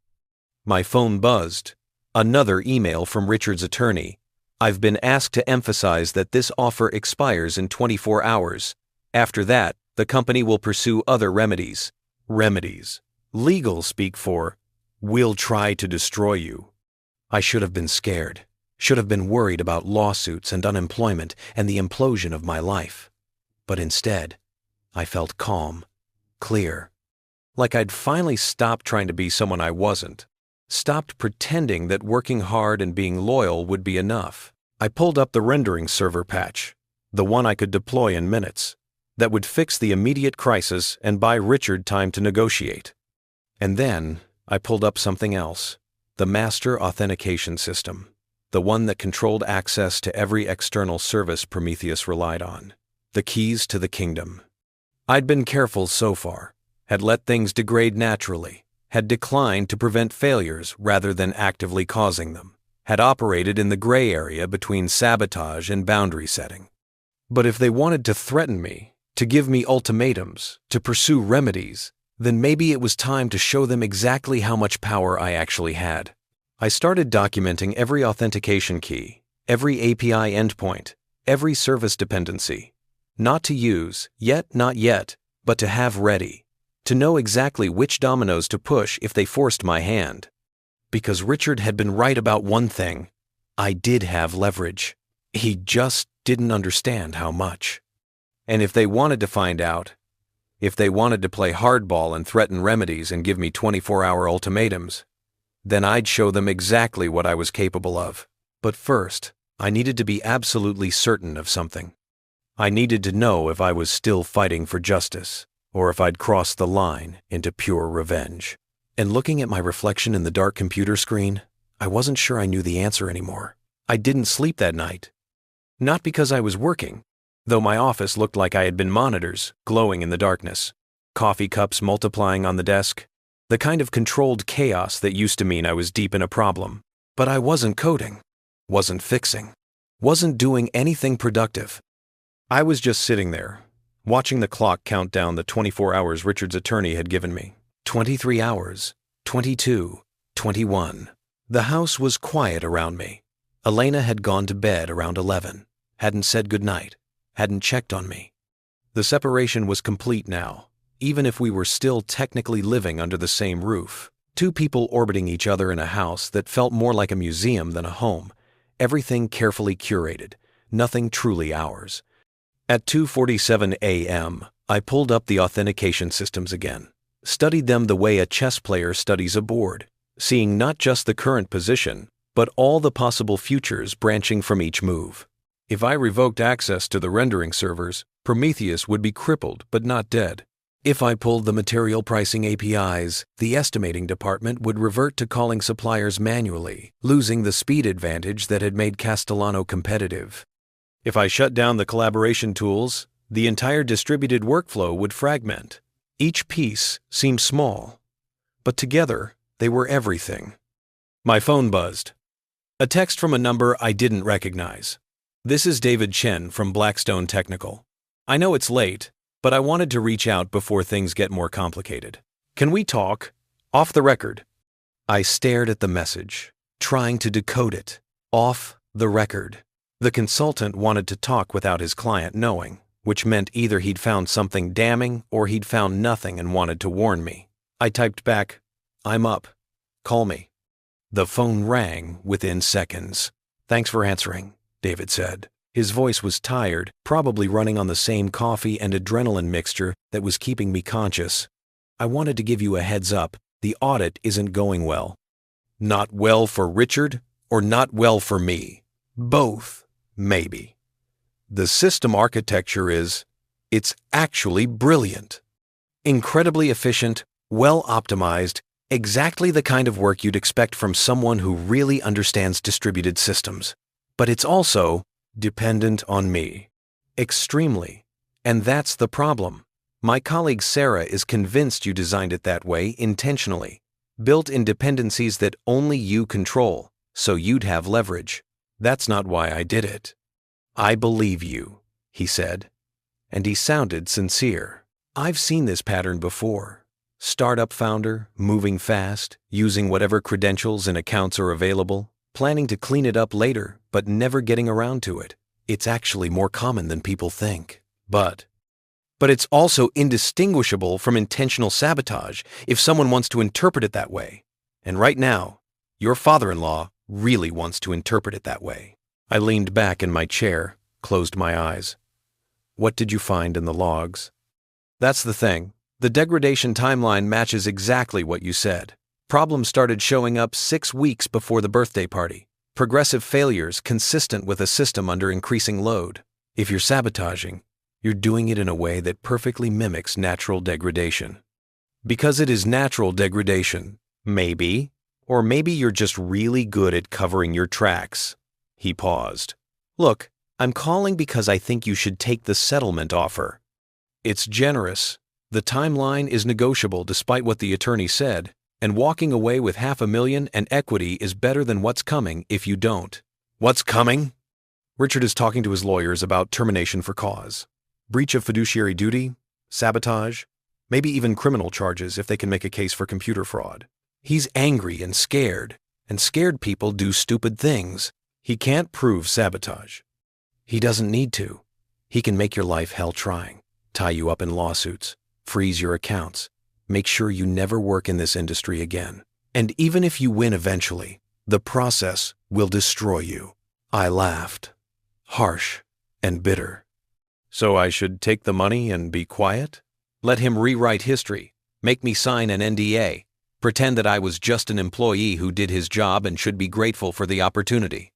A: My phone buzzed. Another email from Richard's attorney. I've been asked to emphasize that this offer expires in 24 hours. After that, the company will pursue other remedies. Remedies. Legal speak for, we'll try to destroy you. I should have been scared. Should have been worried about lawsuits and unemployment and the implosion of my life. But instead, I felt calm, clear, like I'd finally stopped trying to be someone I wasn't, stopped pretending that working hard and being loyal would be enough. I pulled up the rendering server patch, the one I could deploy in minutes, that would fix the immediate crisis and buy Richard time to negotiate. And then I pulled up something else, the master authentication system. The one that controlled access to every external service Prometheus relied on. The keys to the kingdom. I'd been careful so far, had let things degrade naturally, had declined to prevent failures rather than actively causing them, had operated in the gray area between sabotage and boundary setting. But if they wanted to threaten me, to give me ultimatums, to pursue remedies, then maybe it was time to show them exactly how much power I actually had. I started documenting every authentication key, every API endpoint, every service dependency. Not to use, yet not yet, but to have ready. To know exactly which dominoes to push if they forced my hand. Because Richard had been right about one thing. I did have leverage. He just didn't understand how much. And if they wanted to find out, if they wanted to play hardball and threaten remedies and give me 24-hour ultimatums, then I'd show them exactly what I was capable of. But first, I needed to be absolutely certain of something. I needed to know if I was still fighting for justice, or if I'd crossed the line into pure revenge. And looking at my reflection in the dark computer screen, I wasn't sure I knew the answer anymore. I didn't sleep that night. Not because I was working, though my office looked like I had been monitors, glowing in the darkness, coffee cups multiplying on the desk, the kind of controlled chaos that used to mean I was deep in a problem. But I wasn't coding, wasn't fixing.
B: Wasn't doing anything productive.
A: I was just sitting there, watching the clock count down the 24 hours Richard's attorney had given me.
B: 23 hours, 22, 21. The house was quiet around me. Elena had gone to bed around 11, hadn't said goodnight, hadn't checked on me.
A: The separation was complete now, even if we were still technically living under the same roof. Two people orbiting each other in a house that felt more like a museum than a home. Everything carefully curated, nothing truly ours. At 2:47 a.m., I pulled up the authentication systems again, studied them the way a chess player studies a board, seeing not just the current position, but all the possible futures branching from each move. If I revoked access to the rendering servers, Prometheus would be crippled but not dead. If I pulled the material pricing APIs, the estimating department would revert to calling suppliers manually, losing the speed advantage that had made Castellano competitive. If I shut down the collaboration tools, the entire distributed workflow would fragment. Each piece seemed small, but together they were everything. My phone buzzed. A text from a number I didn't recognize. "This is David Chen from Blackstone Technical. I know it's late, but I wanted to reach out before things get more complicated. Can we talk? Off the record."
B: I stared at the message, trying to decode it. Off the record.
A: The consultant wanted to talk without his client knowing, which meant either he'd found something damning or he'd found nothing and wanted to warn me. I typed back, "I'm up. Call me."
B: The phone rang within seconds.
A: "Thanks for answering," David said. His voice was tired, probably running on the same coffee and adrenaline mixture that was keeping me conscious. "I wanted to give you a heads up. The audit isn't going well."
B: Not well for Richard or not well for me? Both, maybe. The system architecture it's actually brilliant. Incredibly efficient, well optimized, exactly the kind of work you'd expect from someone who really understands distributed systems. But it's also dependent on me. Extremely. And that's the problem. My colleague Sarah is convinced you designed it that way intentionally, built in dependencies that only you control, so you'd have leverage. That's not why I did it. "I believe you," he said, and he sounded sincere. "I've seen this pattern before. Startup founder, moving fast, using whatever credentials and accounts are available, planning to clean it up later, but never getting around to it. It's actually more common than people think. But it's also indistinguishable from intentional sabotage if someone wants to interpret it that way. And right now, your father-in-law really wants to interpret it that way." I leaned back in my chair, closed my eyes. "What did you find in the logs?" "That's the thing. The degradation timeline matches exactly what you said. Problems started showing up 6 weeks before the birthday party. Progressive failures consistent with a system under increasing load. If you're sabotaging, you're doing it in a way that perfectly mimics natural degradation. Because it is natural degradation, maybe, or maybe you're just really good at covering your tracks." He paused. "Look, I'm calling because I think you should take the settlement offer. It's generous. The timeline is negotiable despite what the attorney said, and walking away with $500,000 and equity is better than what's coming if you don't." "What's coming?" "Richard is talking to his lawyers about termination for cause. Breach of fiduciary duty, sabotage, maybe even criminal charges if they can make a case for computer fraud. He's angry and scared people do stupid things. He can't prove sabotage. He doesn't need to. He can make your life hell trying, tie you up in lawsuits, freeze your accounts, make sure you never work in this industry again. And even if you win eventually, the process will destroy you." I laughed, harsh and bitter. "So I should take the money and be quiet? Let him rewrite history, make me sign an NDA, pretend that I was just an employee who did his job and should be grateful for the opportunity?"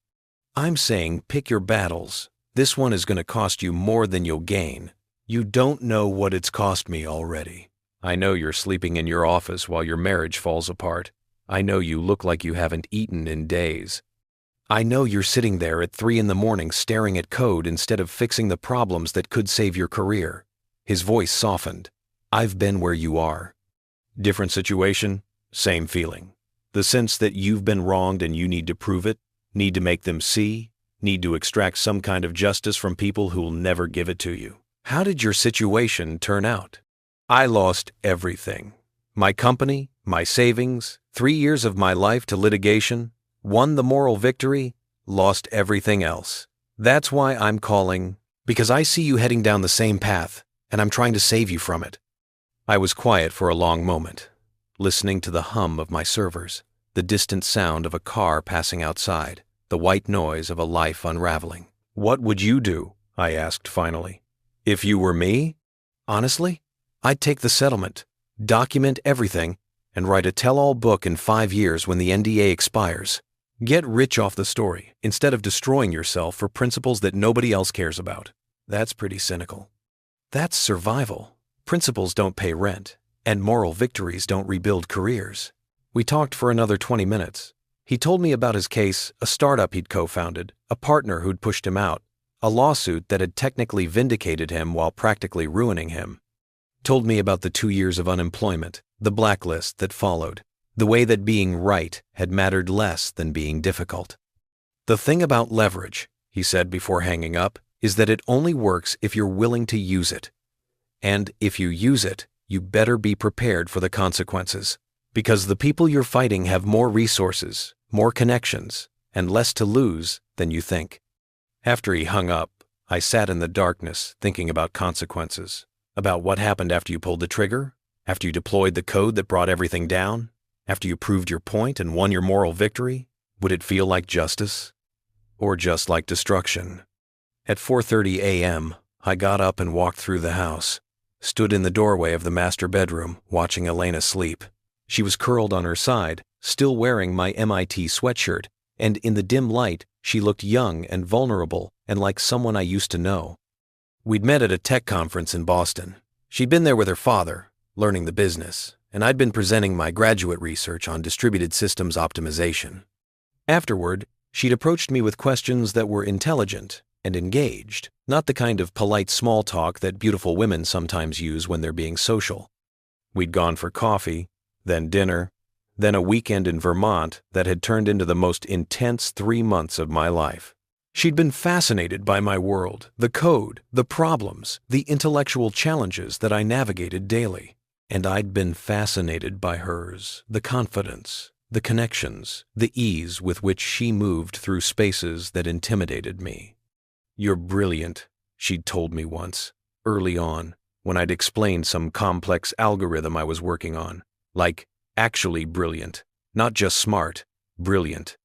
B: "I'm saying pick your battles. This one is going to cost you more than you'll gain. You don't know what it's cost me already. I know you're sleeping in your office while your marriage falls apart. I know you look like you haven't eaten in days. I know you're sitting there at 3 a.m. staring at code instead of fixing the problems that could save your career." His voice softened. "I've been where you are. Different situation, same feeling. The sense that you've been wronged and you need to prove it, need to make them see,
A: Need to extract some kind of justice from people who'll never give it to you. How did your situation turn out? I lost everything. My company, my savings, 3 years of my life to litigation, won the moral victory, lost everything else. That's why I'm calling, because I see you heading down the same path, and I'm trying to save you from it. I was quiet for a long moment, listening to the hum of my servers, the distant sound of a car passing outside, the white noise of a life unraveling. What would you do? I asked finally. If you were me? Honestly, I'd take the settlement, document everything, and write a tell-all book in 5 years when the NDA expires. Get rich off the story instead of destroying yourself for principles that nobody else cares about. That's pretty cynical. That's survival. Principles don't pay rent, and moral victories don't rebuild careers. We talked for another 20 minutes. He told me about his case, a startup he'd co-founded, a partner who'd pushed him out, a lawsuit that had technically vindicated him while practically ruining him. Told me about the 2 years of unemployment, the blacklist that followed, the way that being right had mattered less than being difficult. The thing about leverage, he said before hanging up, is that it only works if you're willing to use it. And if you use it, you better be prepared for the consequences. Because the people you're fighting have more resources, more connections, and less to lose than you think. After he hung up, I sat in the darkness thinking about consequences, about what happened after you pulled the trigger, after you deployed the code that brought everything down, after you proved your point and won your moral victory. Would it feel like justice? Or just like destruction? At 4:30 a.m., I got up and walked through the house, stood in the doorway of the master bedroom, watching Elena sleep. She was curled on her side, still wearing my MIT sweatshirt, and in the dim light, she looked young and vulnerable and like someone I used to know. We'd met at a tech conference in Boston. She'd been there with her father, learning the business, and I'd been presenting my graduate research on distributed systems optimization. Afterward, she'd approached me with questions that were intelligent and engaged, not the kind of polite small talk that beautiful women sometimes use when they're being social. We'd gone for coffee, then dinner, then a weekend in Vermont that had turned into the most intense 3 months of my life. She'd been fascinated by my world, the code, the problems, the intellectual challenges that I navigated daily. And I'd been fascinated by hers, the confidence, the connections, the ease with which she moved through spaces that intimidated me. "You're brilliant," she'd told me once, early on, when I'd explained some complex algorithm I was working on. Like, actually brilliant, not just smart, brilliant.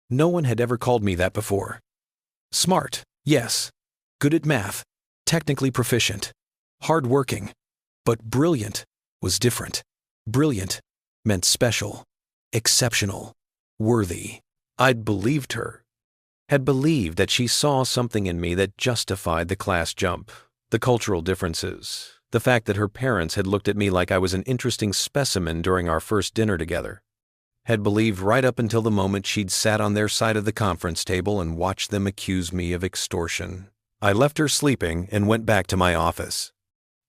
A: No one had ever called me that before. Smart, yes. Good at math, technically proficient, hard-working. But brilliant was different. Brilliant meant special, exceptional, worthy. I'd believed her. Had believed that she saw something in me that justified the class jump, the cultural differences, the fact that her parents had looked at me like I was an interesting specimen during our first dinner together. Had believed right up until the moment she'd sat on their side of the conference table and watched them accuse me of extortion. I left her sleeping and went back to my office.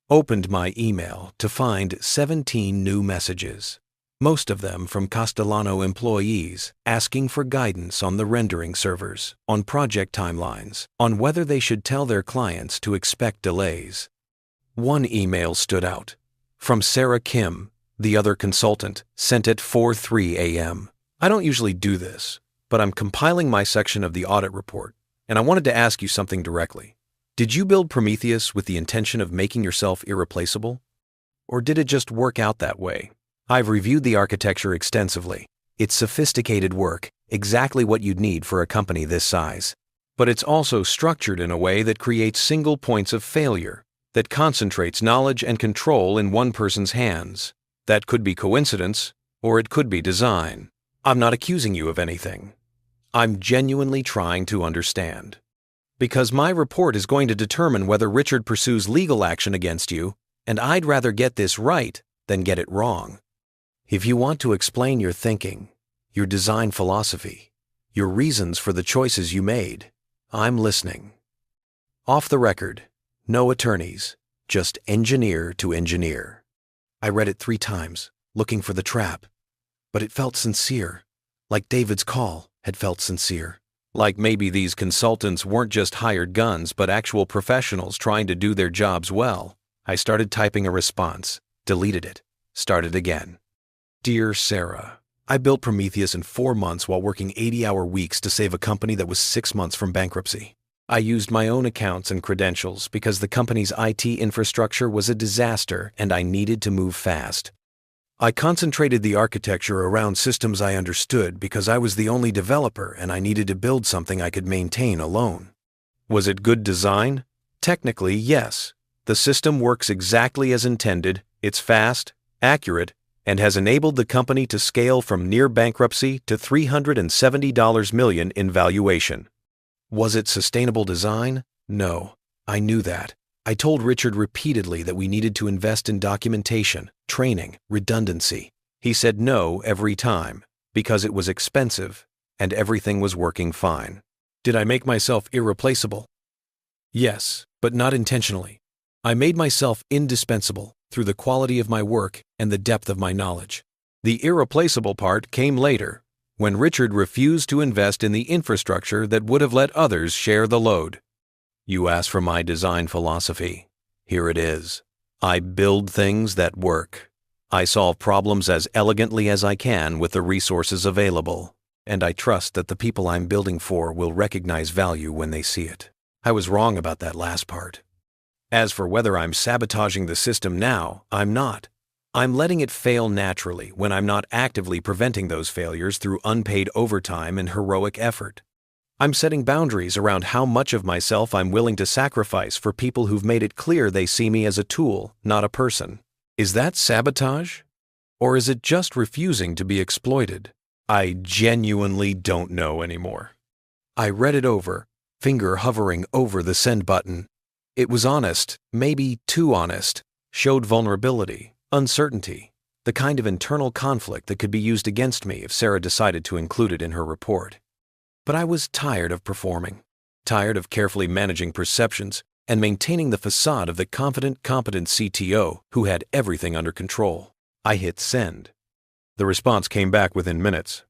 A: Opened my email to find 17 new messages, most of them from Castellano employees asking for guidance on the rendering servers, on project timelines, on whether they should tell their clients to expect delays. One email stood out, from Sarah Kim, the other consultant, sent at 4:03 a.m. I don't usually do this, but I'm compiling my section of the audit report, and I wanted to ask you something directly. Did you build Prometheus with the intention of making yourself irreplaceable? Or did it just work out that way? I've reviewed the architecture extensively. It's sophisticated work, exactly what you'd need for a company this size. But it's also structured in a way that creates single points of failure, that concentrates knowledge and control in one person's hands. That could be coincidence, or it could be design. I'm not accusing you of anything. I'm genuinely trying to understand. Because my report is going to determine whether Richard pursues legal action against you, and I'd rather get this right than get it wrong. If you want to explain your thinking, your design philosophy, your reasons for the choices you made, I'm listening. Off the record, no attorneys, just engineer to engineer. I read it 3 times, looking for the trap, but it felt sincere, like David's call had felt sincere. Like maybe these consultants weren't just hired guns but actual professionals trying to do their jobs well. I started typing a response, deleted it, started again. Dear Sarah, I built Prometheus in 4 months while working 80-hour weeks to save a company that was 6 months from bankruptcy. I used my own accounts and credentials because the company's IT infrastructure was a disaster and I needed to move fast. I concentrated the architecture around systems I understood because I was the only developer and I needed to build something I could maintain alone. Was it good design? Technically, yes. The system works exactly as intended, it's fast, accurate, and has enabled the company to scale from near bankruptcy to $370 million in valuation. Was it sustainable design? No, I knew that. I told Richard repeatedly that we needed to invest in documentation, training, redundancy. He said no every time, because it was expensive, and everything was working fine. Did I make myself irreplaceable? Yes, but not intentionally. I made myself indispensable through the quality of my work and the depth of my knowledge. The irreplaceable part came later, when Richard refused to invest in the infrastructure that would have let others share the load. You asked for my design philosophy. Here it is. I build things that work. I solve problems as elegantly as I can with the resources available, and I trust that the people I'm building for will recognize value when they see it. I was wrong about that last part. As for whether I'm sabotaging the system now, I'm not. I'm letting it fail naturally when I'm not actively preventing those failures through unpaid overtime and heroic effort. I'm setting boundaries around how much of myself I'm willing to sacrifice for people who've made it clear they see me as a tool, not a person. Is that sabotage? Or is it just refusing to be exploited? I genuinely don't know anymore. I read it over, finger hovering over the send button. It was honest, maybe too honest, showed vulnerability, uncertainty, the kind of internal conflict that could be used against me if Sarah decided to include it in her report. But I was tired of performing, tired of carefully managing perceptions and maintaining the facade of the confident, competent CTO who had everything under control. I hit send. The response came back within minutes.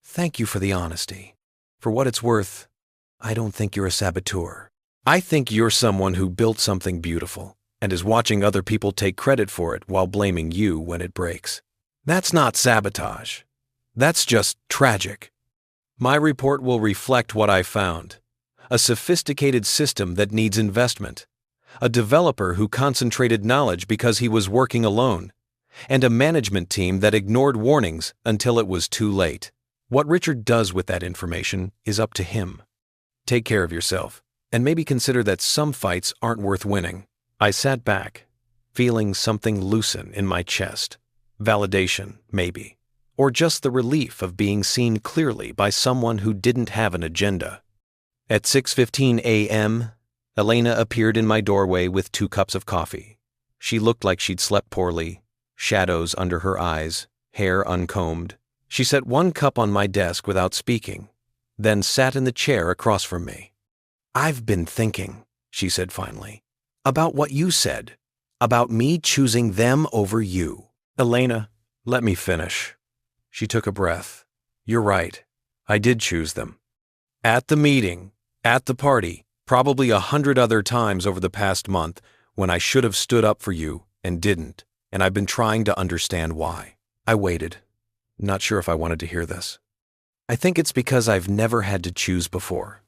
A: Thank you for the honesty. For what it's worth, I don't think you're a saboteur. I think you're someone who built something beautiful and is watching other people take credit for it while blaming you when it breaks. That's not sabotage. That's just tragic. My report will reflect what I found. A sophisticated system that needs investment. A developer who concentrated knowledge because he was working alone. And a management team that ignored warnings until it was too late. What Richard does with that information is up to him. Take care of yourself, and maybe consider that some fights aren't worth winning. I sat back, feeling something loosen in my chest. Validation, maybe. Or just the relief of being seen clearly by someone who didn't have an agenda. At 6:15 a.m., Elena appeared in my doorway with 2 cups of coffee. She looked like she'd slept poorly, shadows under her eyes, hair uncombed. She set 1 cup on my desk without speaking, then sat in the chair across from me. I've been thinking, she said finally, about what you said, about me choosing them over you. Elena, let me finish. She took a breath. You're right. I did choose them. At the meeting, at the party, probably 100 other times over the past month when I should have stood up for you and didn't, and I've been trying to understand why. I waited, not sure if I wanted to hear this. I think it's because I've never had to choose before.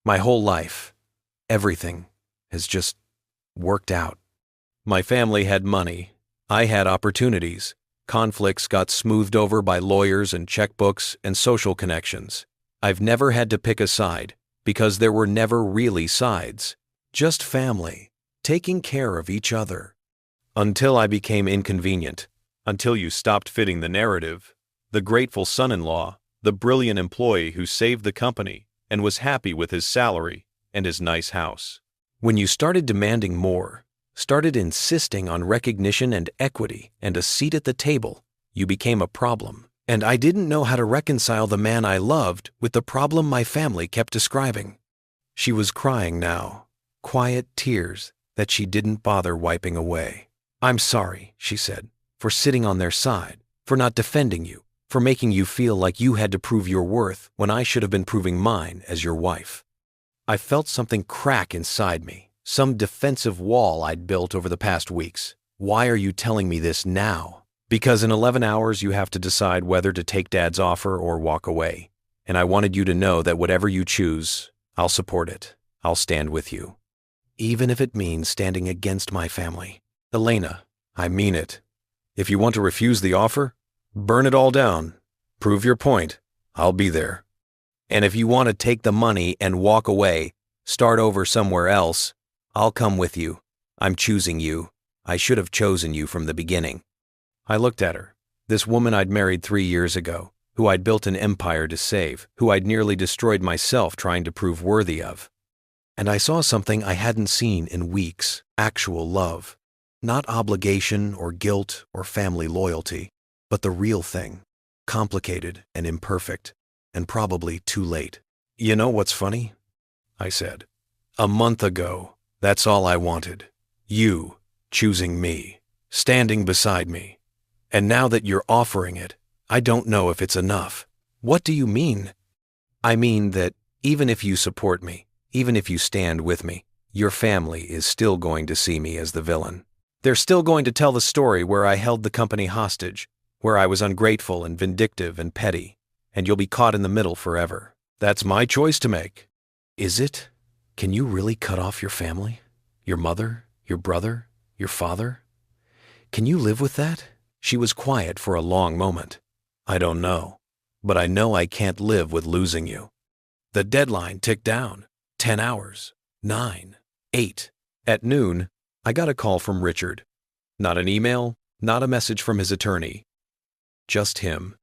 A: My whole life, everything has just worked out. My family had money. I had opportunities. Conflicts got smoothed over by lawyers and checkbooks and social connections. I've never had to pick a side because there were never really sides. Just family, taking care of each other. Until I became inconvenient. Until you stopped fitting the narrative. The grateful son-in-law, the brilliant employee who saved the company and was happy with his salary and his nice house. When you started demanding more, started insisting on recognition and equity and a seat at the table, you became a problem. And I didn't know how to reconcile the man I loved with the problem my family kept describing. She was crying now, quiet tears that she didn't bother wiping away. I'm sorry, she said, for sitting on their side, for not defending you,
B: for making you feel like you had to prove your worth when I should have been proving mine as your wife. I felt something crack inside me, some defensive wall I'd built over the past weeks. Why are you telling me this now? Because in 11 hours you have to decide whether to take Dad's offer or walk away. And I wanted you to know that whatever you choose, I'll support it. I'll stand with you. Even if it means standing against my family. Elena, I mean it. If you want to refuse the offer, burn it all down. Prove your point. I'll be there. And if you want to take the money and walk away, start over somewhere else, I'll come with you. I'm choosing you. I should have chosen you from the beginning. I looked at her, this woman I'd married 3 years ago, who I'd built an empire to save, who I'd nearly destroyed myself trying to prove worthy of. And I saw something I hadn't seen in weeks, actual love. Not obligation or guilt or family loyalty, but the real thing, complicated and imperfect, and probably too late. You know what's funny? I said. A month ago, that's all I wanted. You choosing me, standing beside me. And now that you're offering it, I don't know if it's enough. What do you mean? I mean that even if you support me, even if you stand with me, your family is still going to see me as the villain. They're still going to tell the story where I held the company hostage, where I was ungrateful and vindictive and petty, and you'll be caught in the middle forever. That's my choice to make. Is it? Can you really cut off your family? Your mother? Your brother? Your father? Can you live with that? She was quiet for a long moment. I don't know, but I know I can't live with losing you. The deadline ticked down. 10 hours. 9. 8. At noon, I got a call from Richard. Not an email, not a message from his attorney. Just him.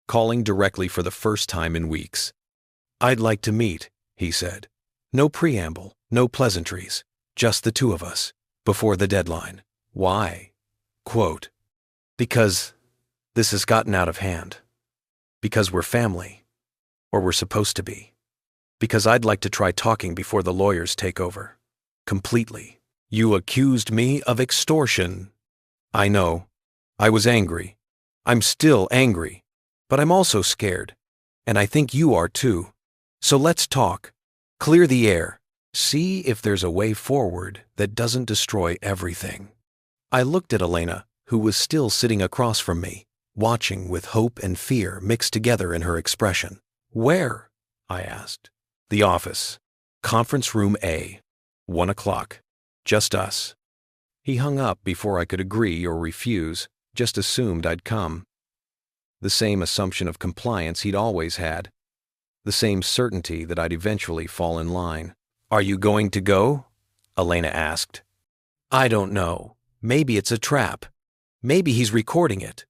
B: Calling directly for the first time in weeks. I'd like to meet, he said. No preamble, no pleasantries. Just the two of us, before the deadline. Why? Quote, because this has gotten out of hand. Because we're family. Or we're supposed to be. Because I'd like to try talking before the lawyers take over. Completely. You accused me of extortion. I know. I was angry. I'm still angry. But I'm also scared. And I think you are too. So let's talk. Clear the air. See if there's a way forward that doesn't destroy everything. I looked at Elena, who was still sitting across from me, watching with hope and fear mixed together in her expression. Where? I asked. The office. Conference room A. 1 o'clock. Just us. He hung up before I could agree or refuse, just assumed I'd come. The same assumption of compliance he'd always had. The same certainty that I'd eventually fall in line. Are you going to go? Elena asked. I don't know. Maybe it's a trap. Maybe he's recording it.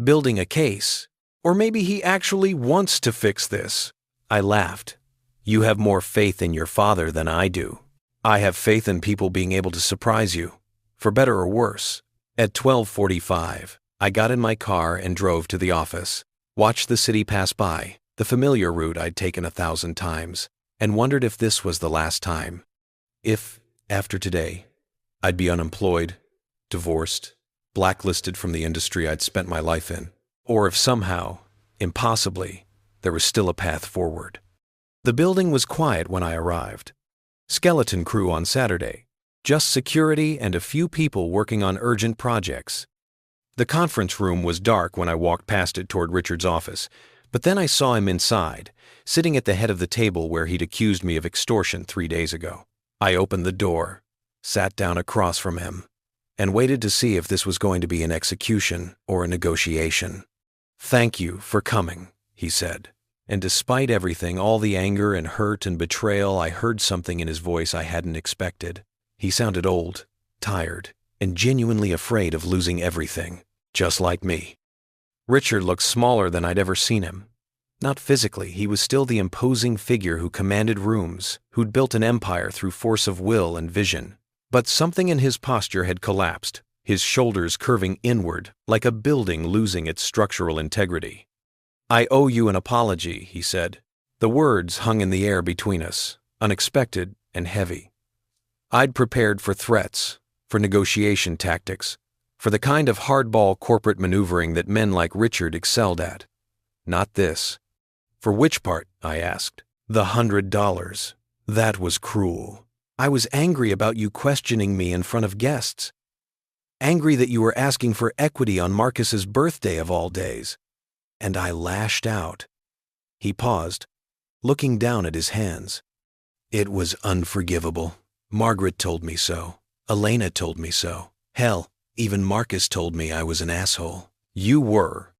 B: Building a case. Or maybe he actually wants to fix this. I laughed. You have more faith in your father than I do. I have faith in people being able to surprise you, for better or worse. At 12:45, I got in my car and drove to the office, watched the city pass by, the familiar route I'd taken 1,000 times, and wondered if this was the last time. If, after today, I'd be unemployed, divorced, blacklisted from the industry I'd spent my life in, or if somehow, impossibly, there was still a path forward. The building was quiet when I arrived. Skeleton crew on Saturday, just security and a few people working on urgent projects. The conference room was dark when I walked past it toward Richard's office, but then I saw him inside, sitting at the head of the table where he'd accused me of extortion 3 days ago. I opened the door, sat down across from him, and waited to see if this was going to be an execution or a negotiation. Thank you for coming, he said. And despite everything, all the anger and hurt and betrayal, I heard something in his voice I hadn't expected. He sounded old, tired, and genuinely afraid of losing everything, just like me. Richard looked smaller than I'd ever seen him. Not physically, he was still the imposing figure who commanded rooms, who'd built an empire through force of will and vision. But something in his posture had collapsed, his shoulders curving inward, like a building losing its structural integrity. I owe you an apology, he said. The words hung in the air between us, unexpected and heavy. I'd prepared for threats, for negotiation tactics, for the kind of hardball corporate maneuvering that men like Richard excelled at.
A: not this.
B: For which part? I asked. The $100. That was cruel. I was angry about you questioning me in front of guests. Angry that you were asking for equity on Marcus's birthday of all days. And I lashed out. He paused, looking down at his hands. It was unforgivable. Margaret told me so. Elena told me so. Hell, even Marcus told me I was an asshole.
A: You were.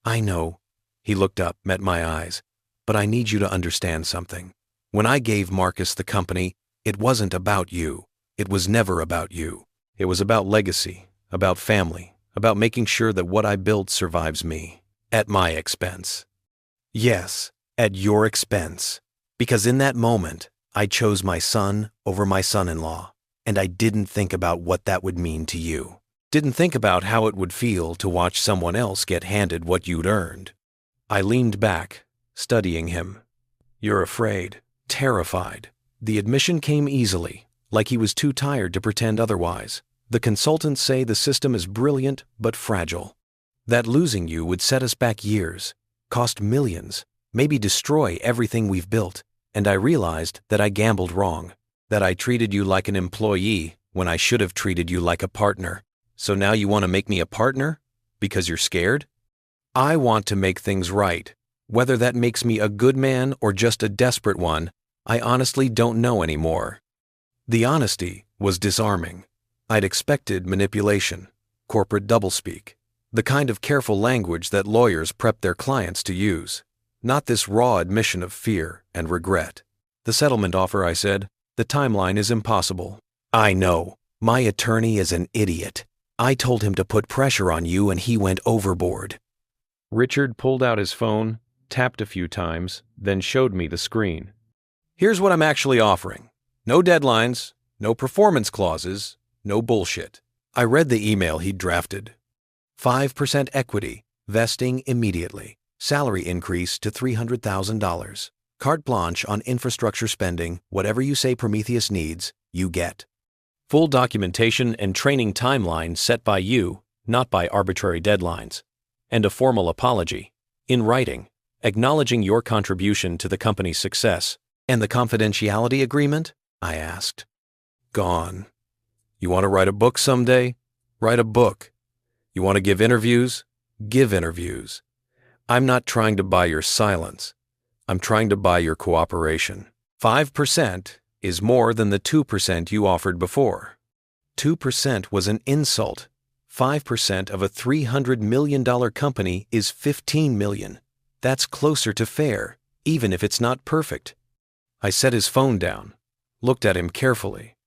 B: I know. He looked up, met my eyes. But I need you to understand something. When I gave Marcus the company, it wasn't about you. It was never about you.
A: It was about legacy, about family, about making sure that what I built survives me.
B: At my expense. Yes, at your expense. Because in that moment, I chose my son over my son-in-law, and I didn't think about what that would mean to you. Didn't think about how it would feel to watch someone else get handed what you'd earned.
A: I leaned back, studying him.
B: You're afraid, terrified. The admission came easily, like he was too tired to pretend otherwise. The consultants say the system is brilliant but fragile. That losing you would set us back years, cost millions, maybe destroy everything we've built. And I realized that I gambled wrong, that I treated you like an employee when I should have treated you like a partner.
A: So now you want to make me a partner? Because you're scared?
B: I want to make things right. Whether that makes me a good man or just a desperate one, I honestly don't know anymore. The honesty was disarming. I'd expected manipulation, corporate doublespeak, the kind of careful language that lawyers prep their clients to use. Not this raw admission of fear and regret.
A: The settlement offer, I said. The timeline is impossible.
B: I know. My attorney is an idiot. I told him to put pressure on you and he went overboard.
A: Richard pulled out his phone, tapped a few times, then showed me the screen.
B: Here's what I'm actually offering. No deadlines, no performance clauses, no bullshit. I read the email he'd drafted. 5% equity, vesting immediately. Salary increase to $300,000. Carte blanche on infrastructure spending. Whatever you say Prometheus needs, you get.
A: Full documentation and training timeline set by you, not by arbitrary deadlines. And a formal apology, in writing, acknowledging your contribution to the company's success.
B: And the confidentiality agreement? I asked.
A: Gone. You want to write a book someday? Write a book. You want to give interviews? Give interviews. I'm not trying to buy your silence. I'm trying to buy your cooperation. 5% is more than the 2% you offered before.
B: 2% was an insult. 5% of a $300 million company is $15 million. That's closer to fair, even if it's not perfect.
A: I set his phone down, looked at him carefully.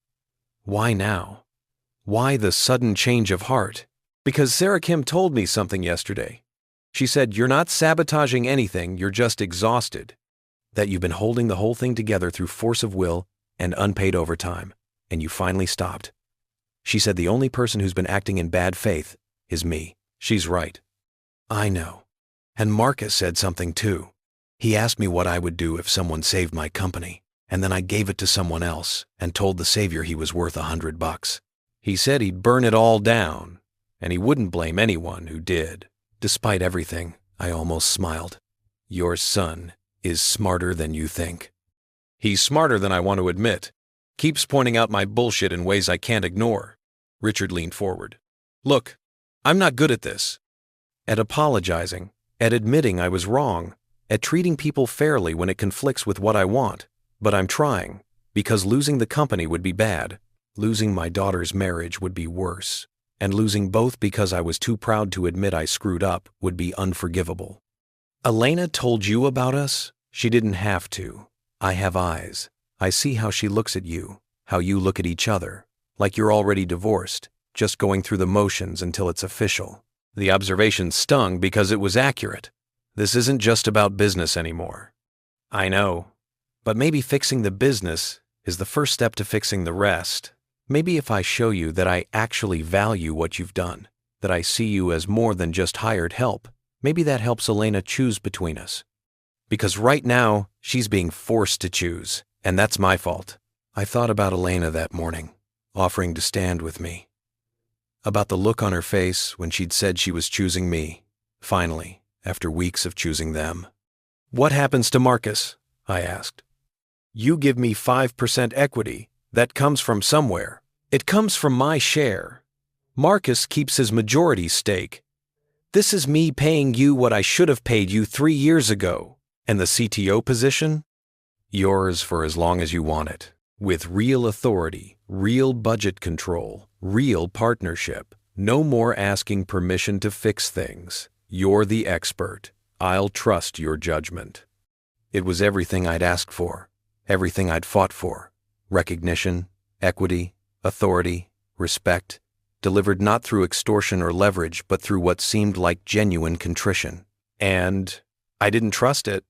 A: Why now? Why the sudden change of heart? Because Sarah Kim told me something yesterday. She said, you're not sabotaging anything, you're just exhausted. That you've been holding the whole thing together through force of will and unpaid overtime, and you finally stopped. She said the only person who's been acting in bad faith is me. She's right.
B: I know. And Marcus said something too. He asked me what I would do if someone saved my company, and then I gave it to someone else and told the savior he was worth $100.
A: He said he'd burn it all down, and he wouldn't blame anyone who did.
B: Despite everything, I almost smiled. Your son is smarter than you think.
A: He's smarter than I want to admit. Keeps pointing out my bullshit in ways I can't ignore. Richard leaned forward. Look, I'm not good at this. At apologizing, at admitting I was wrong, at treating people fairly when it conflicts with what I want. But I'm trying, because losing the company would be bad. Losing my daughter's marriage would be worse. And losing both because I was too proud to admit I screwed up would be unforgivable.
B: Elena told you about us? She didn't have to. I have eyes. I see how she looks at you, how you look at each other, like you're already divorced, just going through the motions until it's official.
A: The observation stung because it was accurate. This isn't just about business anymore.
B: I know, but maybe fixing the business is the first step to fixing the rest. Maybe if I show you that I actually value what you've done, that I see you as more than just hired help, maybe that helps Elena choose between us. Because right now, she's being forced to choose, and that's my fault. I thought about Elena that morning, offering to stand with me. About the look on her face when she'd said she was choosing me, finally, after weeks of choosing them.
A: "What happens to Marcus?" I asked. "You give me 5% equity. That comes from somewhere. It comes from my share. Marcus keeps his majority stake. This is me paying you what I should have paid you 3 years ago. And the CTO position? Yours for as long as you want it. With real authority, real budget control, real partnership. No more asking permission to fix things. You're the expert. I'll trust your judgment." It was everything I'd asked for, everything I'd fought for. Recognition, equity, authority, respect, delivered not through extortion or leverage, but through what seemed like genuine contrition. And I didn't trust it.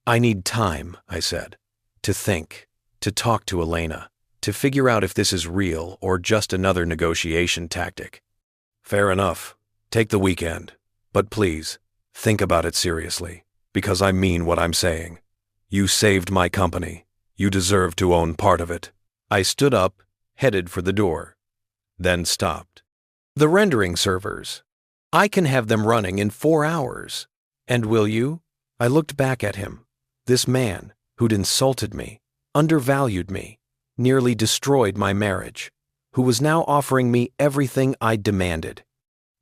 A: "I need time," I said, "to think, to talk to Elena, to figure out if this is real or just another negotiation tactic." "Fair enough. Take the weekend. But please, think about it seriously, because I mean what I'm saying. You saved my company. You deserve to own part of it." I stood up, headed for the door, then stopped. "The rendering servers. I can have them running in 4 hours. And will you?" I looked back at him, this man who'd insulted me, undervalued me, nearly destroyed my marriage, who was now offering me everything I demanded.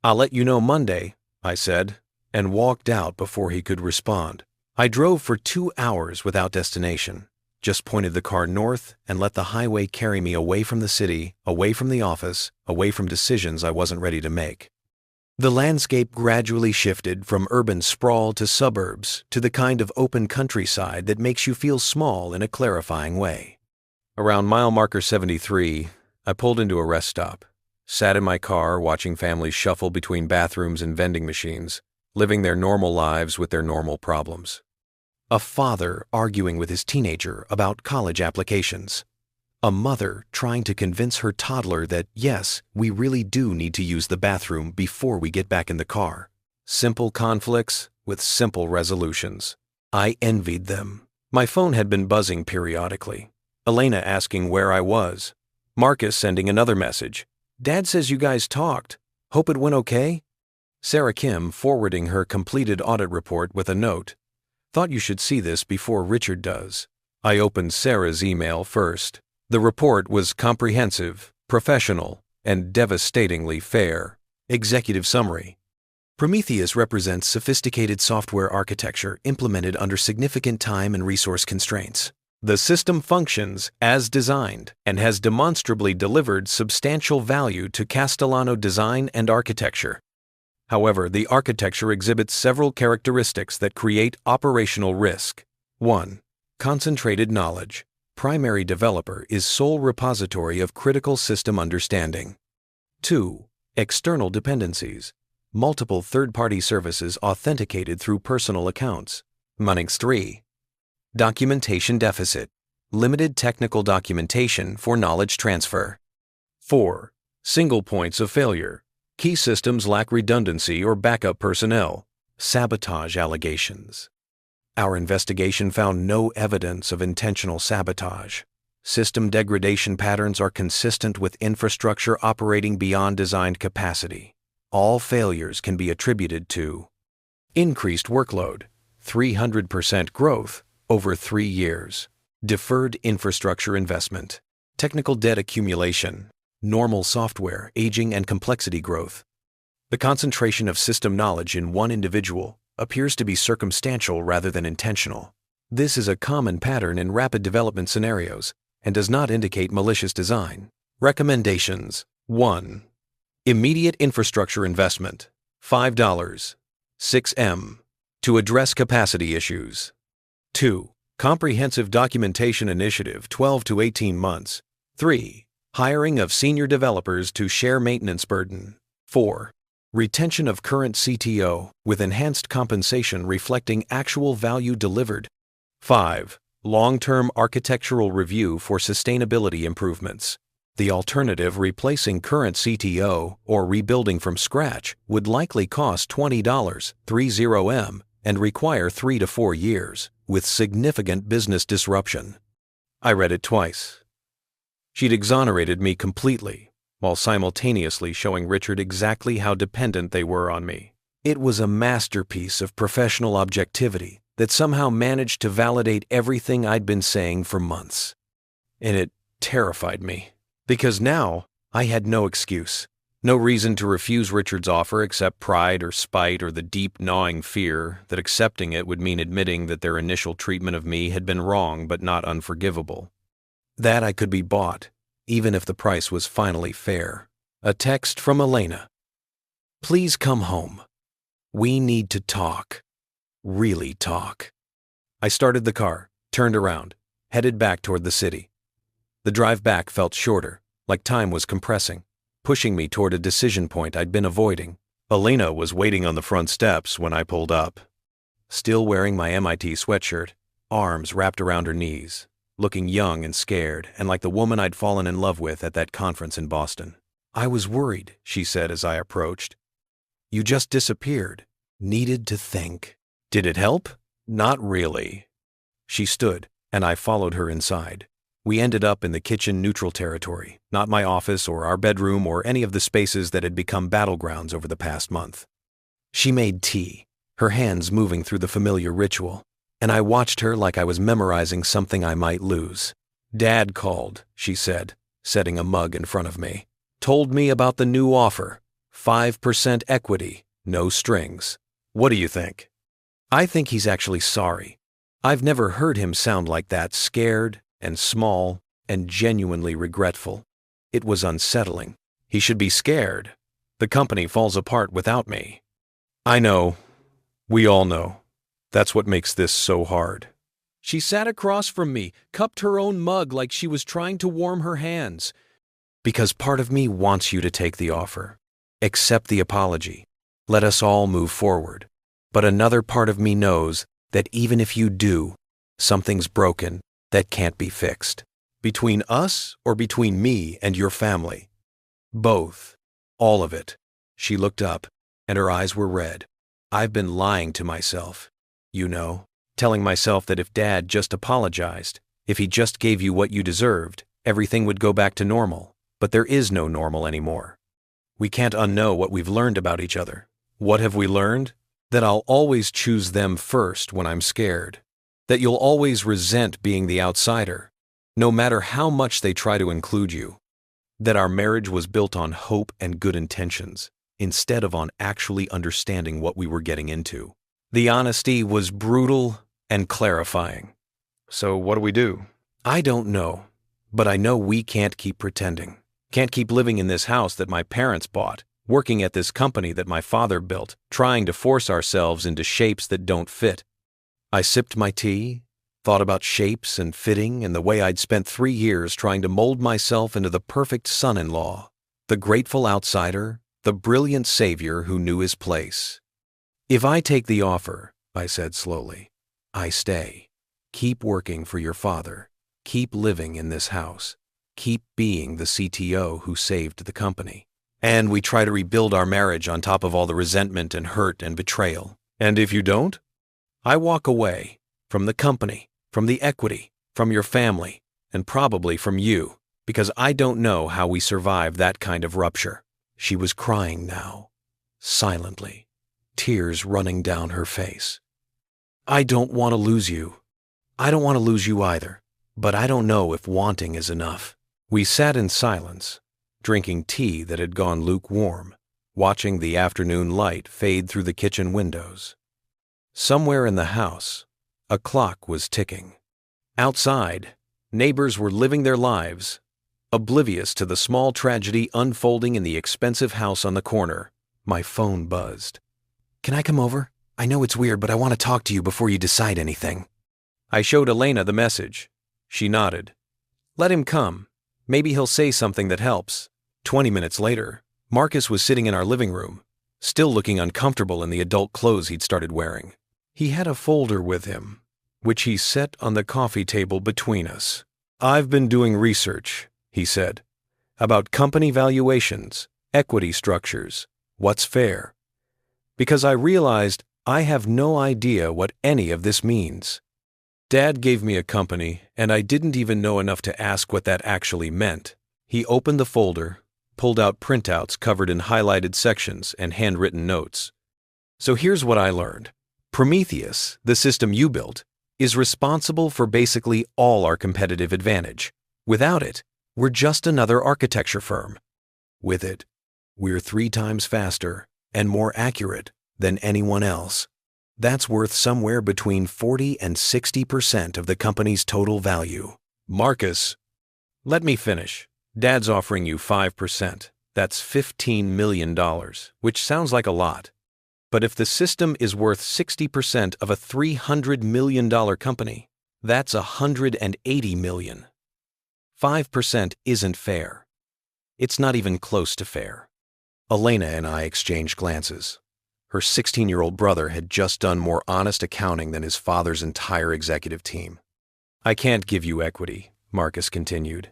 A: "I'll let you know Monday," I said, and walked out before he could respond. I drove for 2 hours without destination, just pointed the car north and let the highway carry me away from the city, away from the office, away from decisions I wasn't ready to make. The landscape gradually shifted from urban sprawl to suburbs to the kind of open countryside that makes you feel small in a clarifying way. Around mile marker 73, I pulled into a rest stop, sat in my car watching families shuffle between bathrooms and vending machines, living their normal lives with their normal problems. A father arguing with his teenager about college applications. A mother trying to convince her toddler that, yes, we really do need to use the bathroom before we get back in the car. Simple conflicts with simple resolutions. I envied them. My phone had been buzzing periodically. Elena asking where I was. Marcus sending another message. "Dad says you guys talked. Hope it went okay?" Sarah Kim forwarding her completed audit report with a note. "Thought you should see this before Richard does." I opened Sarah's email first. The report was comprehensive, professional, and devastatingly fair. Executive summary. Prometheus represents sophisticated software architecture implemented under significant time and resource constraints. The system functions as designed and has demonstrably delivered substantial value to Castellano design and architecture. However, the architecture exhibits several characteristics that create operational risk. 1. Concentrated knowledge. Primary developer is sole repository of critical system understanding. 2. External dependencies. Multiple third-party services authenticated through personal accounts. 3. Documentation deficit. Limited technical documentation for knowledge transfer. 4. Single points of failure. Key systems lack redundancy or backup personnel. Sabotage allegations. Our investigation found no evidence of intentional sabotage. System degradation patterns are consistent with infrastructure operating beyond designed capacity. All failures can be attributed to increased workload, 300% growth over 3 years, deferred infrastructure investment, technical debt accumulation, normal software aging and complexity growth. The concentration of system knowledge in one individual appears to be circumstantial rather than intentional. This is a common pattern in rapid development scenarios and does not indicate malicious design. Recommendations. 1. Immediate infrastructure investment, $5, 6M, to address capacity issues. 2. Comprehensive documentation initiative, 12 to 18 months. 3. Hiring of senior developers to share maintenance burden. 4. Retention of current CTO with enhanced compensation reflecting actual value delivered. 5. Long-term architectural review for sustainability improvements. The alternative, replacing current CTO or rebuilding from scratch, would likely cost $20, 30M, and require 3 to 4 years, with significant business disruption. I read it twice. She'd exonerated me completely, while simultaneously showing Richard exactly how dependent they were on me.
B: It was a masterpiece of professional objectivity that somehow managed to validate everything I'd been saying for months. And it terrified me, because now I had no excuse, no reason to refuse Richard's offer except pride or spite or the deep gnawing fear that accepting it would mean admitting that their initial treatment of me had been wrong but not unforgivable. That I could be bought, even if the price was finally fair. A text from Elena. Please come home. We need to talk. Really talk. I started the car, turned around, headed back toward the city. The drive back felt shorter, like time was compressing, pushing me toward a decision point I'd been avoiding. Elena was waiting on the front steps when I pulled up. Still wearing my MIT sweatshirt, arms wrapped around her knees, looking young and scared and like the woman I'd fallen in love with at that conference in Boston. I was worried, she said as I approached. You just disappeared. Needed to think. Did it help? Not really. She stood, and I followed her inside. We ended up in the kitchen neutral territory, not my office or our bedroom or any of the spaces that had become battlegrounds over the past month. She made tea, her hands moving through the familiar ritual, and I watched her like I was memorizing something I might lose. Dad called, she said, setting a mug in front of me. Told me about the new offer. 5% equity, no strings. What do you think? I think he's actually sorry. I've never heard him sound like that, scared and small and genuinely regretful. It was unsettling. He should be scared. The company falls apart without me. I know. We all know. That's what makes this so hard. She sat across from me, cupped her own mug like she was trying to warm her hands. Because part of me wants you to take the offer. Accept the apology. Let us all move forward. But another part of me knows that even if you do, something's broken that can't be fixed. Between us or between me and your family? Both. All of it. She looked up, and her eyes were red. I've been lying to myself, you know, telling myself that if Dad just apologized, if he just gave you what you deserved, everything would go back to normal. But there is no normal anymore. We can't unknow what we've learned about each other. What have we learned? That I'll always choose them first when I'm scared. That you'll always resent being the outsider, no matter how much they try to include you. That our marriage was built on hope and good intentions, instead of on actually understanding what we were getting into. The honesty was brutal and clarifying. So what do we do? I don't know, but I know we can't keep pretending. Can't keep living in this house that my parents bought, working at this company that my father built, trying to force ourselves into shapes that don't fit. I sipped my tea, thought about shapes and fitting and the way I'd spent 3 years trying to mold myself into the perfect son-in-law, the grateful outsider, the brilliant savior who knew his place. If I take the offer, I said slowly, I stay. Keep working for your father. Keep living in this house. Keep being the CTO who saved the company. And we try to rebuild our marriage on top of all the resentment and hurt and betrayal. And if you don't? I walk away from the company, from the equity, from your family, and probably from you, because I don't know how we survive that kind of rupture. She was crying now, silently, tears running down her face. I don't want to lose you. I don't want to lose you either, but I don't know if wanting is enough. We sat in silence, drinking tea that had gone lukewarm, watching the afternoon light fade through the kitchen windows. Somewhere in the house, a clock was ticking. Outside, neighbors were living their lives, oblivious to the small tragedy unfolding in the expensive house on the corner. My phone buzzed. Can I come over? I know it's weird, but I want to talk to you before you decide anything. I showed Elena the message. She nodded. Let him come. Maybe he'll say something that helps. 20 minutes later, Marcus was sitting in our living room, still looking uncomfortable in the adult clothes he'd started wearing. He had a folder with him, which he set on the coffee table between us. I've been doing research, he said, about company valuations, equity structures, what's fair. Because I realized I have no idea what any of this means. Dad gave me a company, and I didn't even know enough to ask what that actually meant. He opened the folder, pulled out printouts covered in highlighted sections and handwritten notes.
A: So here's what I learned. Prometheus, the system you built, is responsible for basically all our competitive advantage. Without it, we're just another architecture firm. With it, we're 3 times faster and more accurate than anyone else. That's worth somewhere between 40 and 60% of the company's total value. Marcus, let me finish. Dad's offering you 5%. That's $15 million, which sounds like a lot. But if the system is worth 60% of a $300 million company, that's $180 million. 5% isn't fair. It's not even close to fair. Elena and I exchanged glances. Her 16-year-old brother had just done more honest accounting than his father's entire executive team. I can't give you equity, Marcus continued.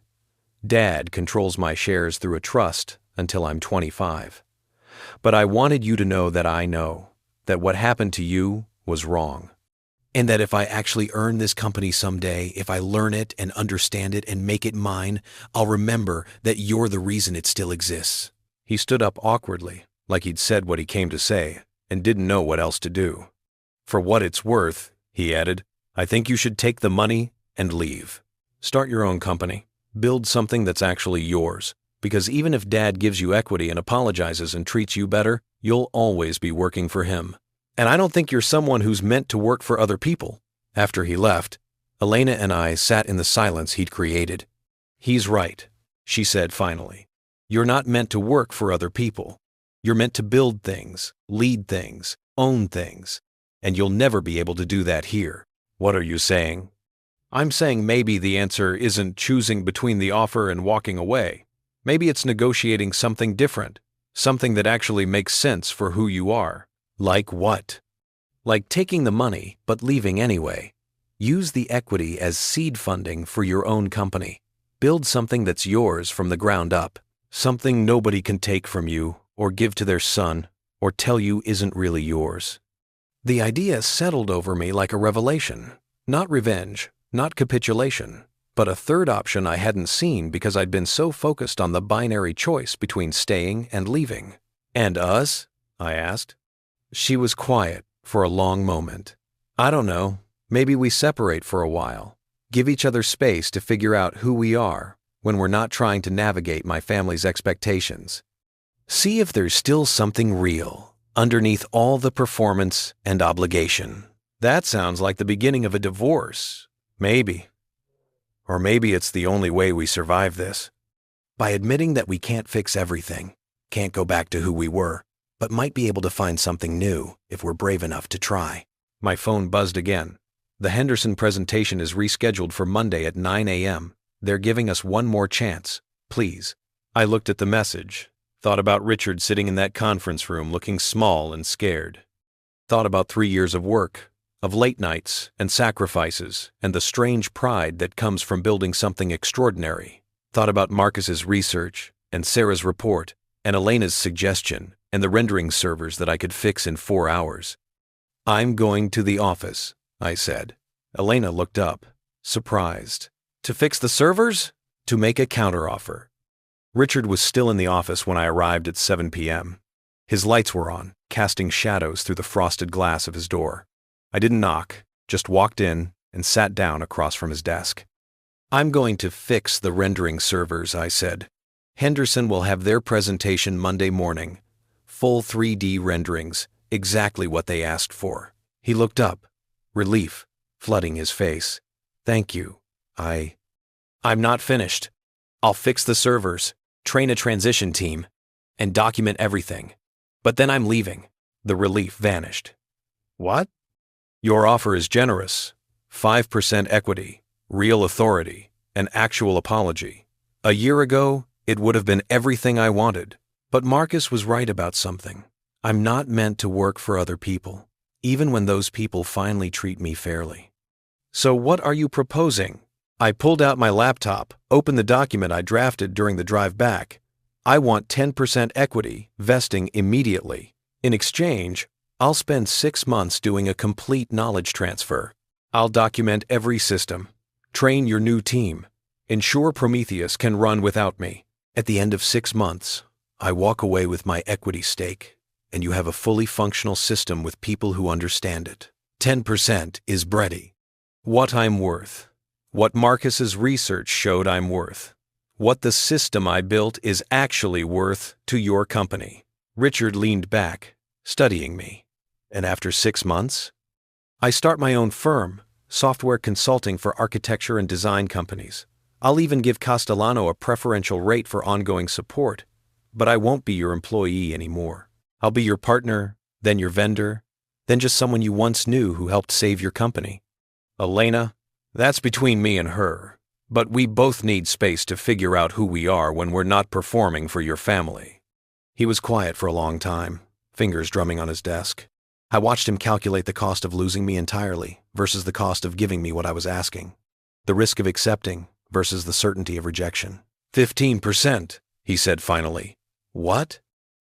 A: Dad controls my shares through a trust until I'm 25. But I wanted you to know that what happened to you was wrong. And that if I actually earn this company someday, if I learn it and understand it and make it mine, I'll remember that you're the reason it still exists. He stood up awkwardly, like he'd said what he came to say, and didn't know what else to do. For what it's worth, he added, I think you should take the money and leave. Start your own company. Build something that's actually yours. Because even if Dad gives you equity and apologizes and treats you better, you'll always be working for him. And I don't think you're someone who's meant to work for other people. After he left, Elena and I sat in the silence he'd created. He's right, she said finally. You're not meant to work for other people. You're meant to build things, lead things, own things. And you'll never be able to do that here. What are you saying? I'm saying maybe the answer isn't choosing between the offer and walking away. Maybe it's negotiating something different, something that actually makes sense for who you are. Like what? Like taking the money but leaving anyway. Use the equity as seed funding for your own company. Build something that's yours from the ground up. Something nobody can take from you or give to their son or tell you isn't really yours. The idea settled over me like a revelation. Not revenge, not capitulation, but a third option I hadn't seen because I'd been so focused on the binary choice between staying and leaving. And us? I asked. She was quiet for a long moment. I don't know, maybe we separate for a while. Give each other space to figure out who we are when we're not trying to navigate my family's expectations. See if there's still something real underneath all the performance and obligation. That sounds like the beginning of a divorce. Maybe. Or maybe it's the only way we survive this. By admitting that we can't fix everything, can't go back to who we were, but might be able to find something new if we're brave enough to try. My phone buzzed again. The Henderson presentation is rescheduled for Monday at 9 a.m. They're giving us one more chance. Please. I looked at the message. Thought about Richard sitting in that conference room looking small and scared. Thought about 3 years of work, of late nights and sacrifices, and the strange pride that comes from building something extraordinary. Thought about Marcus's research, and Sarah's report, and Elena's suggestion, and the rendering servers that I could fix in 4 hours. I'm going to the office, I said. Elena looked up, surprised. To fix the servers? To make a counteroffer. Richard was still in the office when I arrived at 7 p.m. His lights were on, casting shadows through the frosted glass of his door. I didn't knock, just walked in and sat down across from his desk. I'm going to fix the rendering servers, I said. Henderson will have their presentation Monday morning. Full 3D renderings, exactly what they asked for. He looked up, relief flooding his face. Thank you. I'm not finished. I'll fix the servers, train a transition team, and document everything. But then I'm leaving. The relief vanished. What? Your offer is generous. 5% equity, real authority, an actual apology. A year ago, it would have been everything I wanted. But Marcus was right about something. I'm not meant to work for other people, even when those people finally treat me fairly. So what are you proposing? I pulled out my laptop, opened the document I drafted during the drive back. I want 10% equity, vesting immediately. In exchange, I'll spend 6 months doing a complete knowledge transfer. I'll document every system, train your new team, ensure Prometheus can run without me. At the end of 6 months, I walk away with my equity stake,
B: and you have a fully functional system with people who understand it. 10% is Brady.
A: What I'm worth. What Marcus's research showed I'm worth. What the system I built is actually worth to your company.
B: Richard leaned back, studying me.
A: And after 6 months?
B: I start my own firm, software consulting for architecture and design companies. I'll even give Castellano a preferential rate for ongoing support, but I won't be your employee anymore. I'll be your partner, then your vendor, then just someone you once knew who helped save your company.
A: Elena, that's between me and her, but we both need space to figure out who we are when we're not performing for your family.
B: He was quiet for a long time, fingers drumming on his desk. I watched him calculate the cost of losing me entirely versus the cost of giving me what I was asking. The risk of accepting versus the certainty of rejection.
A: 15%, he said finally.
B: What?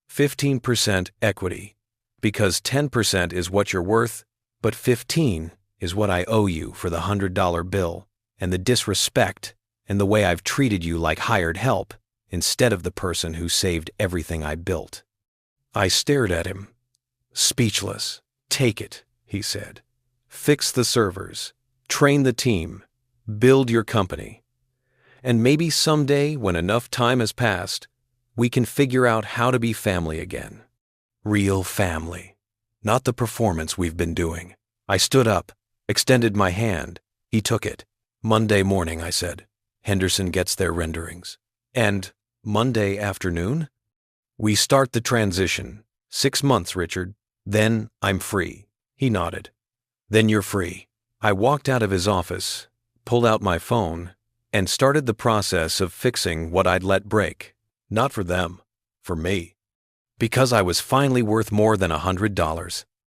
A: 15% equity. Because 10% is what you're worth, but 15 is what I owe you for the $100 bill and the disrespect and the way I've treated you like hired help instead of the person who saved everything I built.
B: I stared at him, speechless.
A: Take it, he said. Fix the servers, train the team, build your company. And maybe someday, when enough time has passed, we can figure out how to be family again.
B: Real family, not the performance we've been doing. I stood up, extended my hand. He took it.
A: Monday morning, I said. Henderson gets their renderings. And Monday afternoon? We start the transition. 6 months, Richard. Then I'm free. He nodded. Then you're free. I walked out of his office, pulled out my phone, and started the process of fixing what I'd let break. Not for them, for me. Because I was finally worth more than $100.